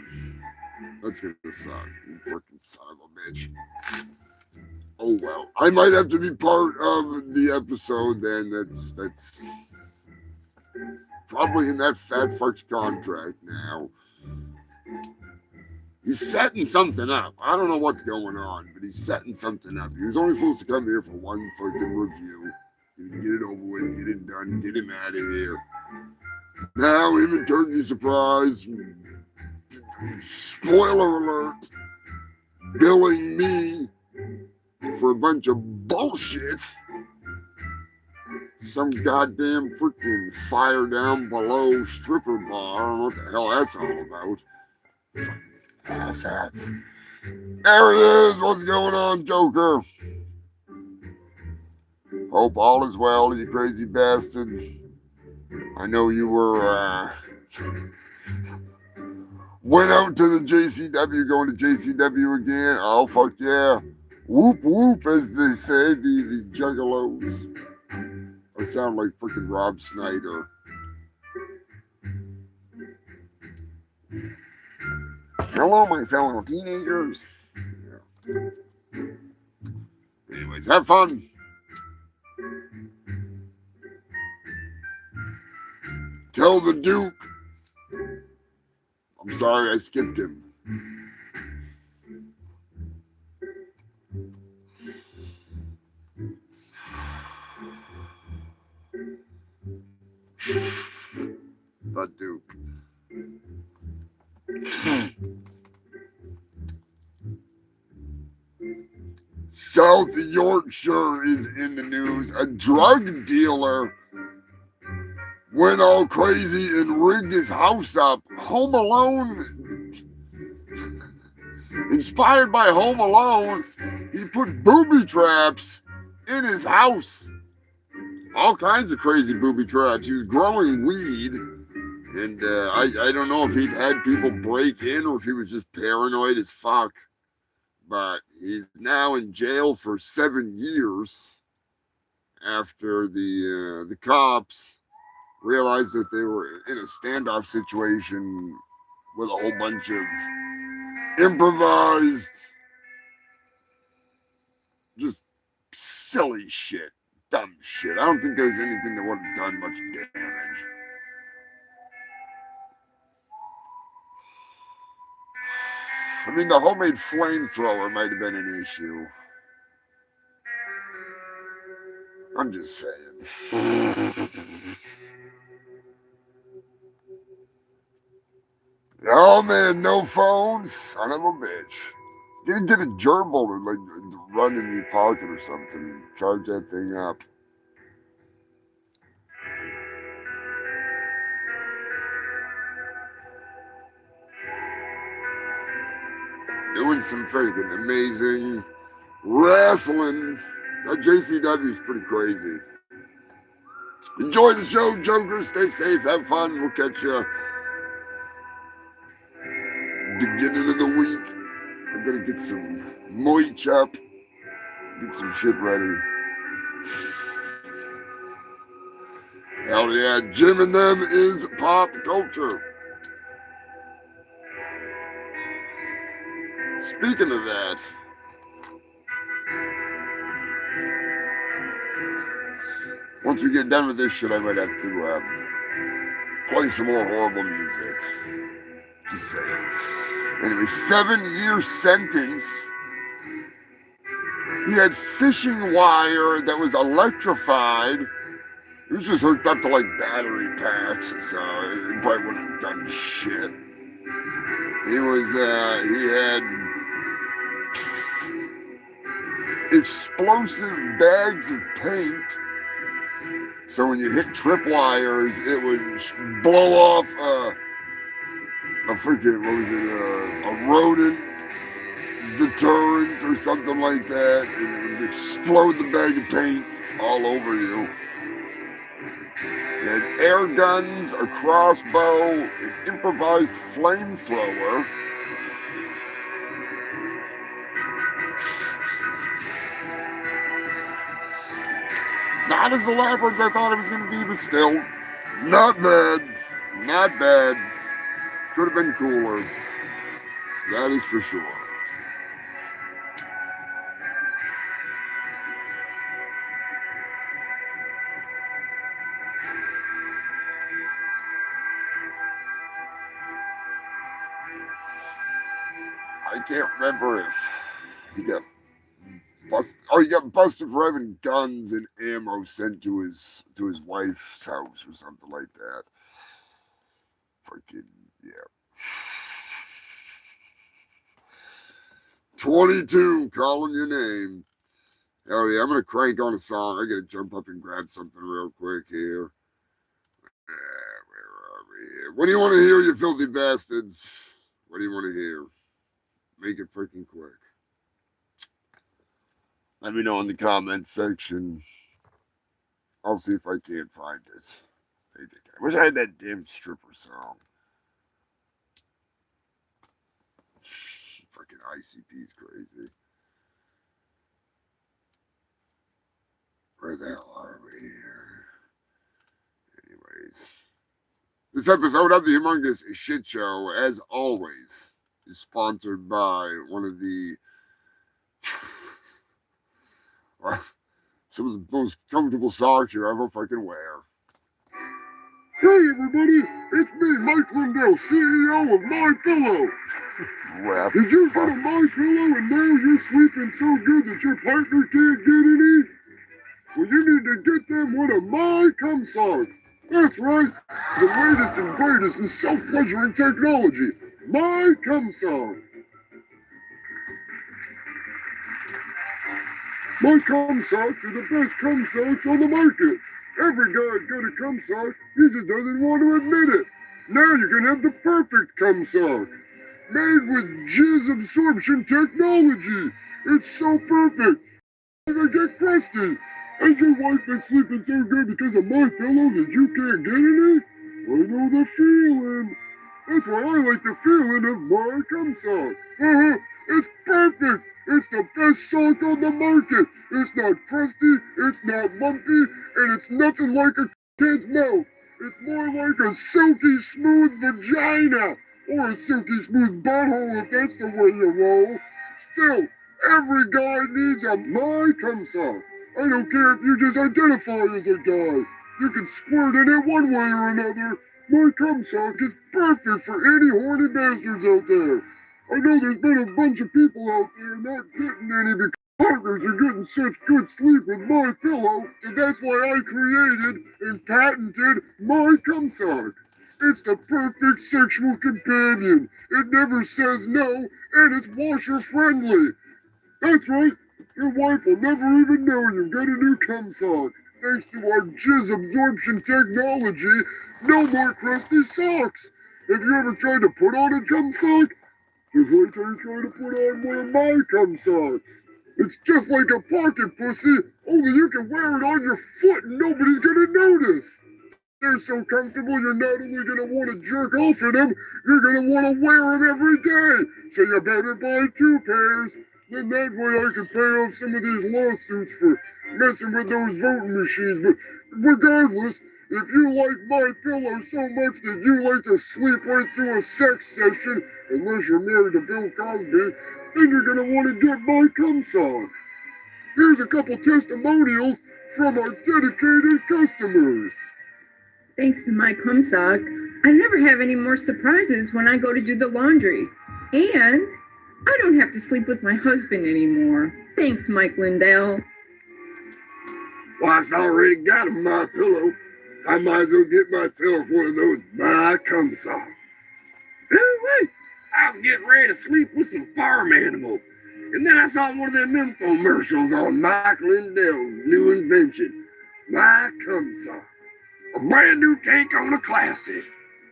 suck. You freaking son of a bitch. Oh well, I might have to be part of the episode then. That's probably in that fat fuck's contract now. He's setting something up. I don't know what's going on, but he's setting something up. He was only supposed to come here for one fucking review. Get it over with, get it done, get him out of here. Now him and Turkey Surprise, spoiler alert, billing me for a bunch of bullshit. Some goddamn freaking fire down below stripper bar. I don't know what the hell that's all about. Fucking asshats. There it is. What's going on, Joker? Hope all is well, you crazy bastard. I know you were, went out to the JCW, going to JCW again. Oh, fuck yeah. Whoop, whoop, as they say, the juggalos. I sound like freaking Rob Snyder. Hello, my fellow teenagers. Yeah. Anyways, have fun. Tell the Duke. I'm sorry I skipped him. The Duke. South Yorkshire is in the news. A drug dealer went all crazy and rigged his house up. Home Alone, inspired by Home Alone, he put booby traps in his house. All kinds of crazy booby traps. He was growing weed And I don't know if he'd had people break in or if he was just paranoid as fuck. But he's now in jail for 7 years after the cops realized that they were in a standoff situation with a whole bunch of improvised, just silly shit, dumb shit. I don't think there's anything that would have done much damage. I mean, the homemade flamethrower might have been an issue. I'm just saying. Oh man, no phone, son of a bitch. You can get a gerbil to like run in your pocket or something and charge that thing up. Doing some freaking amazing wrestling. That JCW is pretty crazy. Enjoy the show, Jokers. Stay safe, have fun. We'll catch you beginning of the week. I'm gonna get some moich up, get some shit ready. Hell yeah, Jim and them is pop culture. Speaking of that, once we get done with this shit, I might have to play some more horrible music. Just saying. Anyway, 7-year sentence. He had fishing wire that was electrified. It was just hooked up to like battery packs, so it probably wouldn't have done shit. He had explosive bags of paint. So when you hit tripwires, it would blow off a freaking, what was it, a rodent deterrent or something like that, and it would explode the bag of paint all over you. He had air guns, a crossbow, an improvised flamethrower. Not as elaborate as I thought it was going to be, but still, not bad. Not bad. Could have been cooler. That is for sure. I can't remember if he got busted. Oh, he got busted for having guns and ammo sent to his wife's house or something like that. Freaking yeah. 22 calling your name. Hell yeah, I'm gonna crank on a song. I gotta jump up and grab something real quick here. Where are we here? What do you want to hear, you filthy bastards? What do you want to hear? Make it freaking quick. Let me know in the comments section. I'll see if I can't find it. Maybe I can. I wish I had that damn stripper song. Freaking ICP is crazy. Where the hell are we here? Anyways. This episode of the Humongous Shit Show, as always, is sponsored by one of the some of the most comfortable socks you ever fucking wear. Hey everybody, it's me, Mike Lindell, CEO of My Pillow. Did you get a My Pillow and now you're sleeping so good that your partner can't get any? Well, you need to get them one of my cum socks. That's right, the latest and greatest in self-pleasuring technology. My cum sock. My cum socks are the best cum socks on the market. Every guy's got a cum sock, he just doesn't want to admit it. Now you can have the perfect cum sock. Made with jizz absorption technology. It's so perfect. They get crusty. Has your wife been sleeping so good because of My Pillow that you can't get any? I know the feeling. That's why I like the feeling of my cum sock. It's perfect. It's the best sock on the market. It's not crusty, it's not lumpy, and it's nothing like a kid's mouth. It's more like a silky smooth vagina, or a silky smooth butthole if that's the way you roll. Still, every guy needs a my cum sock. I don't care if you just identify as a guy. You can squirt in it one way or another. My cum sock is perfect for any horny bastards out there. I know there's been a bunch of people out there not getting any because partners are getting such good sleep with my pillow, so that's why I created and patented my cum sock. It's the perfect sexual companion. It never says no, and it's washer friendly. That's right. Your wife will never even know you've got a new cum sock. Thanks to our jizz absorption technology, no more crusty socks. Have you ever tried to put on a cum sock? Just wait till you try to put on one of my cum socks. It's just like a pocket pussy, only you can wear it on your foot and nobody's gonna notice. They're so comfortable you're not only gonna want to jerk off in them, you're gonna want to wear them every day. So you better buy 2 pairs. Then that way I can pay off some of these lawsuits for messing with those voting machines. But regardless, if you like my pillow so much that you like to sleep right through a sex session, unless you're married to Bill Cosby, then you're going to want to get my cum sock. Here's a couple testimonials from our dedicated customers. Thanks to my cum sock, I never have any more surprises when I go to do the laundry. And I don't have to sleep with my husband anymore. Thanks, Mike Lindell. Wife's already got a my pillow. I might as well get myself one of those my cum socks. Wait, I was getting ready to sleep with some farm animals. And then I saw one of them infomercials on Mike Lindell's new invention, my cum sock. A brand new take on a classic.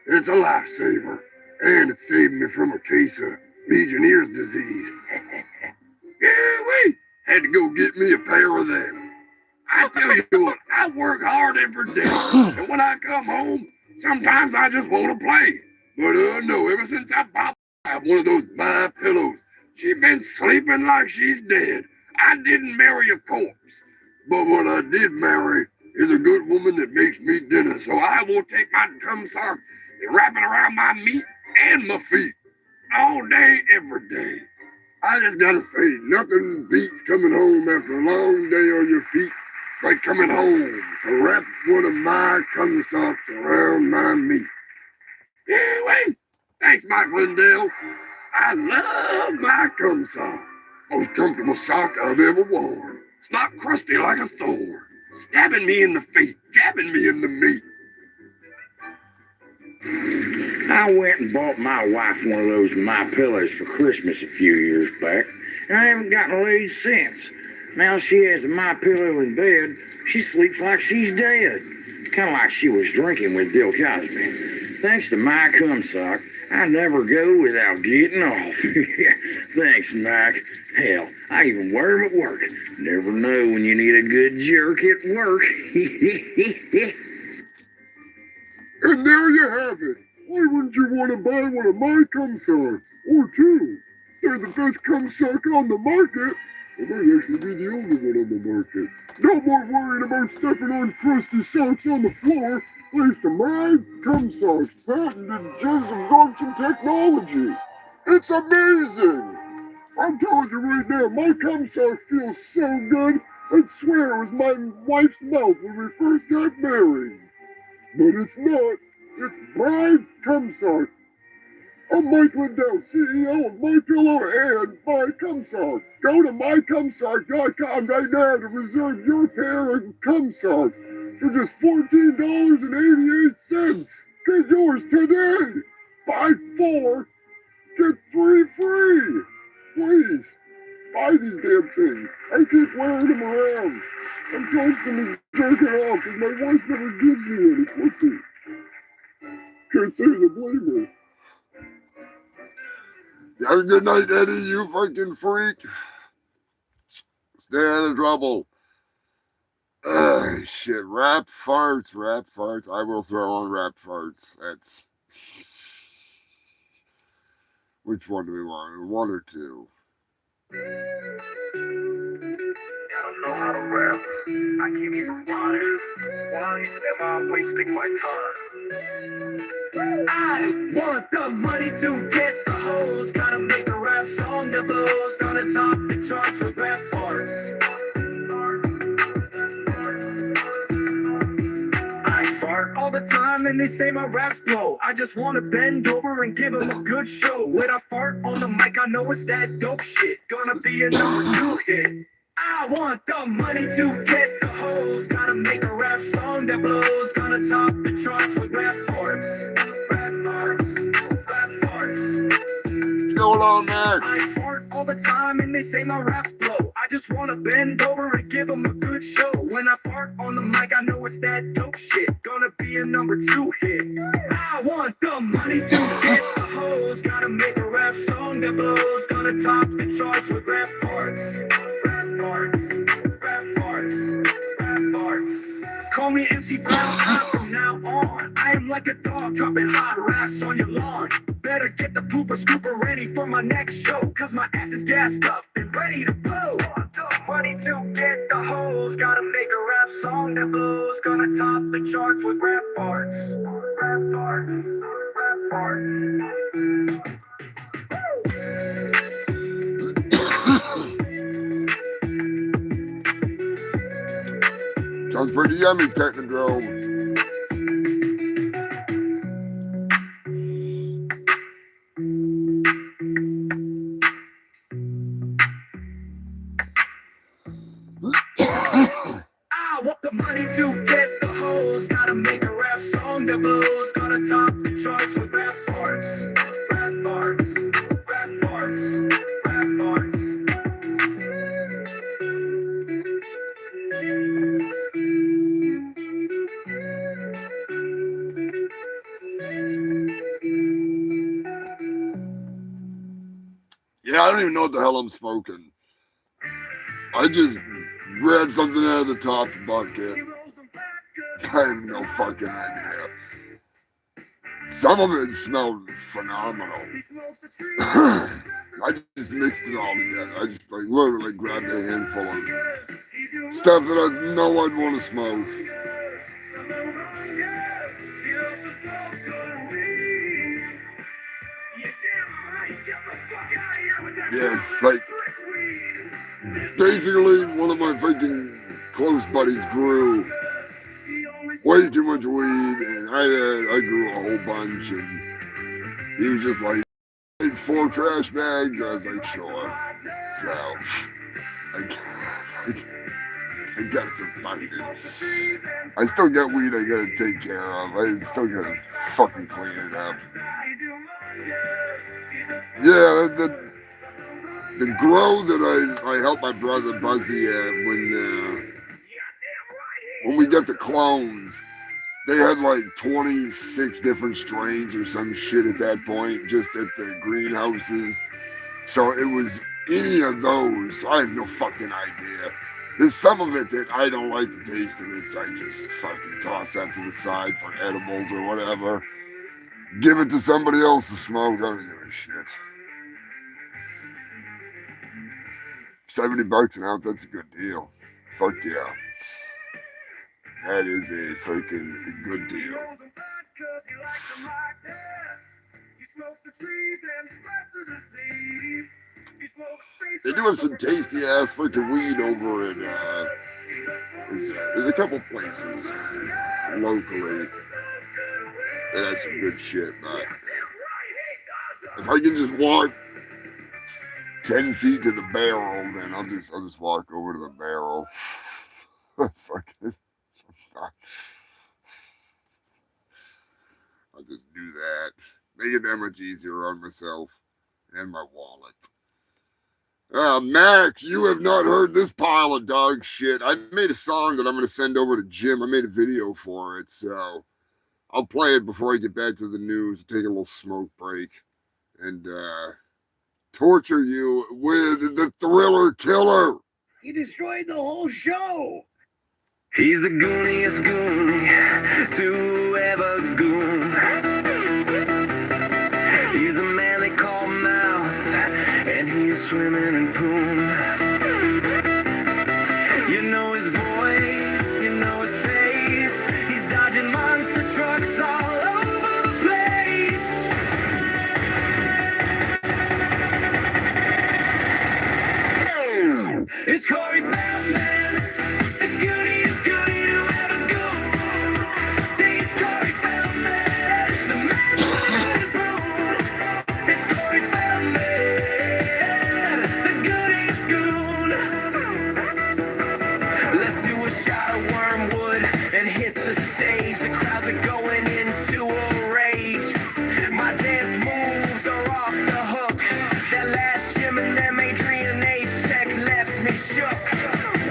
It's a lifesaver. And it saved me from a case of Legionnaire's disease. Wait, had to go get me a pair of them. I tell you what, I work hard every day. And when I come home, sometimes I just want to play. But no, ever since I bought one of those my pillows, she's been sleeping like she's dead. I didn't marry a corpse. But what I did marry is a good woman that makes me dinner. So I will take my cum sock and wrap it around my meat and my feet. All day, every day. I just gotta say, nothing beats coming home after a long day on your feet like coming home to wrap one of my cum socks around my meat. Wait, thanks, Mike Lindell. I love my cum sock. Most comfortable sock I've ever worn. It's not crusty like a thorn, stabbing me in the feet, jabbing me in the meat. I went and bought my wife one of those My Pillows for Christmas a few years back, and I haven't gotten laid since. Now she has a My Pillow in bed, she sleeps like she's dead. Kind of like she was drinking with Bill Cosby. Thanks to my cum sock, I never go without getting off. Thanks, Mike. Hell, I even wear them at work. Never know when you need a good jerk at work. And there you have it. Why wouldn't you want to buy one of my cum socks? Or 2. They're the best cum sock on the market. They might actually be the only one on the market. No more worrying about stepping on crusty socks on the floor. Thanks to my cum socks patented jizz absorption technology. It's amazing. I'm telling you right now, my cum sock feels so good. I'd swear it was my wife's mouth when we first got married. But it's not. It's my cum sock. I'm Mike Lindell, CEO of MyPillow and My Cum Sock. Go to mycumsock.com right now to reserve your pair of cum socks for just $14.88. Get yours today. Buy 4, get 3 free. Please, buy these damn things. I keep wearing them around. I'm constantly jerking off because my wife never gives me any pussy. Can't say to blame her. Have a good night, Eddie, you fucking freak. Stay out of trouble. Shit, rap farts. I will throw on rap farts. That's... Which one do we want? One or two? I don't know how to rap. I give you the water. Why am I wasting my time? I want the money to get the hoes. Gotta make a rap song that blows. Gonna top the charts with rap farts. I fart all the time and they say my raps blow. I just wanna bend over and give them a good show. When I fart on the mic, I know it's that dope shit. Gonna be a #2 hit. I want the money to get the hoes. Gotta make a rap song that blows. Gonna top the charts with rap farts. Rap farts. Rap farts. What's going on next? I fart all the time and they say my raps blow. I just wanna bend over and give them a good show. When I fart on the mic, I know it's that dope shit. Gonna be a #2 hit. I want the money to get the hoes. Gotta make a rap song that blows. Gonna top the charts with rap farts. Rap farts. Rap farts. Rap farts. Call me MC Brown from now on. I am like a dog dropping hot raps on your lawn. Better get the pooper scooper ready for my next show. Cause my ass is gassed up and ready to blow. Money to get the hoes. Gotta make a rap song that blows. Gonna top the charts with rap farts. Rap farts. Rap farts. Sounds pretty yummy, Technodrome. I want the money to get the hoes. Gotta make a rap song that blows. Gonna top the charts with rap farts. Rap farts. Rap farts. Rap farts. Yeah, I don't even know what the hell I'm smoking. I just grabbed something out of the top bucket. I have no fucking idea. Some of it smelled phenomenal. I just mixed it all together. I just like literally grabbed a handful of stuff that I know I'd want to smoke. Yeah, like basically one of my freaking close buddies grew way too much weed, and I grew a whole bunch, and he was just like, I need 4 trash bags. I was like, sure. So I got some fucking. I still got weed I gotta take care of. I still gotta fucking clean it up. Yeah, the grow that I helped my brother Buzzy at when we got the clones, they had like 26 different strains or some shit at that point, just at the greenhouses. So it was any of those. I have no fucking idea. There's some of it that I don't like the taste of it, so I just fucking toss that to the side for edibles or whatever. Give it to somebody else to smoke. I don't give a shit. $70 an ounce, that's a good deal. Fuck yeah. That is a fucking good deal. They do have some tasty ass fucking weed over in there's a couple places locally that has some good shit, but if I can just walk 10 feet to the barrel, then I'll just walk over to the barrel. Fucking, I'll just do that. Make it that much easier on myself and my wallet. Max, you have not heard this pile of dog shit. I made a song that I'm going to send over to Jim. I made a video for it, so I'll play it before I get back to the news, take a little smoke break, and torture you with the Thriller Killer. You destroyed the whole show. He's the gooniest goon to ever goon. He's the man they call Mouth, and he's swimming in poon. You know his voice, you know his face. He's dodging monster trucks all over the place. It's Corey Feldman, the gooniest goody to ever go. See, it's Corey Feldman, the man with the bone. It's Corey Feldman, the gooniest goon. Let's do a shot of wormwood and hit the stage. The crowds are going into a rage. My dance moves are off the hook. That last Jim and them Adrian H check left me shook.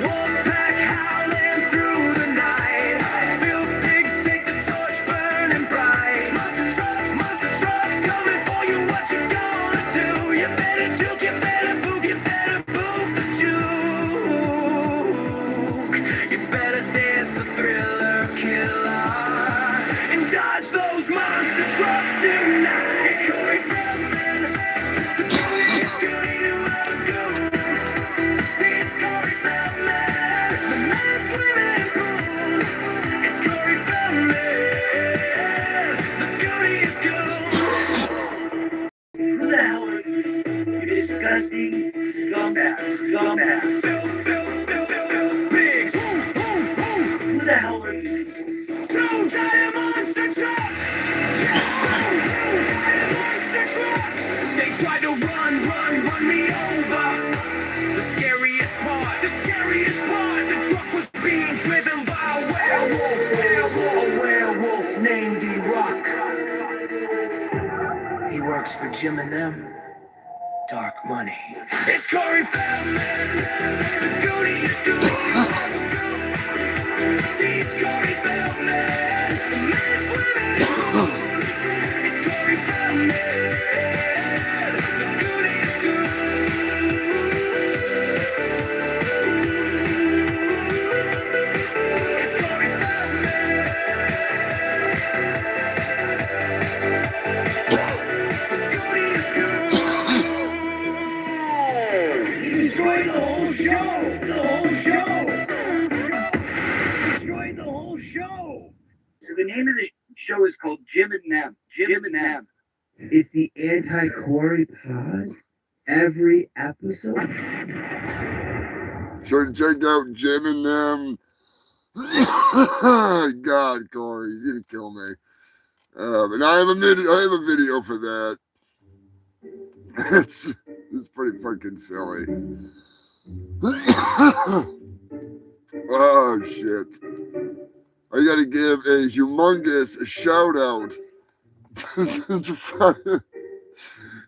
Wolfpack howling through the night. Filth pigs take the torch burning bright. Monster trucks coming for you. What you gonna do? You better juke, you better move, you better move the juke. You better dance the thriller killer and dodge those monster trucks tonight. It's Corey Feldman, the gooniest goody to ever go. See, it's Corey Feldman, the man swimming in pool. It's Corey Feldman, the gooniest goon. Who the hell are you? You disgusting scumbag. Pigs. Who the hell are you? Two giant monster trucks. Yes, two giant monster trucks. They tried to run me over. The scariest part, the truck was being driven by a werewolf named D-Rock. He works for Jim and them. Dark money. It's Corey Feldman, the gooniest goon. See, it's Corey Feldman, the man swimming in pool. It's Corey Feldman, the gooniest goon. It's Corey Feldman, the gooniest goon. He destroyed the whole show. Destroyed the whole show. So the name of the show is called Jim and Them. It's the anti-Corey pod. Every episode. Sure to check out Jim and them. God, Corey, he's gonna kill me. And I have a video for that. It's pretty fucking silly. Oh shit! I gotta give a humongous shout out.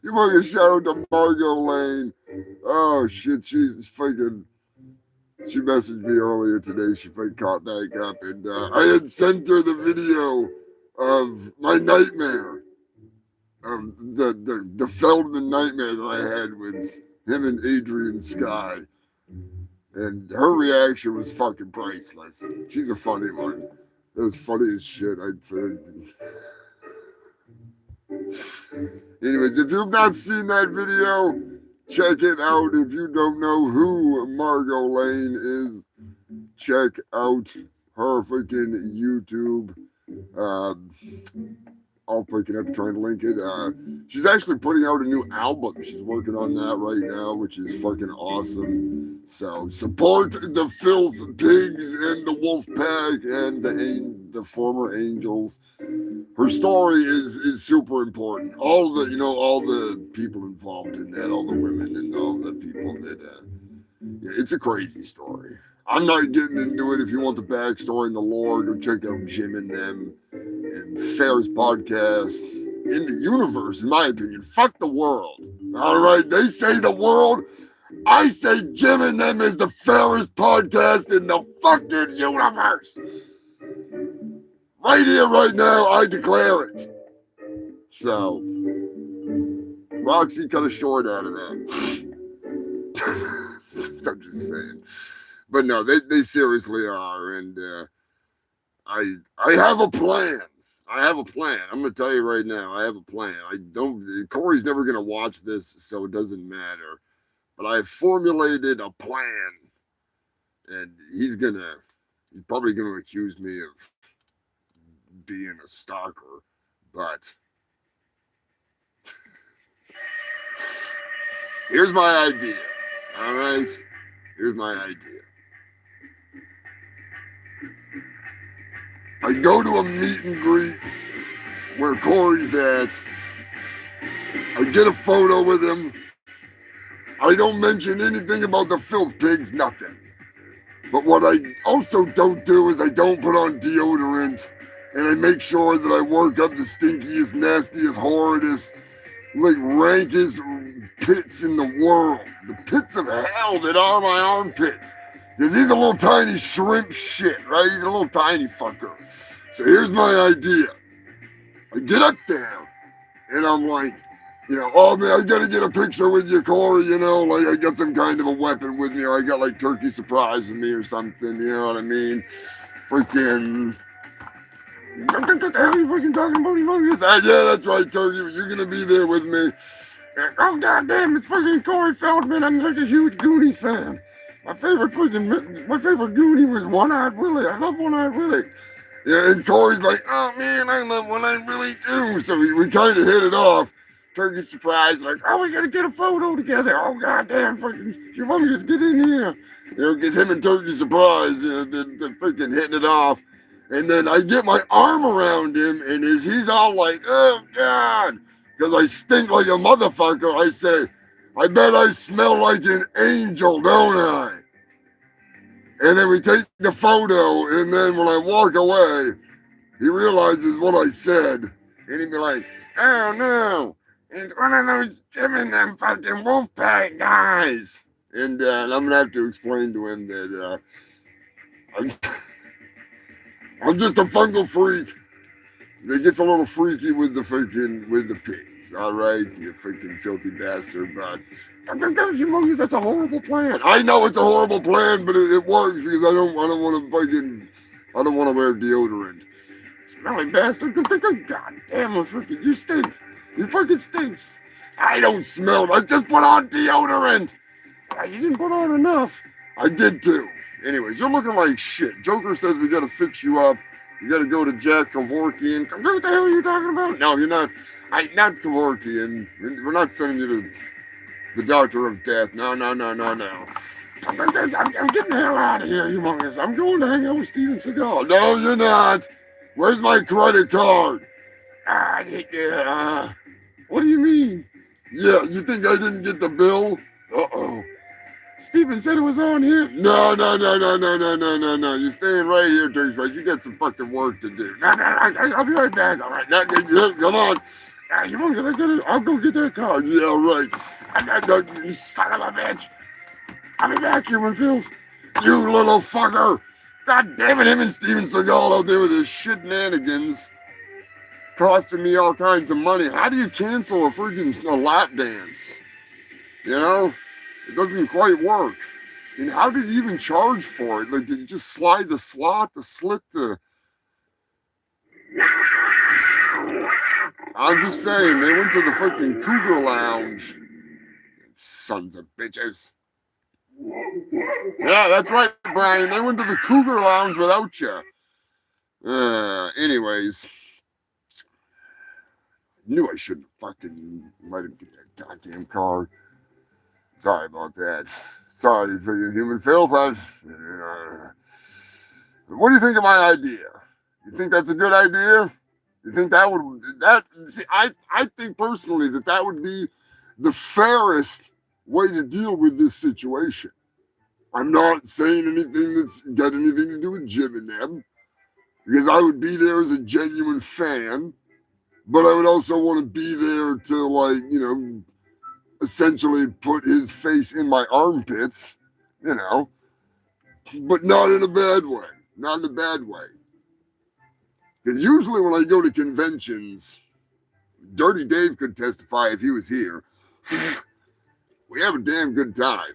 Humongous shout out to Margot Lane. Oh shit, she messaged me earlier today. She fucking caught back up, and I had sent her the video of my nightmare, the Feldman nightmare that I had with him and Adrian Sky, and her reaction was fucking priceless. She's a funny one. It was funny as shit. Anyways, if you've not seen that video, check it out. If you don't know who Margot Lane is, check out her freaking YouTube. I'll fucking have to try and link it. She's actually putting out a new album. She's working on that right now, which is fucking awesome. So support the Filth Pigs and the Wolf Pack and the former Angels. Her story is super important. All the people involved in that, all the women and all the people that yeah, it's a crazy story. I'm not getting into it. If you want the backstory and the lore, go check out Jim and them and Fair's podcast in the universe, in my opinion. Fuck the world. All right, they say the world. I say Jim and them is the fairest podcast in the fucking universe. Right here, right now, I declare it. So, Roxy cut a short out of that. I'm just saying. But no, they seriously are, and I have a plan. I have a plan. I'm gonna tell you right now. I have a plan. Corey's never gonna watch this, so it doesn't matter. But I've formulated a plan, and he's probably gonna accuse me of being a stalker, but here's my idea. All right, here's my idea. I go to a meet and greet where Corey's at. I get a photo with him. I don't mention anything about the filth pigs, nothing. But what I also don't do is I don't put on deodorant, and I make sure that I work up the stinkiest, nastiest, horridest, like rankest pits in the world. The pits of hell that are my armpits. Because he's a little tiny shrimp shit, right? He's a little tiny fucker. So here's my idea. I get up there, and I'm like, oh man, I gotta get a picture with you, Corey, like I got some kind of a weapon with me, or I got like turkey surprise with me or something, you know what I mean? Freaking, what the hell are you fucking talking about, Humongous? Yeah, that's right, turkey, you're gonna be there with me. Oh goddamn, it's fucking Corey Feldman, I'm like a huge Goonies fan. My favorite Goonie was One-Eyed Willie. I love One-Eyed Willie. Yeah, and Corey's like, oh man, I love One-Eyed Willie too. So we kind of hit it off. Turkey surprise, like, oh, we gotta get a photo together. Oh goddamn, fucking Humongous, get in here. Because him and Turkey surprise, they're freaking hitting it off. And then I get my arm around him, and he's all like, oh god, because I stink like a motherfucker. I say, I bet I smell like an angel, don't I? And then we take the photo, and then when I walk away, he realizes what I said, and he'd be like, oh no, it's one of those Jim and them fucking Wolfpack guys. And I'm gonna have to explain to him that I'm just a fungal freak that gets a little freaky with the pigs. All right, you freaking filthy bastard, but Humongous, that's a horrible plan. I know it's a horrible plan, but it works because I don't want to wear deodorant. Smelly bastard. God damn, you stink. You fucking stinks. I don't smell. I just put on deodorant. You didn't put on enough. I did too. Anyways, you're looking like shit. Joker says we got to fix you up. You got to go to Jack Kevorkian. What the hell are you talking about? No, you're not. Not Kevorkian. We're not sending you to the Doctor of Death. No. I'm getting the hell out of here, Humongous. I'm going to hang out with Steven Seagal. No, you're not. Where's my credit card? What do you mean? Yeah, you think I didn't get the bill? Uh-oh. Steven said it was on him. No. You're staying right here, Turkey Spice. You got some fucking work to do. No, I'll be right back. All right, come on. I'll go get that card. Yeah, right. You son of a bitch. I'll be back, human filth. You little fucker. God damn it, him and Steven Seagal out there with his shenanigans. Costing me all kinds of money. How do you cancel a freaking lap dance? It doesn't quite work. And how did you even charge for it? Like, did you just slide the slot, I'm just saying, they went to the freaking Cougar Lounge. Sons of bitches. Yeah, that's right, Brian. They went to the Cougar Lounge without you. Anyways. Knew I shouldn't fucking let him get that goddamn card. Sorry about that. Sorry, freaking human filth. What do you think of my idea? You think that's a good idea? You think I think personally that would be the fairest way to deal with this situation. I'm not saying anything that's got anything to do with Jim and them, because I would be there as a genuine fan, but I would also want to be there to, essentially put his face in my armpits, but not in a bad way. Not in a bad way. Because usually when I go to conventions, Dirty Dave could testify if he was here, we have a damn good time.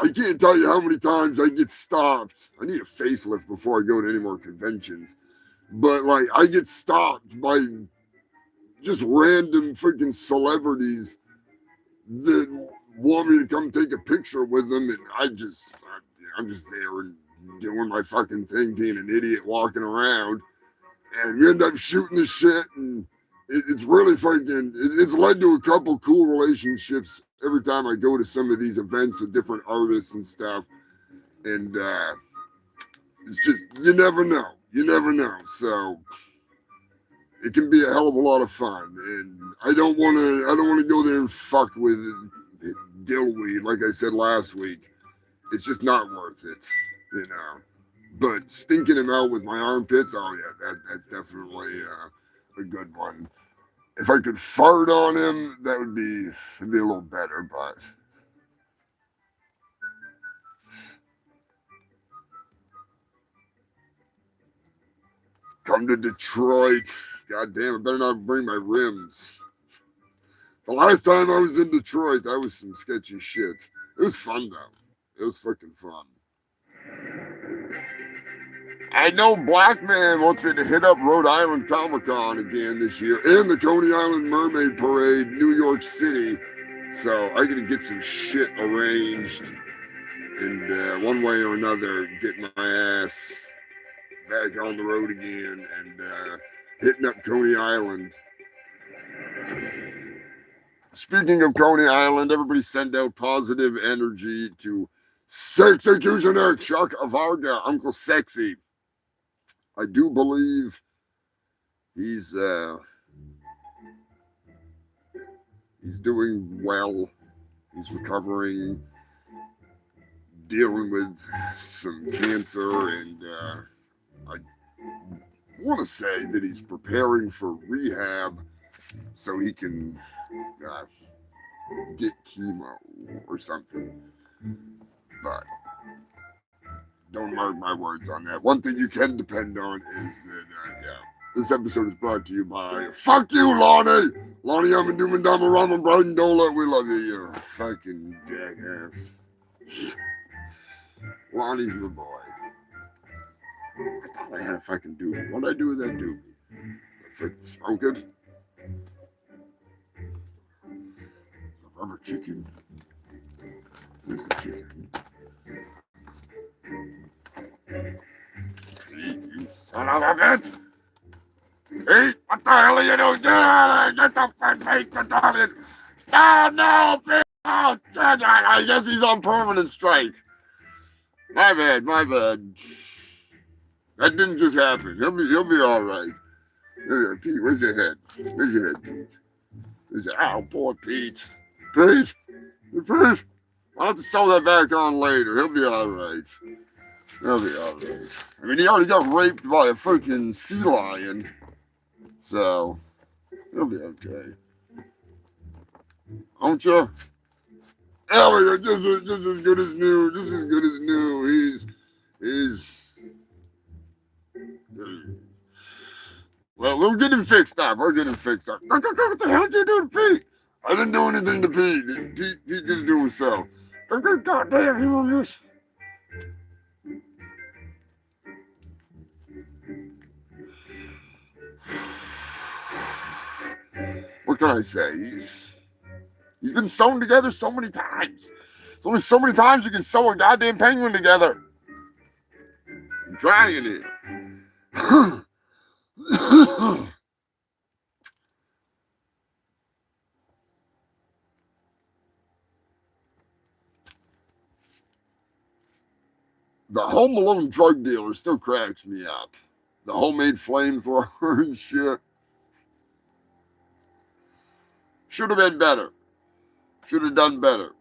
I can't tell you how many times I get stopped. I need a facelift before I go to any more conventions. But like, I get stopped by just random freaking celebrities that want me to come take a picture with them, and I'm just there and doing my fucking thing, being an idiot walking around, and we end up shooting the shit, and it's really fucking. It's led to a couple cool relationships every time I go to some of these events with different artists and stuff, and it's just you never know, so. It can be a hell of a lot of fun, and I don't want to go there and fuck with dillweed like I said last week. It's just not worth it, you know. But stinking him out with my armpits, oh yeah, that's definitely a good one. If I could fart on him, it'd be a little better, but. Come to Detroit. God damn, I better not bring my rims. The last time I was in Detroit, that was some sketchy shit. It was fun, though. It was fucking fun. I know Black Man wants me to hit up Rhode Island Comic-Con again this year and the Coney Island Mermaid Parade, New York City. So I gotta get some shit arranged and one way or another get my ass back on the road again and hitting up Coney Island. Speaking of Coney Island, everybody send out positive energy to Sexecutioner Chuck Avarga, Uncle Sexy. I do believe he's doing well. He's recovering, dealing with some cancer, and I want to say that he's preparing for rehab so he can get chemo or something. But don't mark my words on that. One thing you can depend on is that, this episode is brought to you by fuck you, Lonnie! Lonnie, I'm a Doom and Dama Rama Brighton Dola. We love you, you fucking jackass. Lonnie's my boy. I thought I had a fucking doobie. What did I do with that doobie? I freaking smoke it? The rubber chicken. Where's the chicken? You son of a bitch! Pete, what the hell are you doing? Get out of there! Get the fuck Pete Battalion! Oh no, Pete! Oh, I guess he's on permanent strike. My bad. That didn't just happen. He'll be all right. Pete, where's your head? Pete? Oh boy, Pete. Pete. I'll have to sew that back on later. He'll be all right. I mean, he already got raped by a freaking sea lion, so he'll be okay. Don't you? Yeah, we go. Just as good as new. He's. Well, we'll get him fixed up. What the hell did you do to Pete? I didn't do anything to Pete. Pete did it to himself. God damn, Humongous. What can I say? He's been sewn together so many times. There's only so many times you can sew a goddamn penguin together. I'm trying it. The Home Alone drug dealer still cracks me up. The homemade flamethrower and shit. Should have been better. Should have done better.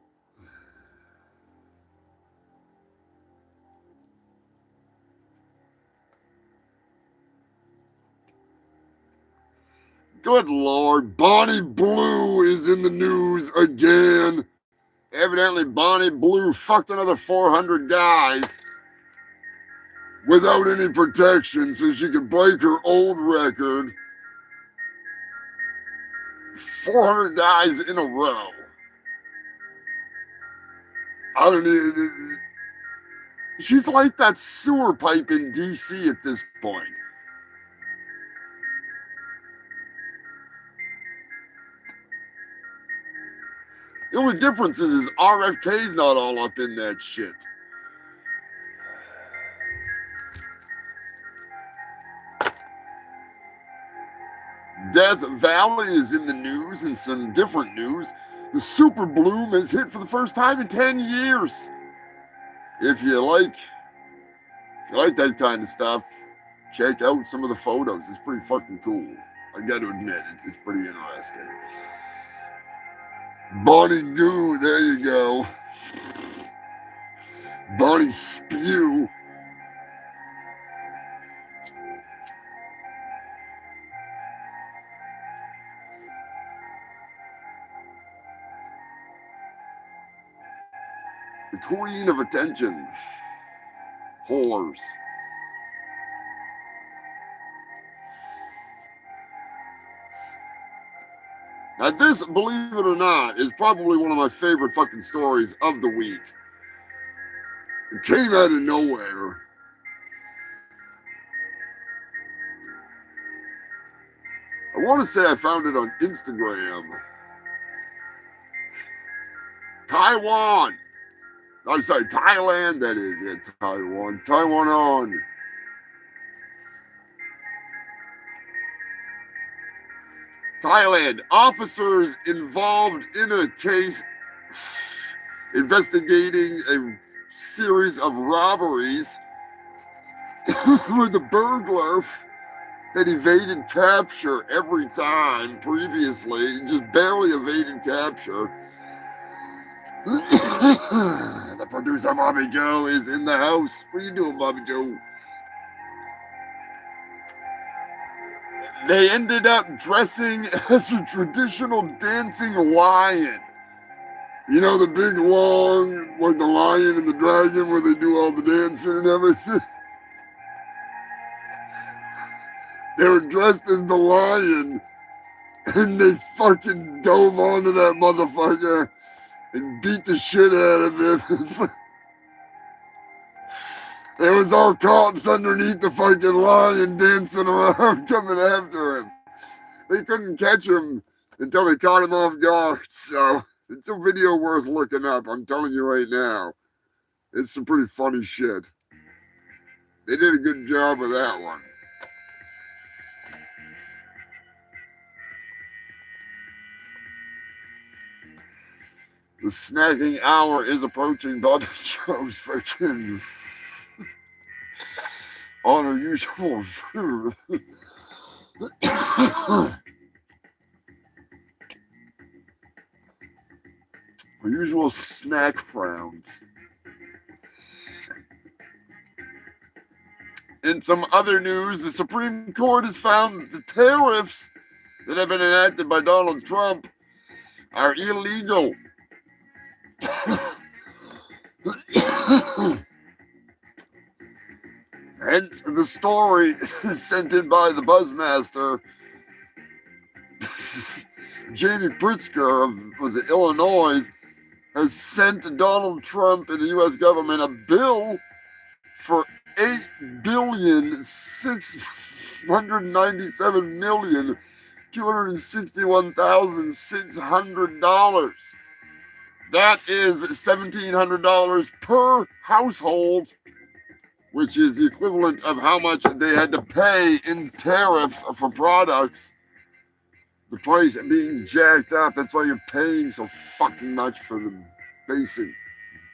Good Lord, Bonnie Blue is in the news again. Evidently, Bonnie Blue fucked another 400 guys without any protection so she could break her old record. 400 guys in a row. I don't know. She's like that sewer pipe in DC at this point. The only difference is RFK's not all up in that shit. Death Valley is in the news and some different news. The super bloom has hit for the first time in 10 years. If you like that kind of stuff, check out some of the photos. It's pretty fucking cool. I got to admit, it's pretty interesting. Bonnie Goo, there you go. Bonnie Spew. The queen of attention. Whores. Now this, believe it or not, is probably one of my favorite fucking stories of the week. It came out of nowhere. I want to say I found it on Instagram. Taiwan. I'm sorry, Thailand, that is. Yeah, Taiwan. Taiwan on. Thailand. Officers involved in a case investigating a series of robberies where the burglar had evaded capture every time previously, just barely evaded capture. The producer, Bobby Joe, is in the house. What are you doing, Bobby Joe? They ended up dressing as a traditional dancing lion. You know, the big long, like the lion and the dragon where they do all the dancing and everything? They were dressed as the lion and they fucking dove onto that motherfucker and beat the shit out of him. There was all cops underneath the fucking lion dancing around coming after him. They couldn't catch him until they caught him off guard. So it's a video worth looking up. I'm telling you right now. It's some pretty funny shit. They did a good job of that one. The snacking hour is approaching. Bobby Joe's fucking on our usual food. Our usual snack rounds. In some other news, the Supreme Court has found that the tariffs that have been enacted by Donald Trump are illegal. Hence the story sent in by the Buzzmaster, Jamie Pritzker of Illinois, has sent Donald Trump and the U.S. government a bill for $8,697,261,600. That is $1,700 per household, which is the equivalent of how much they had to pay in tariffs for products. The price being jacked up. That's why you're paying so fucking much for the basic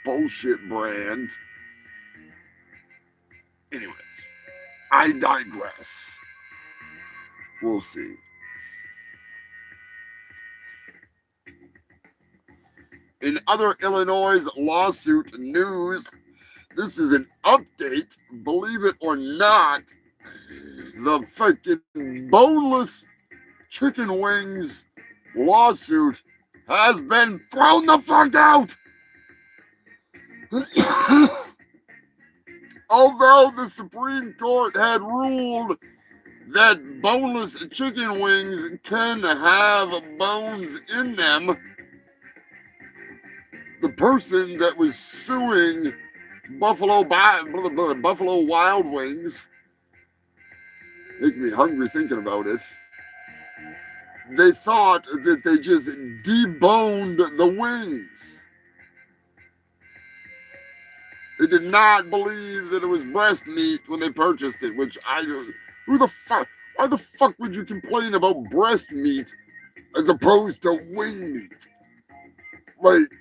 bullshit brand. Anyways, I digress. We'll see. In other Illinois lawsuit news, this is an update, believe it or not, the fucking boneless chicken wings lawsuit has been thrown the fuck out. Although the Supreme Court had ruled that boneless chicken wings can have bones in them, the person that was suing Buffalo Wild Wings, making me hungry thinking about it. They thought that they just deboned the wings. They did not believe that it was breast meat when they purchased it, which why the fuck would you complain about breast meat as opposed to wing meat? Like,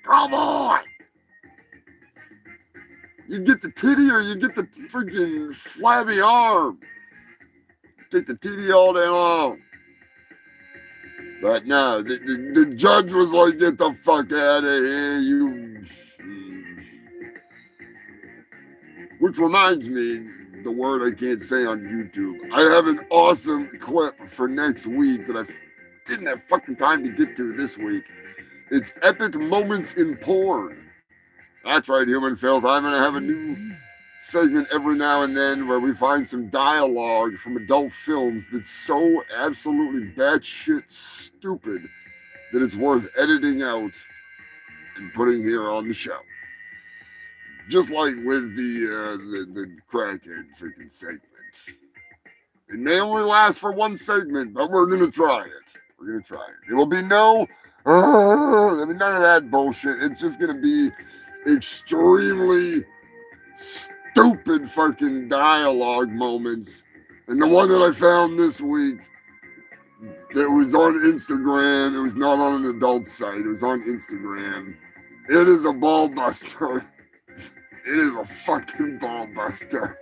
come on. You get the titty or you get the freaking flabby arm. Take the titty all day long. But no, the judge was like, get the fuck out of here, you. Which reminds me, the word I can't say on YouTube. I have an awesome clip for next week that I didn't have fucking time to get to this week. It's epic moments in porn. That's right, human filth. I'm going to have a new segment every now and then where we find some dialogue from adult films that's so absolutely batshit stupid that it's worth editing out and putting here on the show. Just like with the crackhead freaking segment. It may only last for one segment, but we're going to try it. We're going to try it. There will be none of that bullshit. It's just going to be extremely stupid fucking dialogue moments. And the one that I found this week that was on Instagram, it was not on an adult site, it was on Instagram. It is a ball buster. It is a fucking ball buster.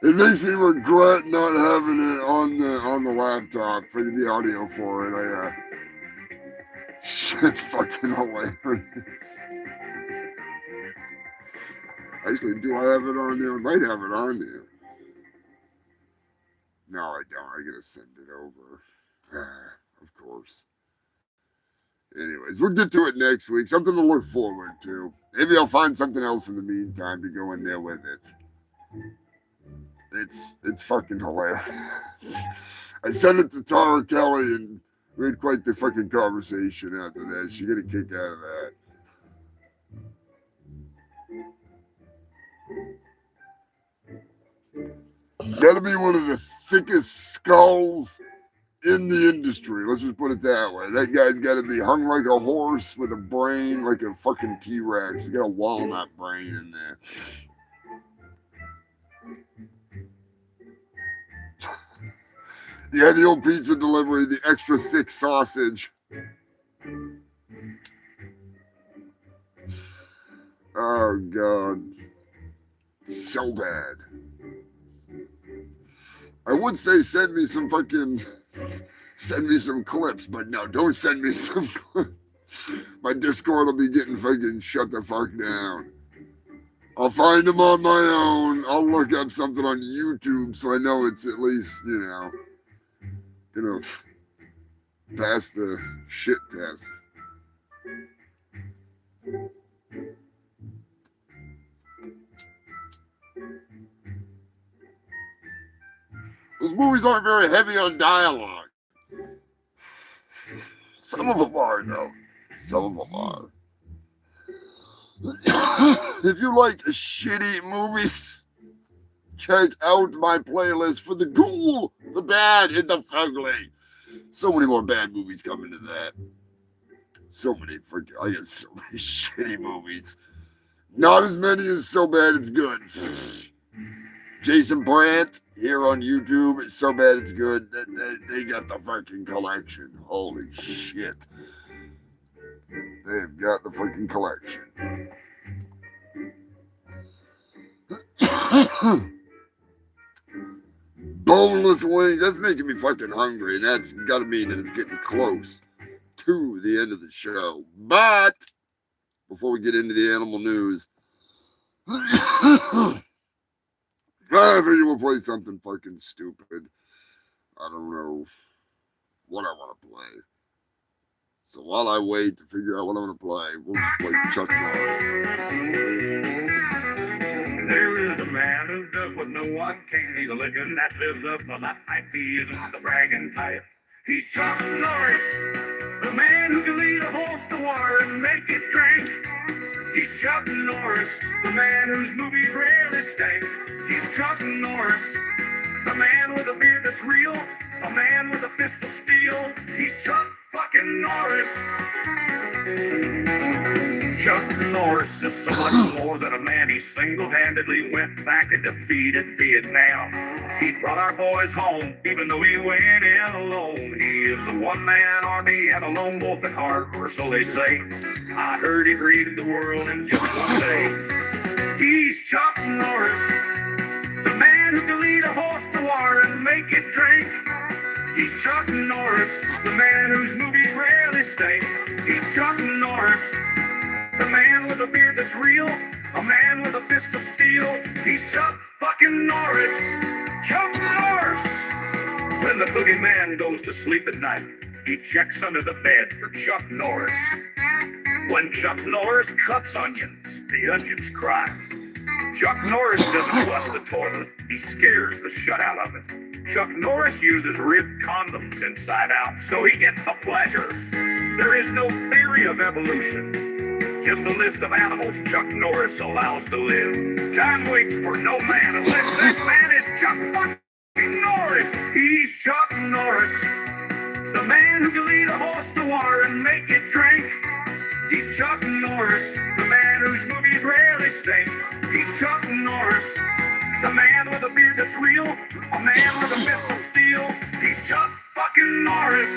It makes me regret not having it on the laptop for the audio for it. Shit's fucking hilarious. Actually, do I have it on there? I might have it on there. No, I don't. I gotta send it over. Of course. Anyways, we'll get to it next week. Something to look forward to. Maybe I'll find something else in the meantime to go in there with it. It's fucking hilarious. I sent it to Tara Kelly and we had quite the fucking conversation after that. She got a kick out of that. Gotta be one of the thickest skulls in the industry. Let's just put it that way. That guy's gotta be hung like a horse with a brain like a fucking T-Rex. He's got a walnut brain in there. Yeah, the old pizza delivery, the extra thick sausage. Oh, God. So bad. I would say send me some clips, but no, don't send me some clips. My Discord will be getting fucking shut the fuck down. I'll find them on my own. I'll look up something on YouTube so I know it's at least, pass the shit test. Those movies aren't very heavy on dialogue. Some of them are, though. Some of them are. If you like shitty movies, check out my playlist for the cool, the bad, and the fugly. So many more bad movies coming to that. I got so many shitty movies. Not as many as So Bad It's Good. Jason Brandt here on YouTube. It's So Bad It's Good. They got the fucking collection. Holy shit. They've got the fucking collection. Boneless wings. That's making me fucking hungry. And that's got to mean that it's getting close to the end of the show. But before we get into the animal news, I figure we'll play something fucking stupid. I don't know what I want to play. So while I wait to figure out what I want to play, we'll just play Chuck Norris. There is a man who does what no one can. He's a legend that lives up on that hype. He isn't the bragging type. He's Chuck Norris, the The man who can lead a horse to water and make it drink. He's Chuck Norris, the man whose movies rarely stink. He's Chuck Norris, the man with a beard that's real, a man with a fist of steel. He's Chuck fucking Norris. Chuck Norris is so much more than a man. He single-handedly went back and defeated Vietnam. He brought our boys home, even though he went in alone. He is a one-man army and a lone wolf at heart, or so they say. I heard he created the world in just one day. He's Chuck Norris, the man who can lead a horse to water and make it drink. He's Chuck Norris, the man whose movies rarely stink. He's Chuck Norris, the man with a beard that's real, a man with a fist of steel. He's Chuck fucking Norris. Chuck Norris! When the boogeyman goes to sleep at night, he checks under the bed for Chuck Norris. When Chuck Norris cuts onions, the onions cry. Chuck Norris doesn't flush the toilet, he scares the shut out of it. Chuck Norris uses ribbed condoms inside out, so he gets the pleasure. There is no theory of evolution, just a list of animals Chuck Norris allows to live. Time waits for no man unless that man is Chuck fucking Norris. He's Chuck Norris, the man who can lead a horse to water and make it drink. He's Chuck Norris, the man whose movies rarely stink. He's Chuck Norris, the man with a beard that's real, a man with a fist of steel. He's Chuck fucking Norris.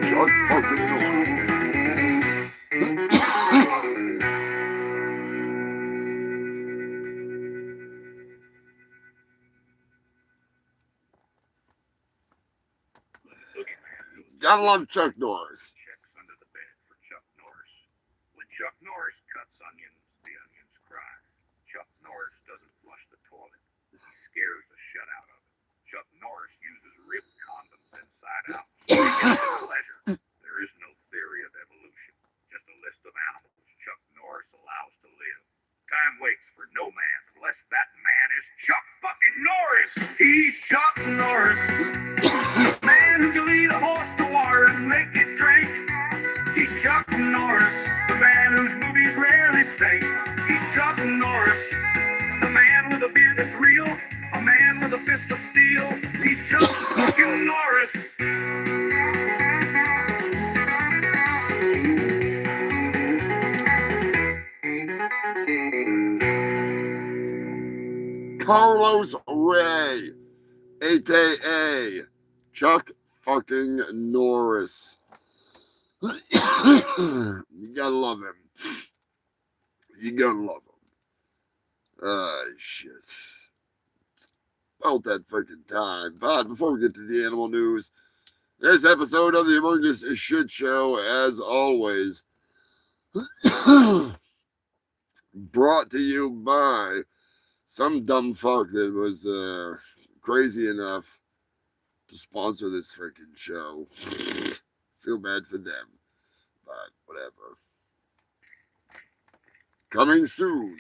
Chuck fucking Norris. Gotta love Chuck Norris. Checks under the bed for Chuck Norris. When Chuck Norris cuts onions, the onions cry. Chuck Norris doesn't flush the toilet, he scares the shut out of it. Chuck Norris uses ribbed condoms inside out, so he gets the pleasure. There is no theory of evolution, just a list of animals Chuck Norris allows to live. Time waits for no man unless that man is Chuck fucking Norris. He's Chuck Norris, the man who can lead a horse to water and make it drink. He's Chuck Norris, the man whose movies rarely stink. He's Chuck Norris, the man with a beard that's real, a man with a fist of steel. He's Chuck fucking Norris. Carlos Ray, a.k.a. Chuck fucking Norris. You gotta love him. You gotta love him. Shit. About that freaking time. But before we get to the animal news, this episode of the Humongous Shitt Show, as always, brought to you by some dumb fuck that was crazy enough to sponsor this freaking show. Feel bad for them, but whatever. Coming soon.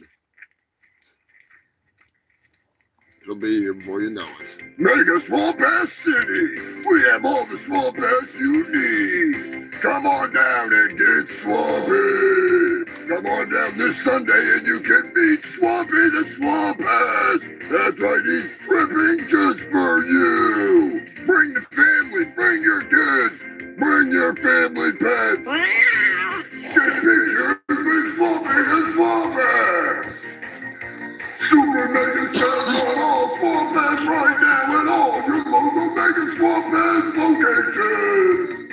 It'll be here before you know it. Mega Swamp Ass City! We have all the swamp ass you need! Come on down and get swampy! Come on down this Sunday and you can meet Swampy the Swamp Ass! That's right, he's tripping just for you! Bring the family, bring your kids, bring your family pets! Get pictures with Swampy the Swamp Ass! Super Mega Sales on all Swamp Ass right now at all your local Mega Swamp Ass locations!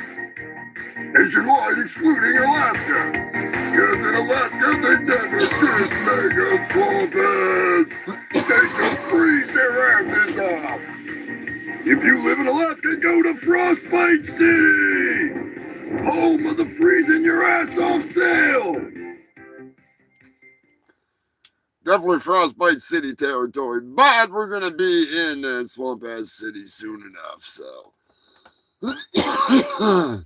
Nationwide, excluding Alaska. Because in Alaska, they never did Mega Swamp Ass. They just freeze their asses off. If you live in Alaska, go to Frostbite City, home of the freezing your ass off sale. Definitely Frostbite City territory, but we're going to be in Swamp Ass City soon enough, so Gotta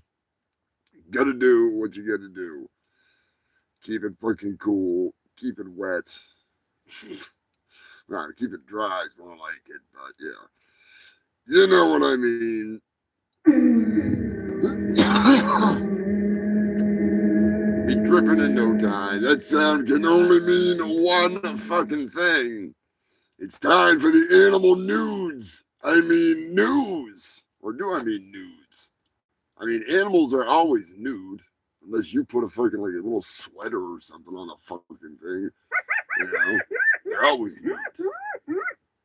do what you gotta do. Keep it fucking cool. Keep it wet. Nah, keep it dry is more like it, but yeah. You know what I mean. Be dripping in no time. That sound can only mean one fucking thing. It's time for the animal nudes. I mean news. Or do I mean nudes? I mean, animals are always nude. Unless you put a fucking, like, a little sweater or something on the fucking thing. You know? They're always nude.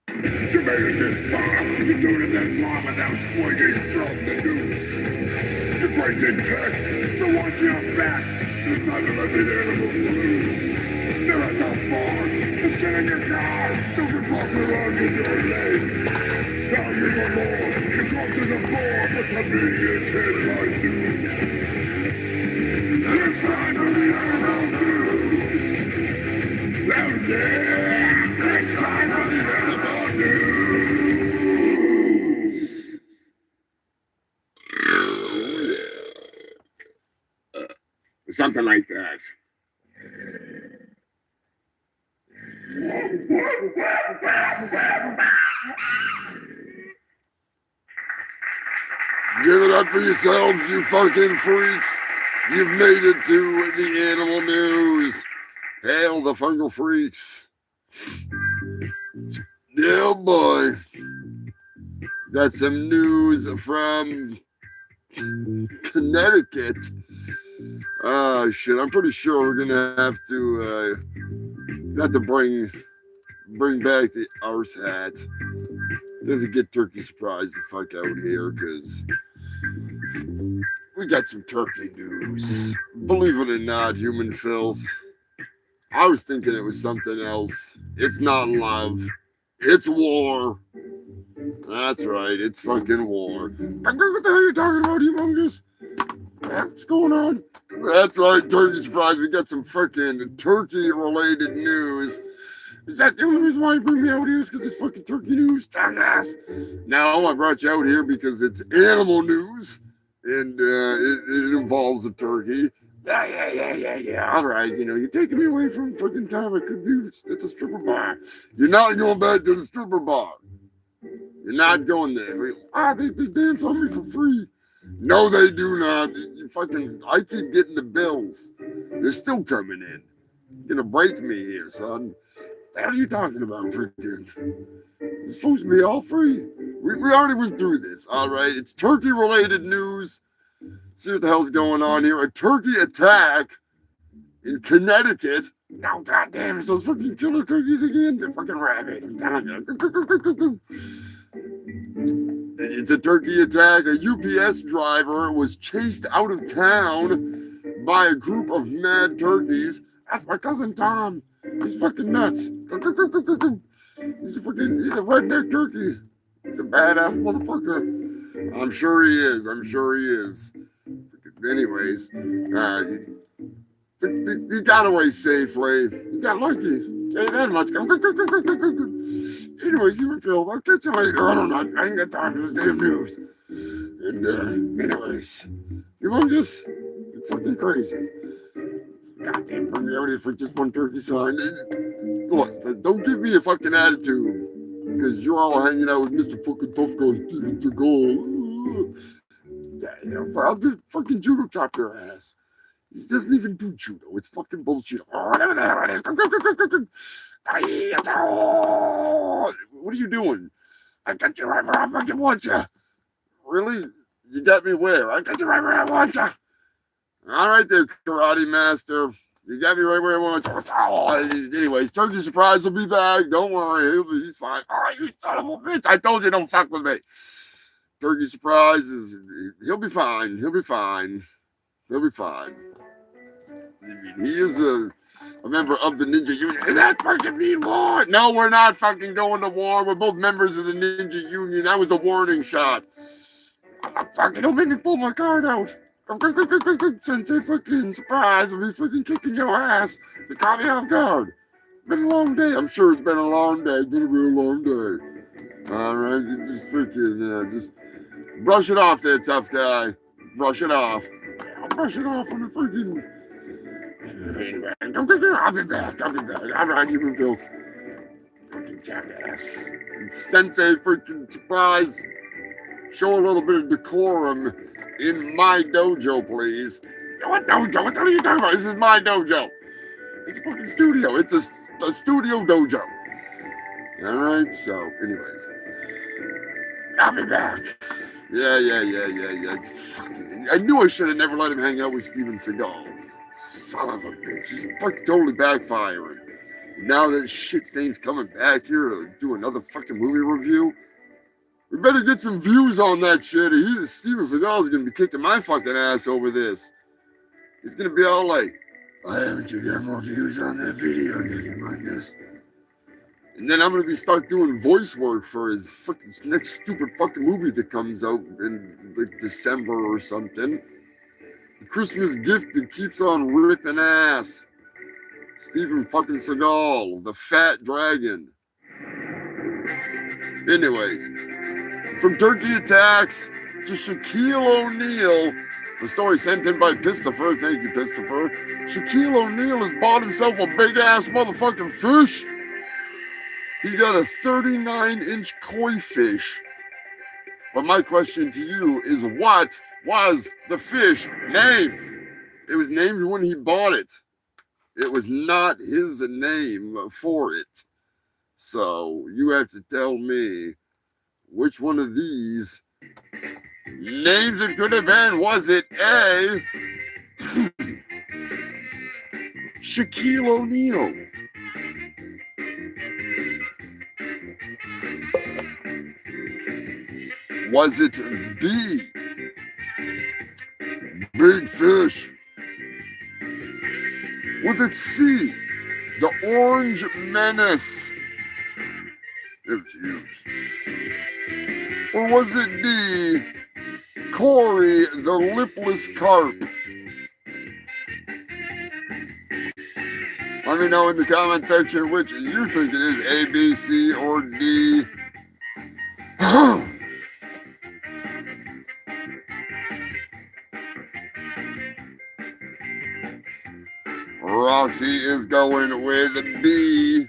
You made it this far. You're doing it this long without swinging from the noose. You break in tech, so once you're back, there's not a living animal to lose. They're at the farm, the shit in your car, don't be walking around with your legs. Now you're alone, you come to the floor, but the media's headline news. And it's time for the animal news. Oh yeah, it's time for the animal news. Something like that. Give it up for yourselves, you fucking freaks. You've made it to the animal news. Hail the fungal freaks. Yeah, boy. Got some news from Connecticut. Shit, I'm pretty sure we're gonna have to bring back the arse hat. We have to get Turkey Surprise the fuck out here, because we got some turkey news. Believe it or not, human filth. I was thinking it was something else. It's not love. It's war. That's right, it's fucking war. What the hell are you talking about, Humongous? What's going on? That's right, Turkey Surprise. We got some fucking turkey-related news. Is that the only reason why you bring me out here? Is because it's fucking turkey news, jackass? No, I brought you out here because it's animal news, and it involves a turkey. Yeah. All right, you know, you're taking me away from fucking time I could be at the stripper bar. You're not going back to the stripper bar. You're not going there. They dance on me for free. No, they do not. I keep getting the bills. They're still coming in. You're gonna break me here, son. What are you talking about, freaking? It's supposed to be all free. We already went through this, all right? It's turkey-related news. See what the hell's going on here. A turkey attack in Connecticut. Oh, goddamn, it's those fucking killer turkeys again. They're fucking rabid. I'm telling you. It's a turkey attack. A UPS driver was chased out of town by a group of mad turkeys. That's my cousin Tom. He's fucking nuts. He's a redneck turkey. He's a badass motherfucker. I'm sure he is. Anyways, he got away safely. He got lucky. Tell you that much. Anyways, you were killed. I'll catch you later. I don't know. I ain't got time for this damn news. And anyways, Humongous, you're fucking crazy. Goddamn, bring me out here for just one turkey sign. Look, don't give me a fucking attitude, because you're all hanging out with Mr. Fucking Tough Guy to go. Yeah, I'll just fucking judo chop your ass. He doesn't even do judo. It's fucking bullshit. Oh, whatever the hell it is. What are you doing? I got you right where I fucking want you. Really? You got me where? I got you right where I want you. All right there, karate master. You got me right where I want you. Oh, anyways, Turkey Surprise will be back. Don't worry. He's fine. Oh, you son of a bitch. I told you don't fuck with me. Turkey Surprise he'll be fine. He'll be fine. I mean, he is a member of the Ninja Union. Does that fucking mean war? No, we're not fucking going to war. We're both members of the Ninja Union. That was a warning shot. Don't make me pull my card out. Sensei fucking Surprise will be fucking kicking your ass. You caught me off guard. Been a long day. I'm sure it's been a long day. It's been a real long day. All right, just freaking, just Brush it off there, tough guy. Brush it off. I'll brush it off on the freaking... Anyway, I'll be back. All right, human filth. Fucking jackass. Sensei freaking surprise. Show a little bit of decorum in my dojo, please. What dojo? What are you talking about? This is my dojo. It's a fucking studio. It's a studio dojo. All right, so anyways. I'll be back. Yeah. Fucking, I knew I should have never let him hang out with Steven Seagal. Son of a bitch. He's fucking totally backfiring. Now that shit stain's coming back here to do another fucking movie review, we better get some views on that shit. Steven Seagal's gonna be kicking my fucking ass over this. He's gonna be all like, why haven't you got more views on that video yet, Humongous? And then I'm gonna be start doing voice work for his fucking next stupid fucking movie that comes out in like December or something. The Christmas gift that keeps on ripping ass. Steven fucking Seagal, the fat dragon. Anyways, from turkey attacks to Shaquille O'Neal, the story sent in by Christopher. Thank you, Christopher. Shaquille O'Neal has bought himself a big ass motherfucking fish. He got a 39-inch koi fish. But my question to you is, what was the fish named? It was named when he bought it. It was not his name for it. So you have to tell me which one of these names it could have been. Was it A, Shaquille O'Neal? Was it B, Big Fish? Was it C, the Orange Menace? It was huge. Or was it D, Corey, the Lipless Carp? Let me know in the comment section which you think it is, A, B, C, or D. Roxy is going with B.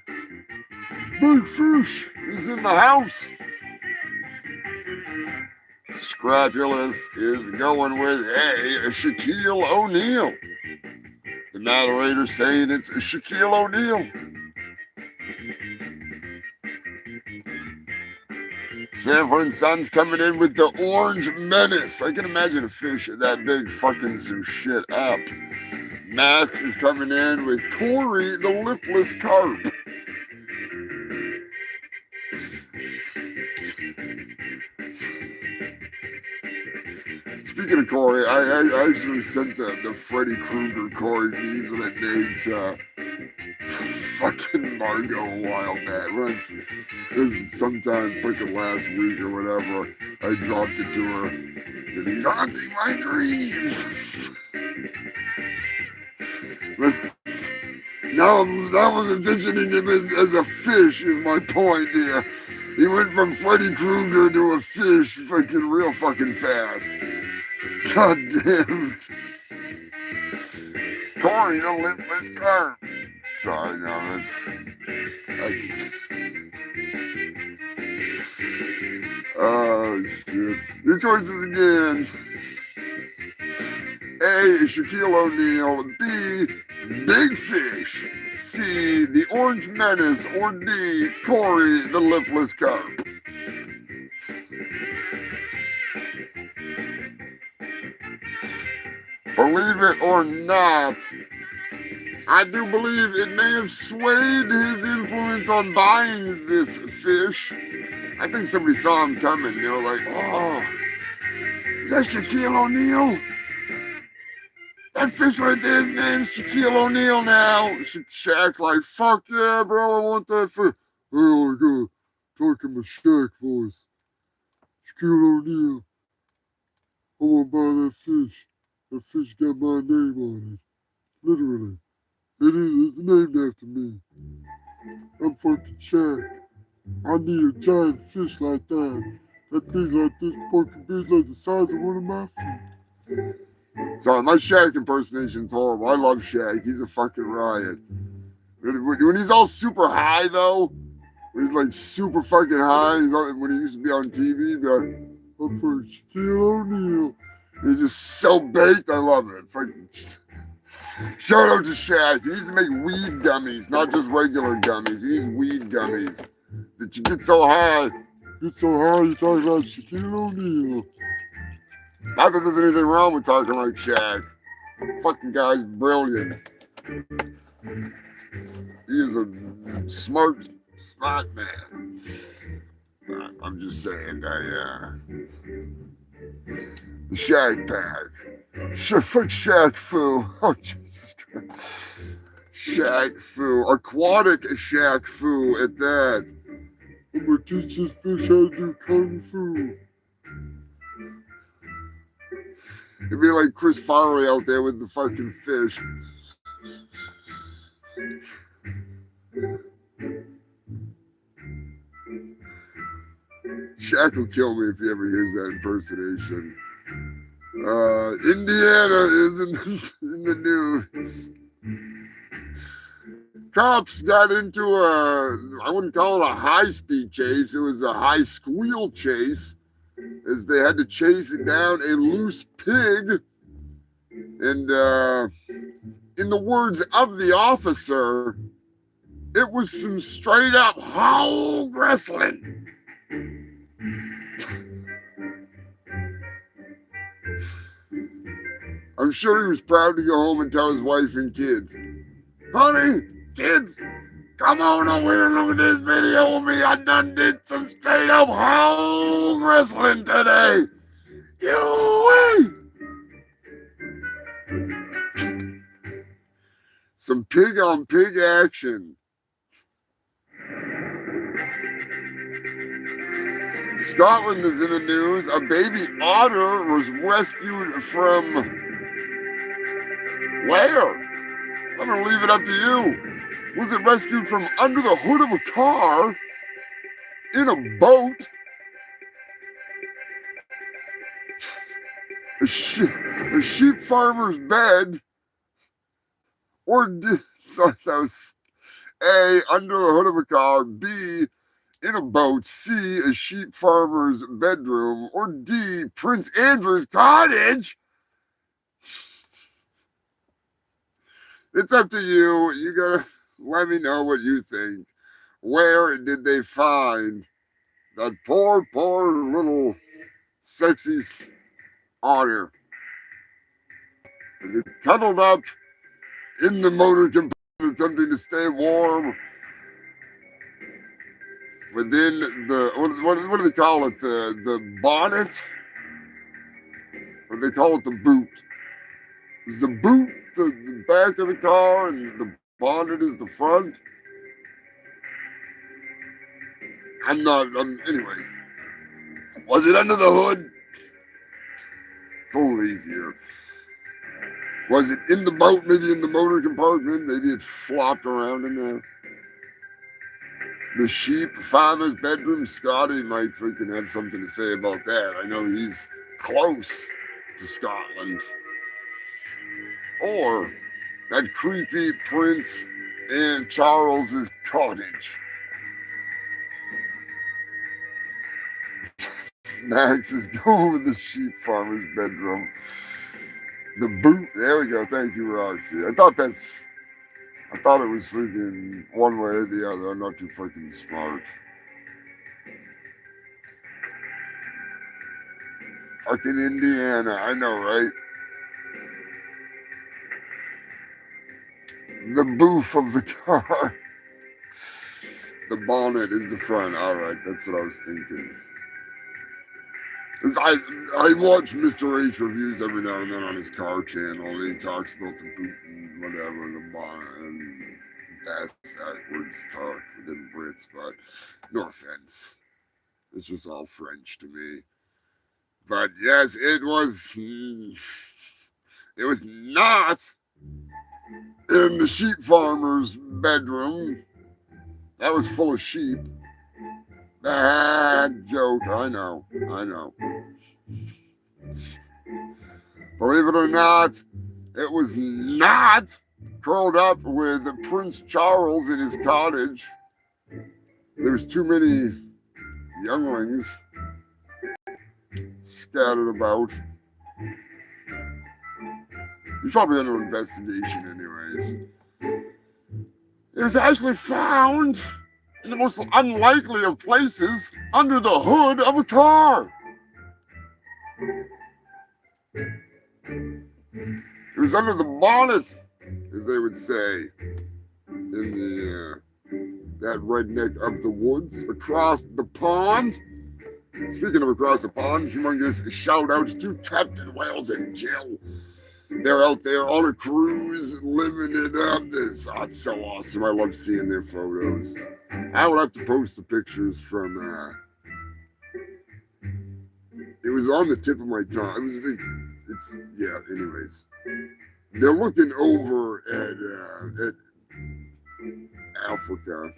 Big Fish is in the house. Scrapulous is going with A, Shaquille O'Neal. The moderator saying it's Shaquille O'Neal. Sanford & Sons coming in with the Orange Menace. I can imagine a fish that big fucking some shit up. Max is coming in with Corey, the Lipless Carp. Speaking of Corey, I actually sent the Freddy Krueger Corey meme that named fucking Margot a while back. It was sometime freaking last week or whatever. I dropped it to her. Said, he's haunting my dreams. Now I'm envisioning him as a fish is my point here. He went from Freddy Krueger to a fish fucking real fucking fast. God damn it. Corey, the Lipless Carp. Sorry, no, that's oh shit. Your choices again. A, Shaquille O'Neal. B, Big Fish. C, the Orange Menace. Or D, Corey, the Lipless Carp. Believe it or not, I do believe it may have swayed his influence on buying this fish. I think somebody saw him coming. They were like, oh, is that Shaquille O'Neal? That fish right there, his name's Shaquille O'Neal now. Shaq's like, fuck yeah, bro, I want that fish. Oh, I gotta talk in my Shaq voice. Shaquille O'Neal, I want to buy that fish. That fish got my name on it. Literally. It's named after me. I'm fucking Shaq. I need a giant fish like that That thing like this fucking bitch like the size of one of my feet. Sorry, my Shaq impersonation's horrible. I love Shaq. He's a fucking riot. When he's all super high, though, when he's like super fucking high, when he used to be on TV, he'd be like, I'm for Shaquille O'Neal. He's just so baked. I love it. Fucking shout out to Shaq. He needs to make weed gummies, not just regular gummies. He needs weed gummies that you get so high. Get so high, you talk about Shaquille O'Neal. Not that there's anything wrong with talking like Shaq. Fucking guy's brilliant. He is a smart man. I'm just saying, the Shaq pack. Fuck Shaq Fu. Oh, Jesus Christ. Shaq Fu. Aquatic Shaq Fu at that. I'm gonna teach this fish how to do kung fu. It'd be like Chris Farley out there with the fucking fish. Shaq will kill me if he ever hears that impersonation. Indiana is in the news. Cops got into I wouldn't call it a high-speed chase. It was a high squeal chase, as they had to chase it down a loose pig. And in the words of the officer, it was some straight up hog wrestling. I'm sure he was proud to go home and tell his wife and kids, honey, kids, come on over here and look at this video with me. I done did some straight up hog wrestling today. Some pig on pig action. Scotland is in the news. A baby otter was rescued from where? I'm going to leave it up to you. Was it rescued from under the hood of a car, in a boat, a sheep farmer's bed, or so that was A, under the hood of a car, B, in a boat, C, a sheep farmer's bedroom, or D, Prince Andrew's cottage? It's up to you. You gotta let me know what you think. Where did they find that poor little sexy otter? Is it cuddled up in the motor compartment attempting to stay warm within the, what do they call it? The bonnet? Or do they call it the boot? Is the boot the back of the car and the bonnet is the front? Anyways. Was it under the hood? It's a little easier. Was it in the boat, maybe in the motor compartment? Maybe it flopped around in there. The sheep farmer's bedroom. Scotty might freaking have something to say about that. I know he's close to Scotland. Or that creepy Prince and Charles's cottage. Max is going with the sheep farmer's bedroom. The boot. There we go. Thank you, Roxy. I thought it was freaking one way or the other. I'm not too freaking smart. Fucking Indiana. I know, right? The booth of the car. The bonnet is the front. All right, that's what I was thinking. I watch Mr. H reviews every now and then on his car channel, and he talks about the boot and whatever, the bonnet, and that's backwards talk within Brits, but no offense. It's just all French to me. But yes, it was not in the sheep farmer's bedroom. That was full of sheep. Bad joke. I know. Believe it or not, it was not curled up with Prince Charles in his cottage. There's too many younglings scattered about. He's probably under investigation anyways. It was actually found in the most unlikely of places under the hood of a car. It was under the bonnet, as they would say, in the that redneck of the woods across the pond. Speaking of across the pond, humongous shout out to Captain Wells and Jill. They're out there on a cruise, living it up. It's so awesome. I love seeing their photos. I will have to post the pictures from. It was on the tip of my tongue. Anyways, they're looking over at Africa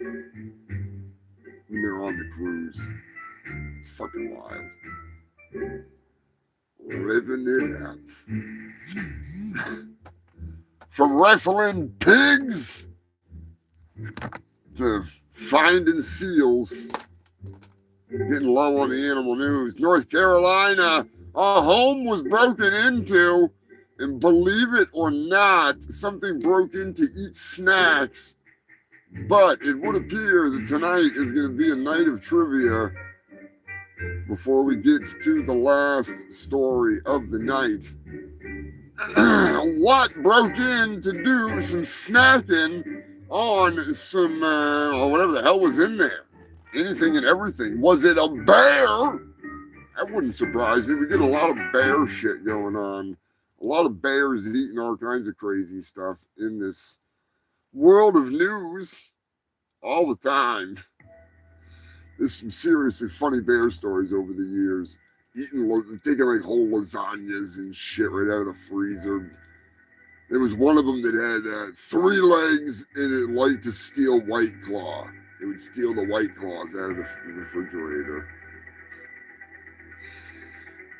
when they're on the cruise. It's fucking wild. Living it up. From wrestling pigs to finding seals. Getting low on the animal news. North Carolina, a home was broken into, and believe it or not, something broke in to eat snacks. But it would appear that tonight is going to be a night of trivia before we get to the last story of the night. What broke in to do some snacking on some, or whatever the hell was in there? Anything and everything. Was it a bear? That wouldn't surprise me. We get a lot of bear shit going on. A lot of bears eating all kinds of crazy stuff in this world of news all the time. There's some seriously funny bear stories over the years. Taking like whole lasagnas and shit right out of the freezer. There was one of them that had 3 legs and it liked to steal White Claw. It would steal the White Claws out of the refrigerator.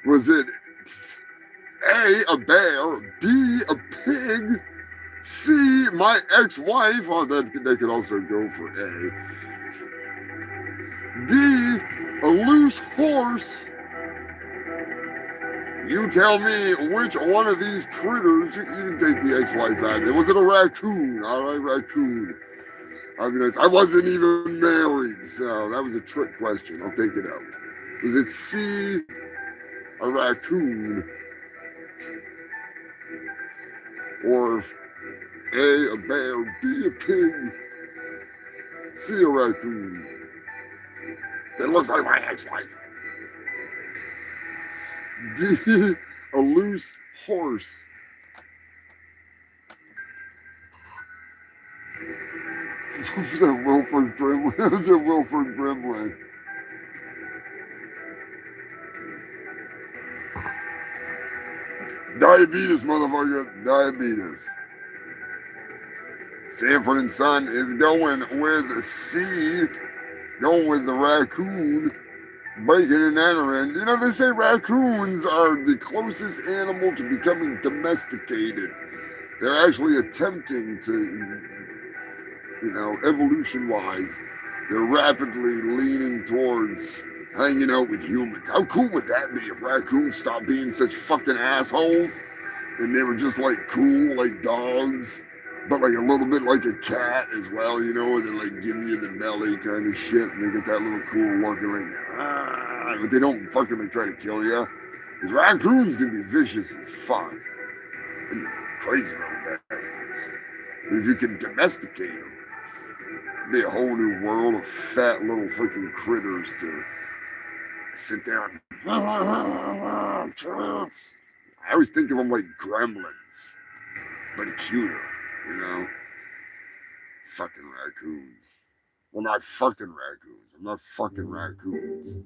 Was it A, a bear, B, a pig, C, my ex-wife, or they could also go for A, D, a loose horse? You tell me which one of these critters, you can take the ex-wife out there. Was it a raccoon? All right, raccoon. I'll be nice. I wasn't even married, so that was a trick question. I'll take it out. Was it C, a raccoon, or A, a bear, B, a pig, C, a raccoon? That looks like my ex-wife. D, a loose horse. Was that Wilford Brimley? Was it Wilford Brimley? Diabetes, motherfucker. Diabetes. Sanford and Son is going with C. Going with the raccoon. Breaking and entering. You know, they say raccoons are the closest animal to becoming domesticated. They're actually attempting to, evolution-wise, they're rapidly leaning towards hanging out with humans. How cool would that be if raccoons stopped being such fucking assholes and they were just like cool like dogs, but like a little bit like a cat as well, where they're like giving you the belly kind of shit and they get that little cool looking like, but they don't fucking like try to kill you. Because raccoons can be vicious as fuck. And crazy little bastards. But if you can domesticate them, it'd be a whole new world of fat little fucking critters to sit down. Treats. I always think of them like gremlins, but cuter, Fucking raccoons. Well, not fucking raccoons. I'm not fucking raccoons.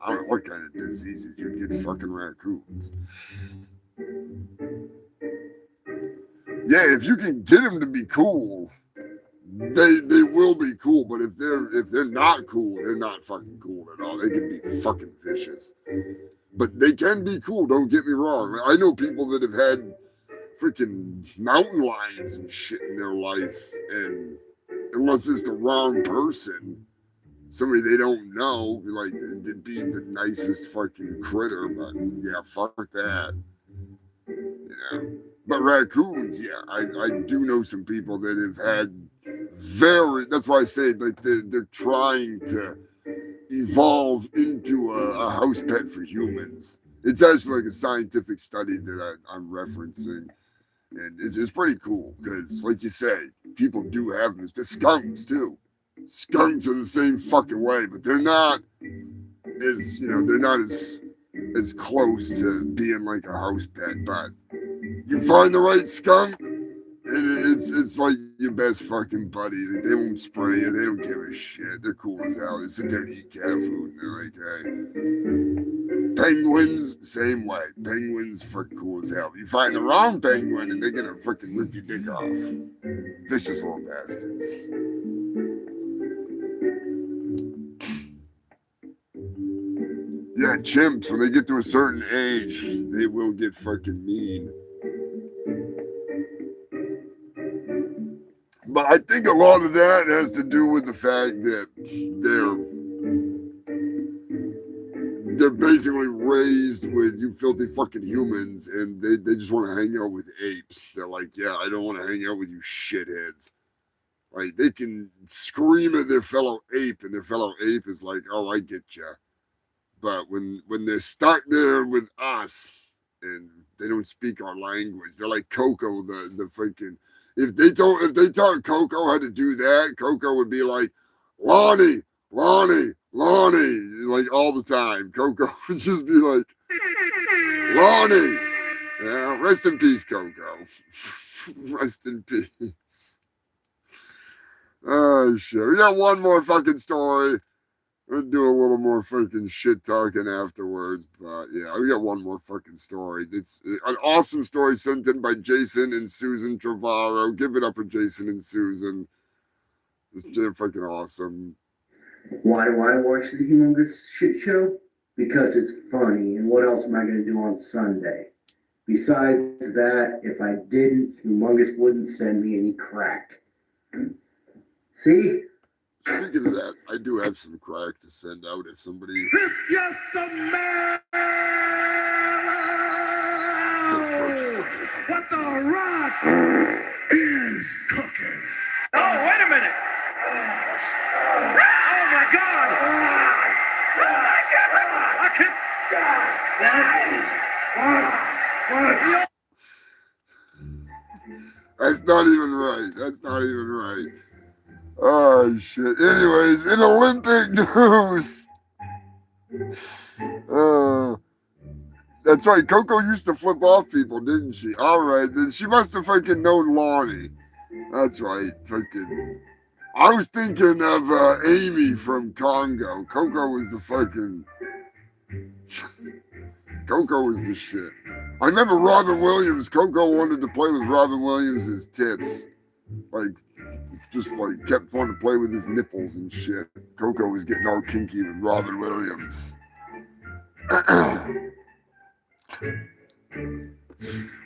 I don't know what kind of diseases you get fucking raccoons. Yeah, if you can get them to be cool, they will be cool, but if they're not cool, they're not fucking cool at all. They can be fucking vicious, but they can be cool. Don't get me wrong. I know people that have had freaking mountain lions and shit in their life, and unless it's the wrong person, somebody they don't know, like it'd be the nicest fucking critter, but yeah, fuck that. Yeah. But raccoons, yeah, I do know some people that have had that's why I say like they're trying to evolve into a house pet for humans. It's actually like a scientific study that I'm referencing. And it's pretty cool because, like you say, people do have them. But skunks, too. Skunks are the same fucking way, but they're not as, they're not as close to being like a house pet. But you find the right skunk, and it's like your best fucking buddy. They won't spray you. They don't give a shit. They're cool as hell. They sit there and eat cat food, and they're like, hey. Penguins, same way. Penguins freaking cool as hell. You find the wrong penguin, and they're gonna freaking rip your dick off. Vicious little bastards. Yeah, chimps, when they get to a certain age, they will get fucking mean. But I think a lot of that has to do with the fact that they're basically raised with you filthy fucking humans, and they just want to hang out with apes. They're like, yeah, I don't want to hang out with you shitheads. Like, they can scream at their fellow ape, and their fellow ape is like, oh, I get you. But when they're stuck there with us, and they don't speak our language, they're like Coco, the freaking... If they taught Coco how to do that, Coco would be like, Lonnie, like all the time. Coco would just be like, Lonnie. Yeah, rest in peace, Coco. Rest in peace. Oh, shit. We got one more fucking story. We'll do a little more fucking shit talking afterwards. But yeah, we got one more fucking story. It's an awesome story sent in by Jason and Susan Travaro. Give it up for Jason and Susan. It's fucking awesome. Why do I watch the Humongous Shit Show? Because it's funny, and what else am I going to do on Sunday? Besides that, if I didn't, Humongous wouldn't send me any crack. See? Speaking of that, I do have some crack to send out if somebody... Yes, the man! What the rock is cooking? Oh, wait a minute! Oh my God! I can't... That's not even right. That's not even right. Oh, shit. Anyways, in Olympic news. That's right. Coco used to flip off people, didn't she? All right. Then she must have fucking known Lonnie. That's right. Fucking. I was thinking of Amy from Congo. Coco was the fucking... Coco was the shit. I remember Robin Williams. Coco wanted to play with Robin Williams' tits. Like, just like kept wanting to play with his nipples and shit. Coco was getting all kinky with Robin Williams.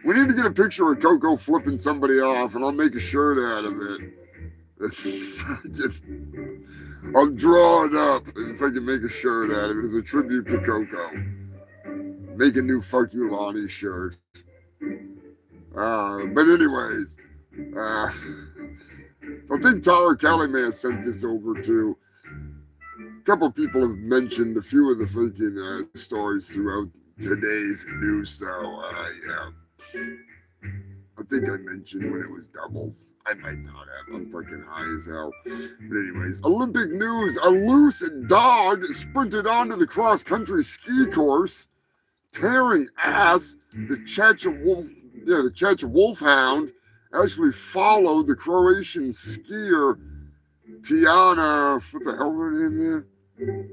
We need to get a picture of Coco flipping somebody off, and I'll make a shirt out of it. I'll draw it up and if I can make a shirt out of it as a tribute to Coco. Make a new Fuck You Lonnie shirt. But anyways, I think Tyler Kelly may have sent this over to. A couple people have mentioned a few of the freaking stories throughout today's news, so yeah. I think I mentioned when it was doubles. I might not have. I'm freaking high as hell. But anyways, Olympic news. A loose dog sprinted onto the cross-country ski course, tearing ass. The Czech wolfhound actually followed the Croatian skier Tiana, what the hell was her name there?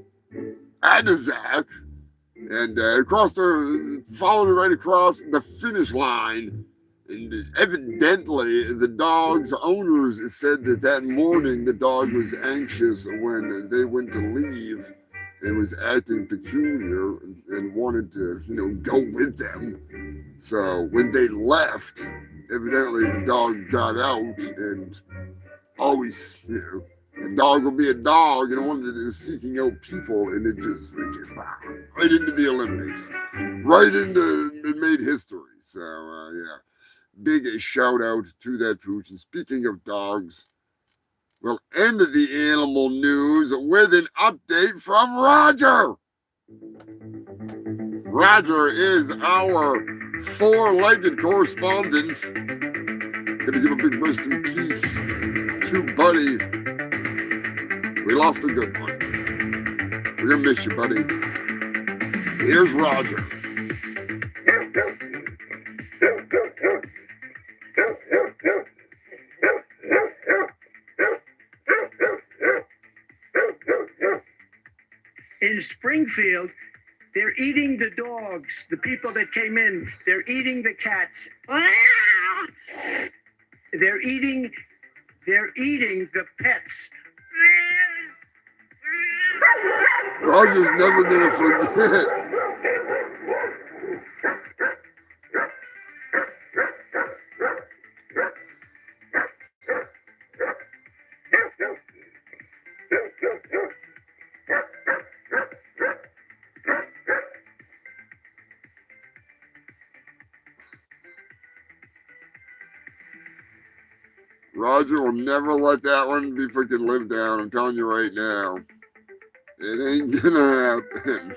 Adazak, and followed her right across the finish line And evidently, the dog's owners said that morning the dog was anxious when they went to leave and was acting peculiar and wanted to, go with them. So when they left, evidently the dog got out and always, a dog will be a dog, and wanted to seeking out people, and it just right into the Olympics, it made history. So yeah, big shout out to that pooch. And speaking of dogs, we'll end the animal news with an update from Roger. Roger is our four-legged correspondent. Gonna give a big rest in peace to Buddy. We lost a good one. We're gonna miss you, buddy. Here's Roger. In Springfield, they're eating the dogs. The people that came in, they're eating the cats. They're eating the pets. Roger's never gonna forget. Roger will never let that one be freaking lived down. I'm telling you right now. It ain't gonna happen.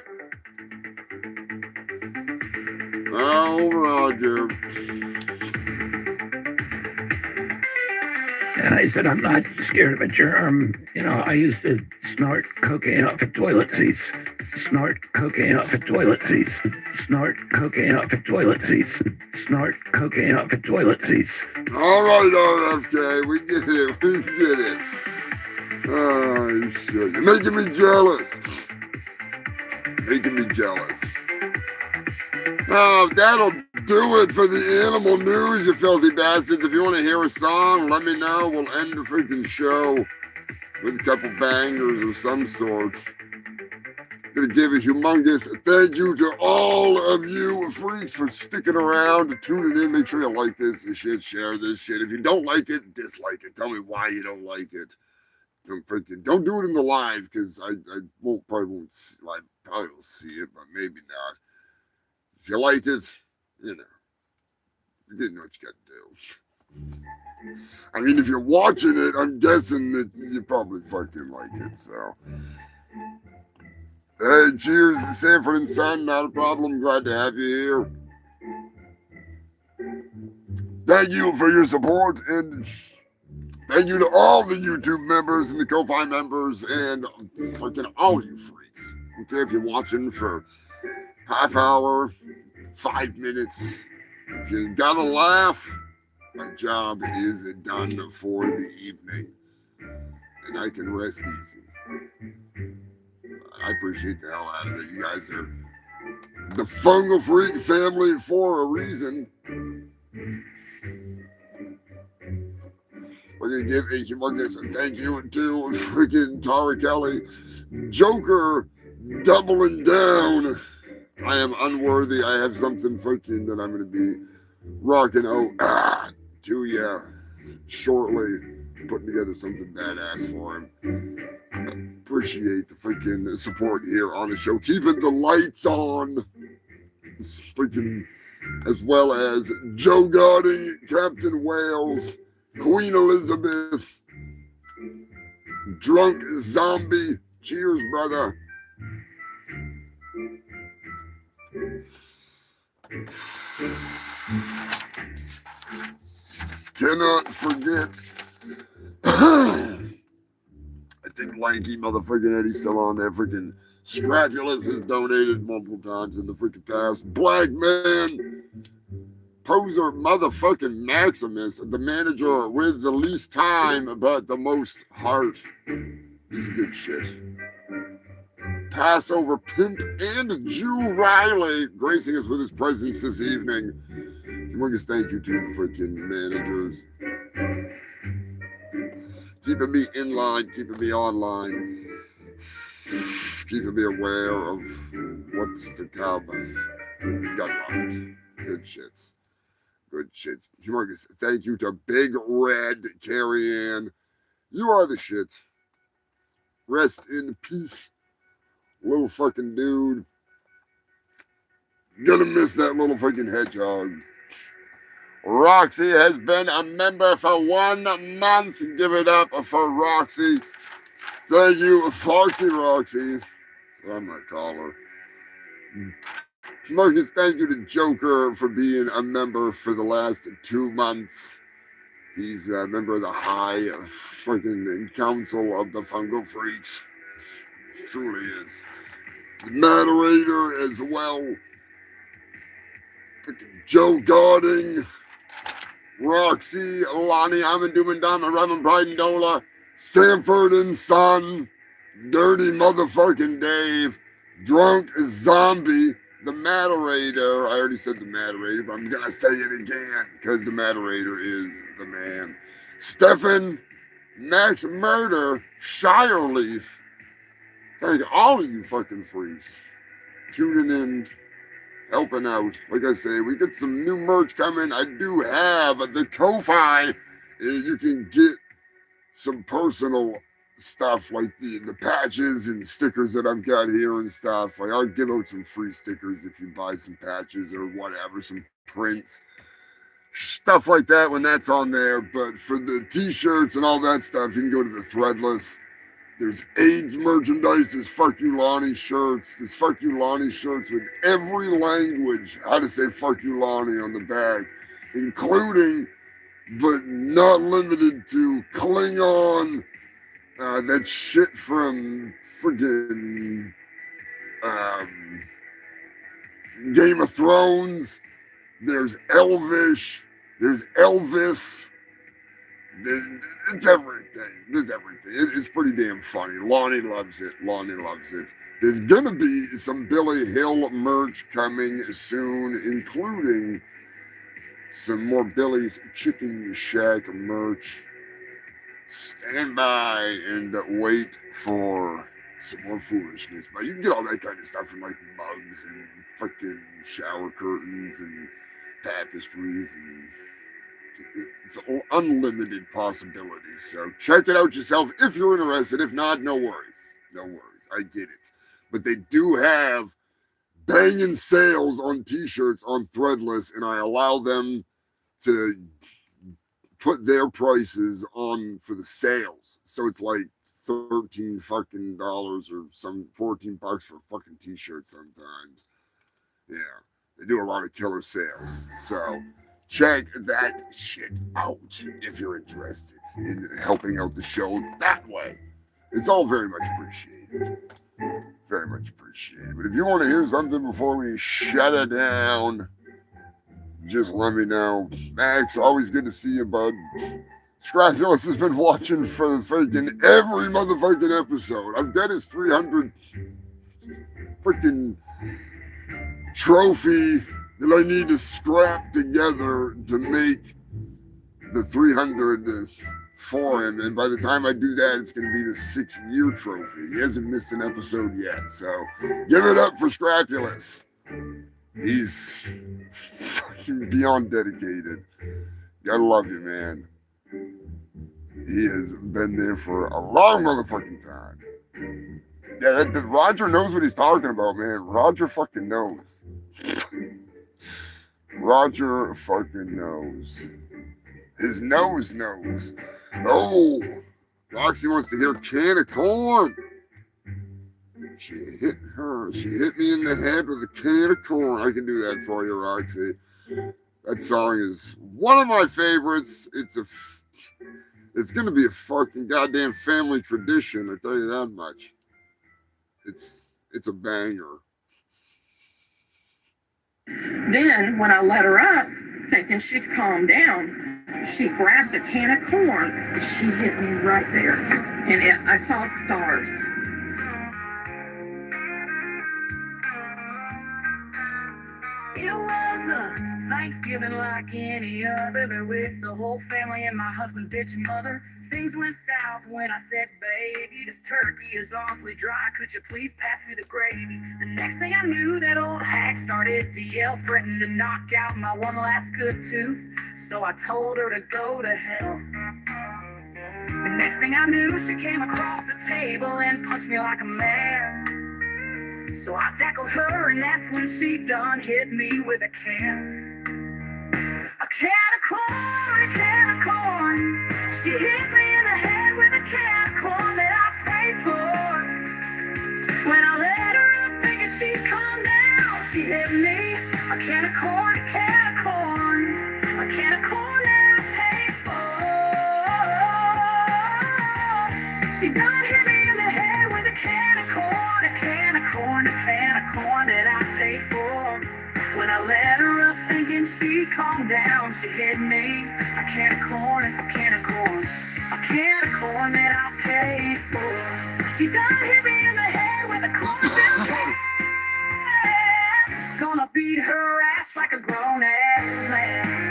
Oh, Roger. And I said, I'm not scared of a germ. I used to snort cocaine off of toilet seats. Snort cocaine off of toilet seats. Snort cocaine off of toilet seats. Snort cocaine off of toilet seats. All right, RFK, we get it. Oh, shit. You're making me jealous. Oh, that'll do it for the animal news, you filthy bastards. If you want to hear a song, let me know. We'll end the freaking show with a couple bangers of some sort. Gonna give a humongous thank you to all of you freaks for sticking around, tuning in. Make sure you like this shit, share this shit. If you don't like it, dislike it. Tell me why you don't like it. Don't do it in the live, because I probably won't see, probably will see it, but maybe not. If you like it, you're getting what you got to do. I mean, if you're watching it, I'm guessing that you probably fucking like it. So, hey, cheers to Sanford and Son. Not a problem. Glad to have you here. Thank you for your support, and thank you to all the YouTube members and the Ko-Fi members and freaking all you freaks. Okay, if you're watching for half hour, 5 minutes, if you gotta laugh, my job is done for the evening, and I can rest easy. I appreciate the hell out of it. You guys are the Fungal Freak family for a reason. We're going to give a humongous thank you to freaking Tara Kelly. Joker doubling down. I am unworthy. I have something freaking that I'm going to be rocking out to you shortly. Putting together something badass for him. Appreciate the freaking support here on the show. Keeping the lights on. Freaking, as well as Joe Godding, Captain Wales, Queen Elizabeth, Drunk Zombie. Cheers, brother. Cannot forget. I think lanky motherfucking Eddie's still on there. Freaking Scrapulous has donated multiple times in the freaking past. Black Man. Poser motherfucking Maximus, the manager with the least time but the most heart. He's good shit. Passover Pimp and Jew Riley gracing us with his presence this evening. Humongous thank you to the freaking managers. Keeping me in line, keeping me online, keeping me aware of what's to come. God love it. Good shits. Good shits. Humongous, thank you to Big Red Carrie Ann. You are the shit. Rest in peace, little fucking dude. Gonna miss that little fucking hedgehog. Roxy has been a member for 1 month. Give it up for Roxy. Thank you, Foxy Roxy. So I'm gonna call her. Marcus, thank you to Joker for being a member for the last 2 months. He's a member of the high fucking council of the Fungo Freaks. He truly is. The moderator as well. Joe Garding, Roxy, Lonnie, Amadou and Donna, Raymond Brydendola, Sanford and Son, Dirty Motherfucking Dave, Drunk Zombie, the moderator. I already said the moderator, but I'm gonna say it again because the moderator is the man. Stefan, Max Murder, Shireleaf. Thank all of you fucking freaks tuning in, helping out. Like I say, we get some new merch coming. I do have the Ko-Fi. You can get some personal stuff like the patches and stickers that I've got here and stuff. Like I'll give out some free stickers if you buy some patches or whatever, some prints, stuff like that when that's on there. But for the t-shirts and all that stuff, you can go to the Threadless. There's AIDS merchandise, there's Fuck You Lonnie shirts, there's Fuck You Lonnie shirts with every language, how to say Fuck You Lonnie on the back, including, but not limited to, Klingon, that shit from friggin' Game of Thrones, there's Elvish, there's Elvis, it's everything. There's everything. It's pretty damn funny. Lonnie loves it. Lonnie loves it. There's gonna be some Billy Hill merch coming soon, including some more Billy's Chicken Shack merch. Stand by and wait for some more foolishness. But you can get all that kind of stuff in like mugs and fucking shower curtains and tapestries and it's unlimited possibilities. So check it out yourself if you're interested. If not, no worries. No worries. I get it. But they do have banging sales on t-shirts on Threadless, and I allow them to put their prices on for the sales. So it's like $13 fucking dollars or some $14 for fucking t-shirts sometimes. Yeah. They do a lot of killer sales. So check that shit out if you're interested in helping out the show that way. It's all very much appreciated. Very much appreciated. But if you want to hear something before we shut it down, just let me know. Max, always good to see you, bud. Scrapulous has been watching for the freaking every motherfucking episode. I've got his 300 freaking trophy that I need to scrap together to make the 300 for him. And by the time I do that, it's going to be the 6-year trophy. He hasn't missed an episode yet. So give it up for Scrapulous. He's fucking beyond dedicated. Gotta love you, man. He has been there for a long motherfucking time. Yeah, Roger knows what he's talking about, man. Roger fucking knows. Roger fucking knows. His nose knows. Oh, Roxy wants to hear Can of Corn. She hit me in the head with a can of corn. I can do that for you, Roxy. That song is one of my favorites. It's gonna be a fucking goddamn family tradition, I tell you that much. It's a banger. Then, when I let her up, thinking she's calmed down, she grabs a can of corn and she hit me right there. And I saw stars. It was a Thanksgiving like any other. They're with the whole family and my husband's bitch mother. Things went south when I said, baby, this turkey is awfully dry. Could you please pass me the gravy? The next thing I knew, that old hack started to yell, threatened to knock out my one last good tooth. So I told her to go to hell. The next thing I knew, she came across the table and punched me like a man. So I tackled her, and that's when she done hit me with a can. A can of corn, a can of corn. She hit me in the head with a can of corn that I paid for. When I let her up thinking she'd calm down, she hit me. A can of corn, a can of corn. A can of corn that I paid for. She done hit me in the head with a can of corn, a can of corn, a can of corn that I paid for. When I let her up thinking she'd calm down, she hit me. A can of corn, a can of corn. A can of corn that I paid for. She done hit me in the head with a cornfield can. Gonna beat her ass like a grown-ass man.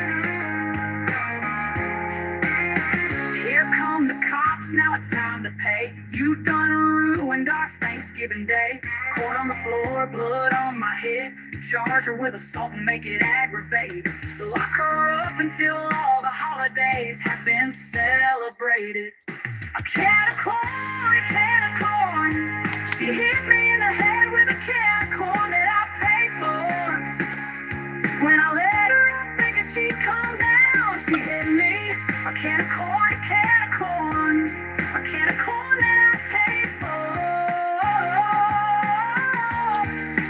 Here come the cops, now it's time to pay. You done ruined our Thanksgiving day. Corn on the floor, blood on my head. Charge her with assault and make it aggravate. Lock her up until all the holidays have been celebrated. A can of corn, a can of corn. She hit me in the head with a can of corn that I paid for. When I let her up thinking she'd calm down, she hit me. A can of corn, a can of corn. A can of corn that I paid for.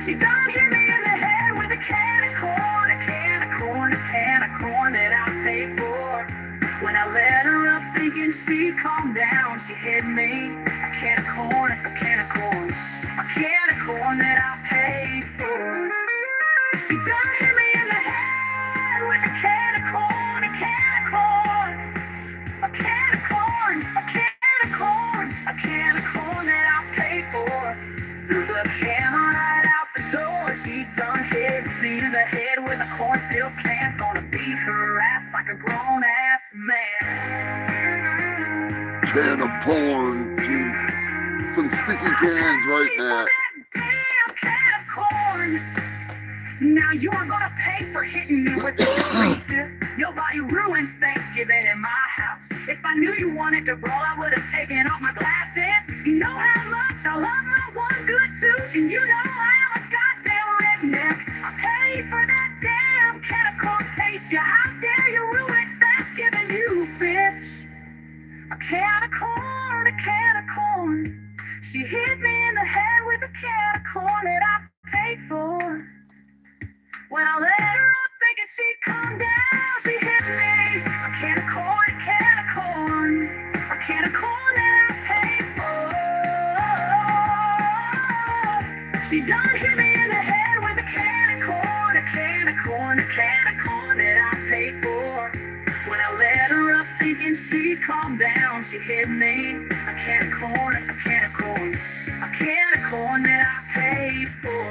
She done hit me in the head with a can of corn, a can of corn, a can of corn that I paid for. When I let her up thinking she'd calm down, she hit me. A can of corn, a can of corn. A can of corn that I paid for. She done hit me in the head with a can of corn, a can of corn. A can of corn, a can of corn. A can of corn that I paid for. Threw the can right out the door. She done hit me in the head with a cornfield can. Gonna beat her ass like a grown-ass man. Can of porn, Jesus. Some sticky cans right now. Damn can of corn. Now you're gonna pay for hitting me with this razor. Nobody ruins Thanksgiving in my house. If I knew you wanted to brawl, I would have taken off my glasses. You know how much I love my one good tooth, and you know I am a goddamn redneck. I paid for that damn can of corn paste. How dare you ruin Thanksgiving, you bitch? A can of corn, a can of corn. She hit me in the head with a can of corn that I paid for. When I let her up thinking she'd calm down, she hit me. A can of corn, a can of corn. A can of corn that I paid for. She done hit me in the head with a can of corn, a can of corn, a can of corn that I paid for. When I let her up thinking she'd calm down, she hit me. A can of corn, a can of corn. A can of corn that I paid for.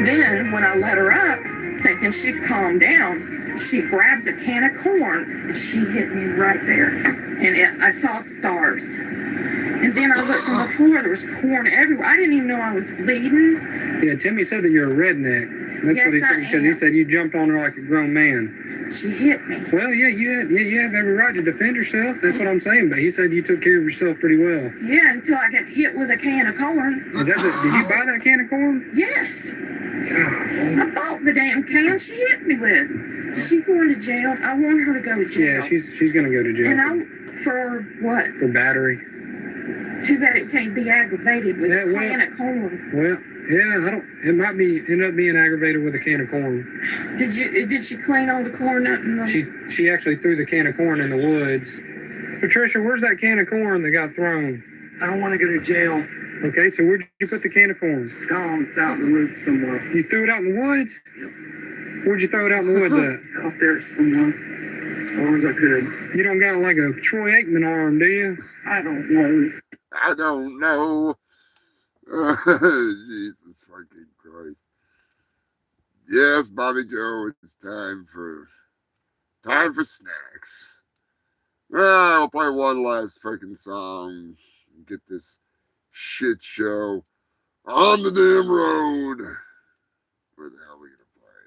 Then, when I let her up, thinking she's calmed down, she grabs a can of corn and she hit me right there. And I saw stars. And then I looked on the floor, there was corn everywhere. I didn't even know I was bleeding. Yeah, Timmy said that you're a redneck. That's Yes, what he said, I because am. he said you jumped on her like a grown man. She hit me. Well, yeah, you have every right to defend yourself. That's what I'm saying. But he said you took care of yourself pretty well. Yeah, until I got hit with a can of corn. Did you buy that can of corn? Yes. God. I bought the damn can she hit me with. She's going to jail. I want her to go to jail. Yeah, she's gonna go to jail. And for what? For battery. Too bad it can't be aggravated with a can of corn. Well, yeah, it might end up being aggravated with a can of corn. Did she clean all the corn up in the... She actually threw the can of corn in the woods. Patricia, where's that can of corn that got thrown? I don't want to go to jail. Okay, so where'd you put the can of corn? It's gone. It's out in the woods somewhere. You threw it out in the woods? Yep. Where'd you throw it out in the woods at? Out there somewhere. As far as I could. You don't got like a Troy Aikman arm, do you? I don't know. I don't know. Jesus fucking Christ. Yes, Bobby Joe, it's time for snacks. Well, I'll play one last freaking song. Get this shit show on the damn road. Where the hell are we gonna play?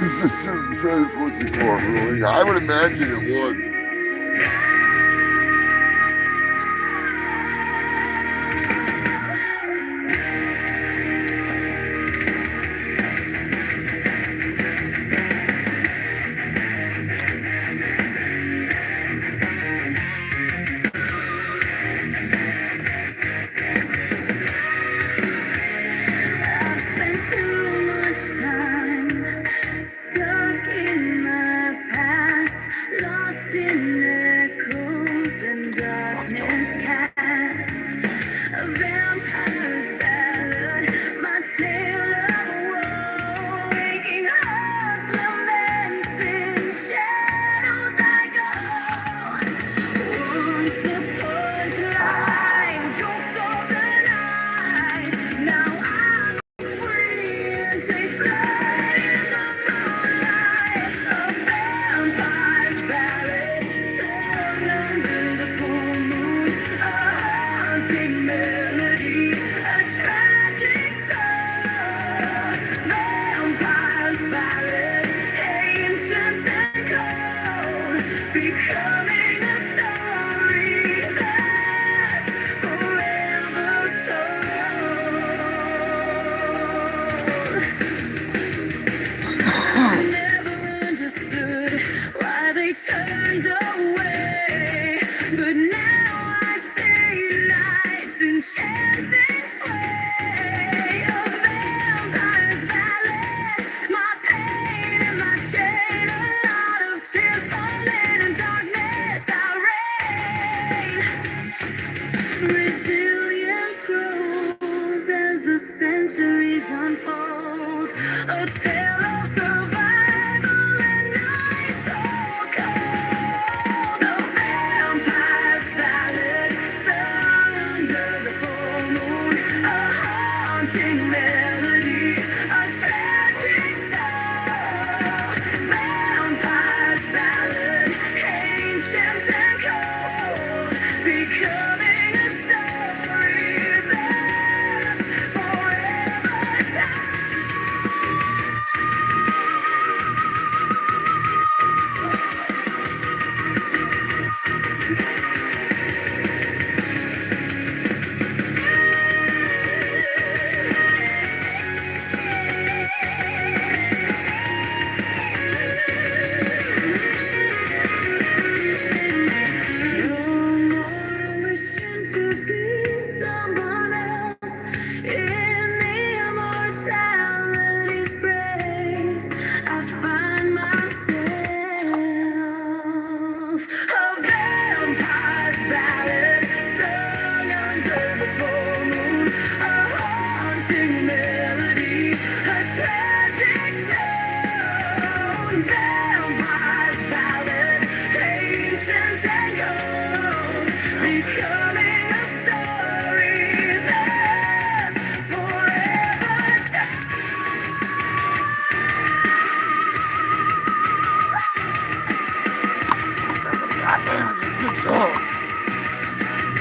This is some very fortunate report, really. I would imagine it would.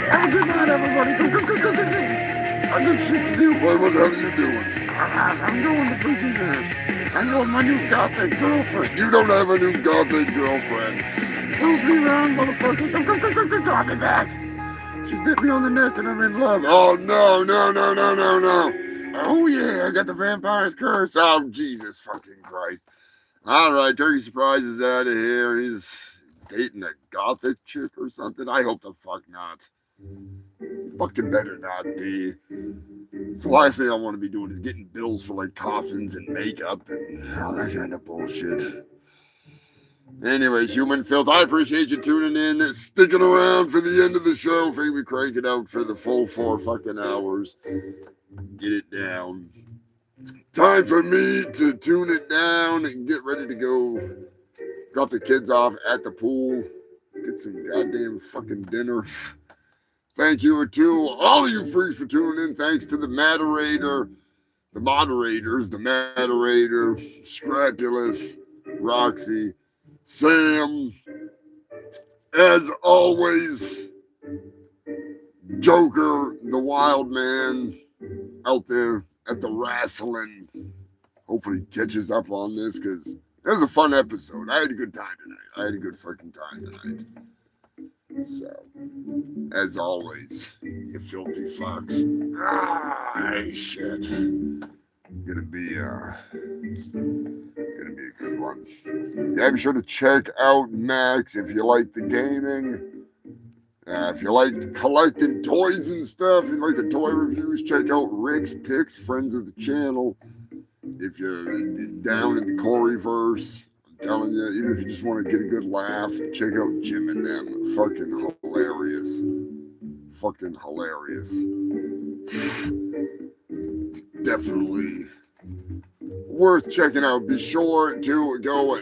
Have a good night, everybody. I got shit to do, boy. What the hell are you doing? I'm going to freaking hang out with my new gothic girlfriend. You don't have a new gothic girlfriend. Prove me wrong, motherfucker. I'll be back. She bit me on the neck and I'm in love. Oh, no. Oh, yeah, I got the vampire's curse. Oh, Jesus fucking Christ. All right, Turkey Surprise is out of here. He's dating a gothic chick or something. I hope the fuck not. Fucking better not be. It's the last thing I want to be doing is getting bills for like coffins and makeup and all that kind of bullshit. Anyways, Human Filth, I appreciate you tuning in, sticking around for the end of the show. Figure we crank it out for the full 4 fucking hours. Get it down. Time for me to tune it down and get ready to go drop the kids off at the pool, get some goddamn fucking dinner. Thank you to all of you freaks for tuning in. Thanks to the moderators, Scrapulous, Roxy, Sam, as always, Joker, the wild man out there at the wrestling. Hopefully he catches up on this because it was a fun episode. I had a good time tonight. I had a good fucking time tonight. So, as always, you filthy fucks. Shit. Gonna be a good one. Yeah, be sure to check out Max if you like the gaming. If you like collecting toys and stuff, and like the toy reviews, check out Rick's Picks, friends of the channel. If you're down in the Coreyverse, I'm telling you, even if you just want to get a good laugh, check out Jim and them. Fucking hilarious. Fucking hilarious. Definitely worth checking out. Be sure to go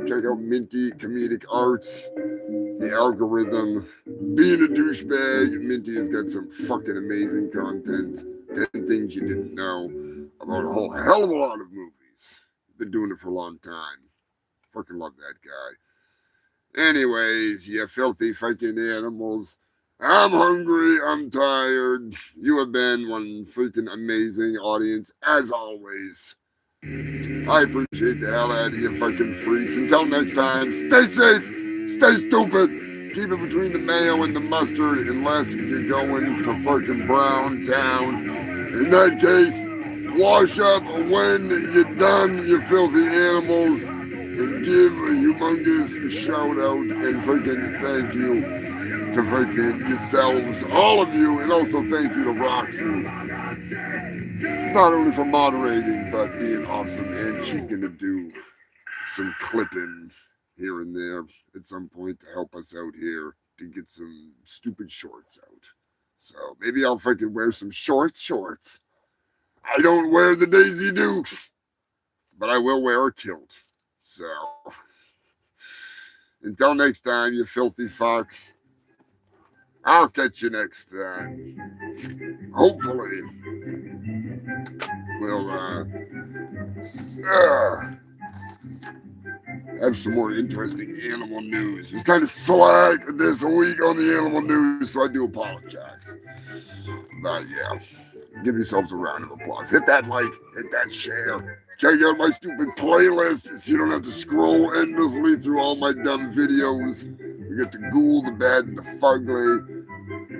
check out Minty Comedic Arts, The Algorithm, Being a Douchebag. Minty has got some fucking amazing content. 10 things you didn't know about a whole hell of a lot of movies. Been doing it for a long time. Fucking love that guy. Anyways, you filthy fucking animals. I'm hungry. I'm tired. You have been one freaking amazing audience, as always. I appreciate the hell out of you fucking freaks. Until next time, stay safe, stay stupid. Keep it between the mayo and the mustard unless you're going to fucking Brown Town. In that case, wash up when you're done, you filthy animals, and give a humongous shout out and freaking thank you to freaking yourselves, all of you, and also thank you to Roxy. Not only for moderating, but being awesome, and she's gonna do some clipping here and there at some point to help us out here to get some stupid shorts out. So maybe I'll freaking wear some shorts. I don't wear the Daisy Dukes, but I will wear a kilt. So until next time, you filthy fucks. I'll catch you next time. Hopefully, we'll have some more interesting animal news. It was kind of slack this week on the animal news, so I do apologize. But yeah, give yourselves a round of applause. Hit that like, hit that share. Check out my stupid playlist so you don't have to scroll endlessly through all my dumb videos. We got the Ghoul, the Bad, and the Fugly.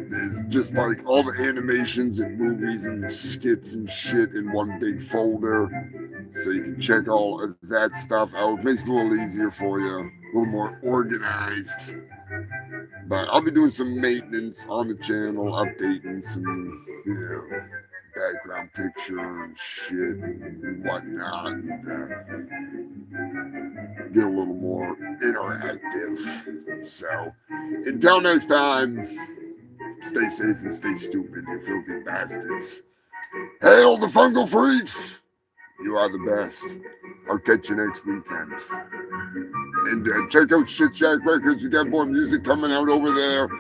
There's just like all the animations and movies and skits and shit in one big folder. So you can check all of that stuff out. Makes it a little easier for you, a little more organized. But I'll be doing some maintenance on the channel, updating some, background picture and shit and whatnot. And get a little more interactive. So until next time, stay safe and stay stupid, you filthy bastards. Hail the fungal freaks! You are the best. I'll catch you next weekend. And check out Shit Shack Records. We got more music coming out over there.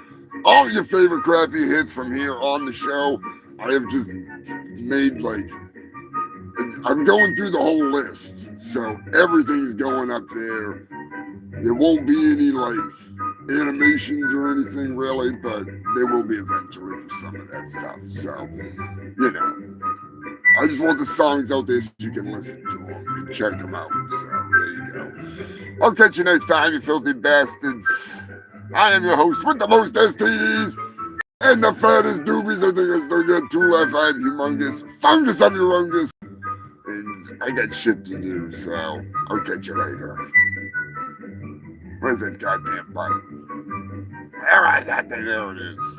All your favorite crappy hits from here on the show. I have just made I'm going through the whole list. So everything's going up there. There won't be any animations or anything really, but there will be eventually for some of that stuff. So, I just want the songs out there so you can listen to them and check them out. So there you go. I'll catch you next time, you filthy bastards. I am your host with the most STDs and the fattest doobies. I think I still got 2 left. I am Humongous Fungus of Urungus. And I got shit to do, so I'll catch you later. Where's that goddamn button? There it is.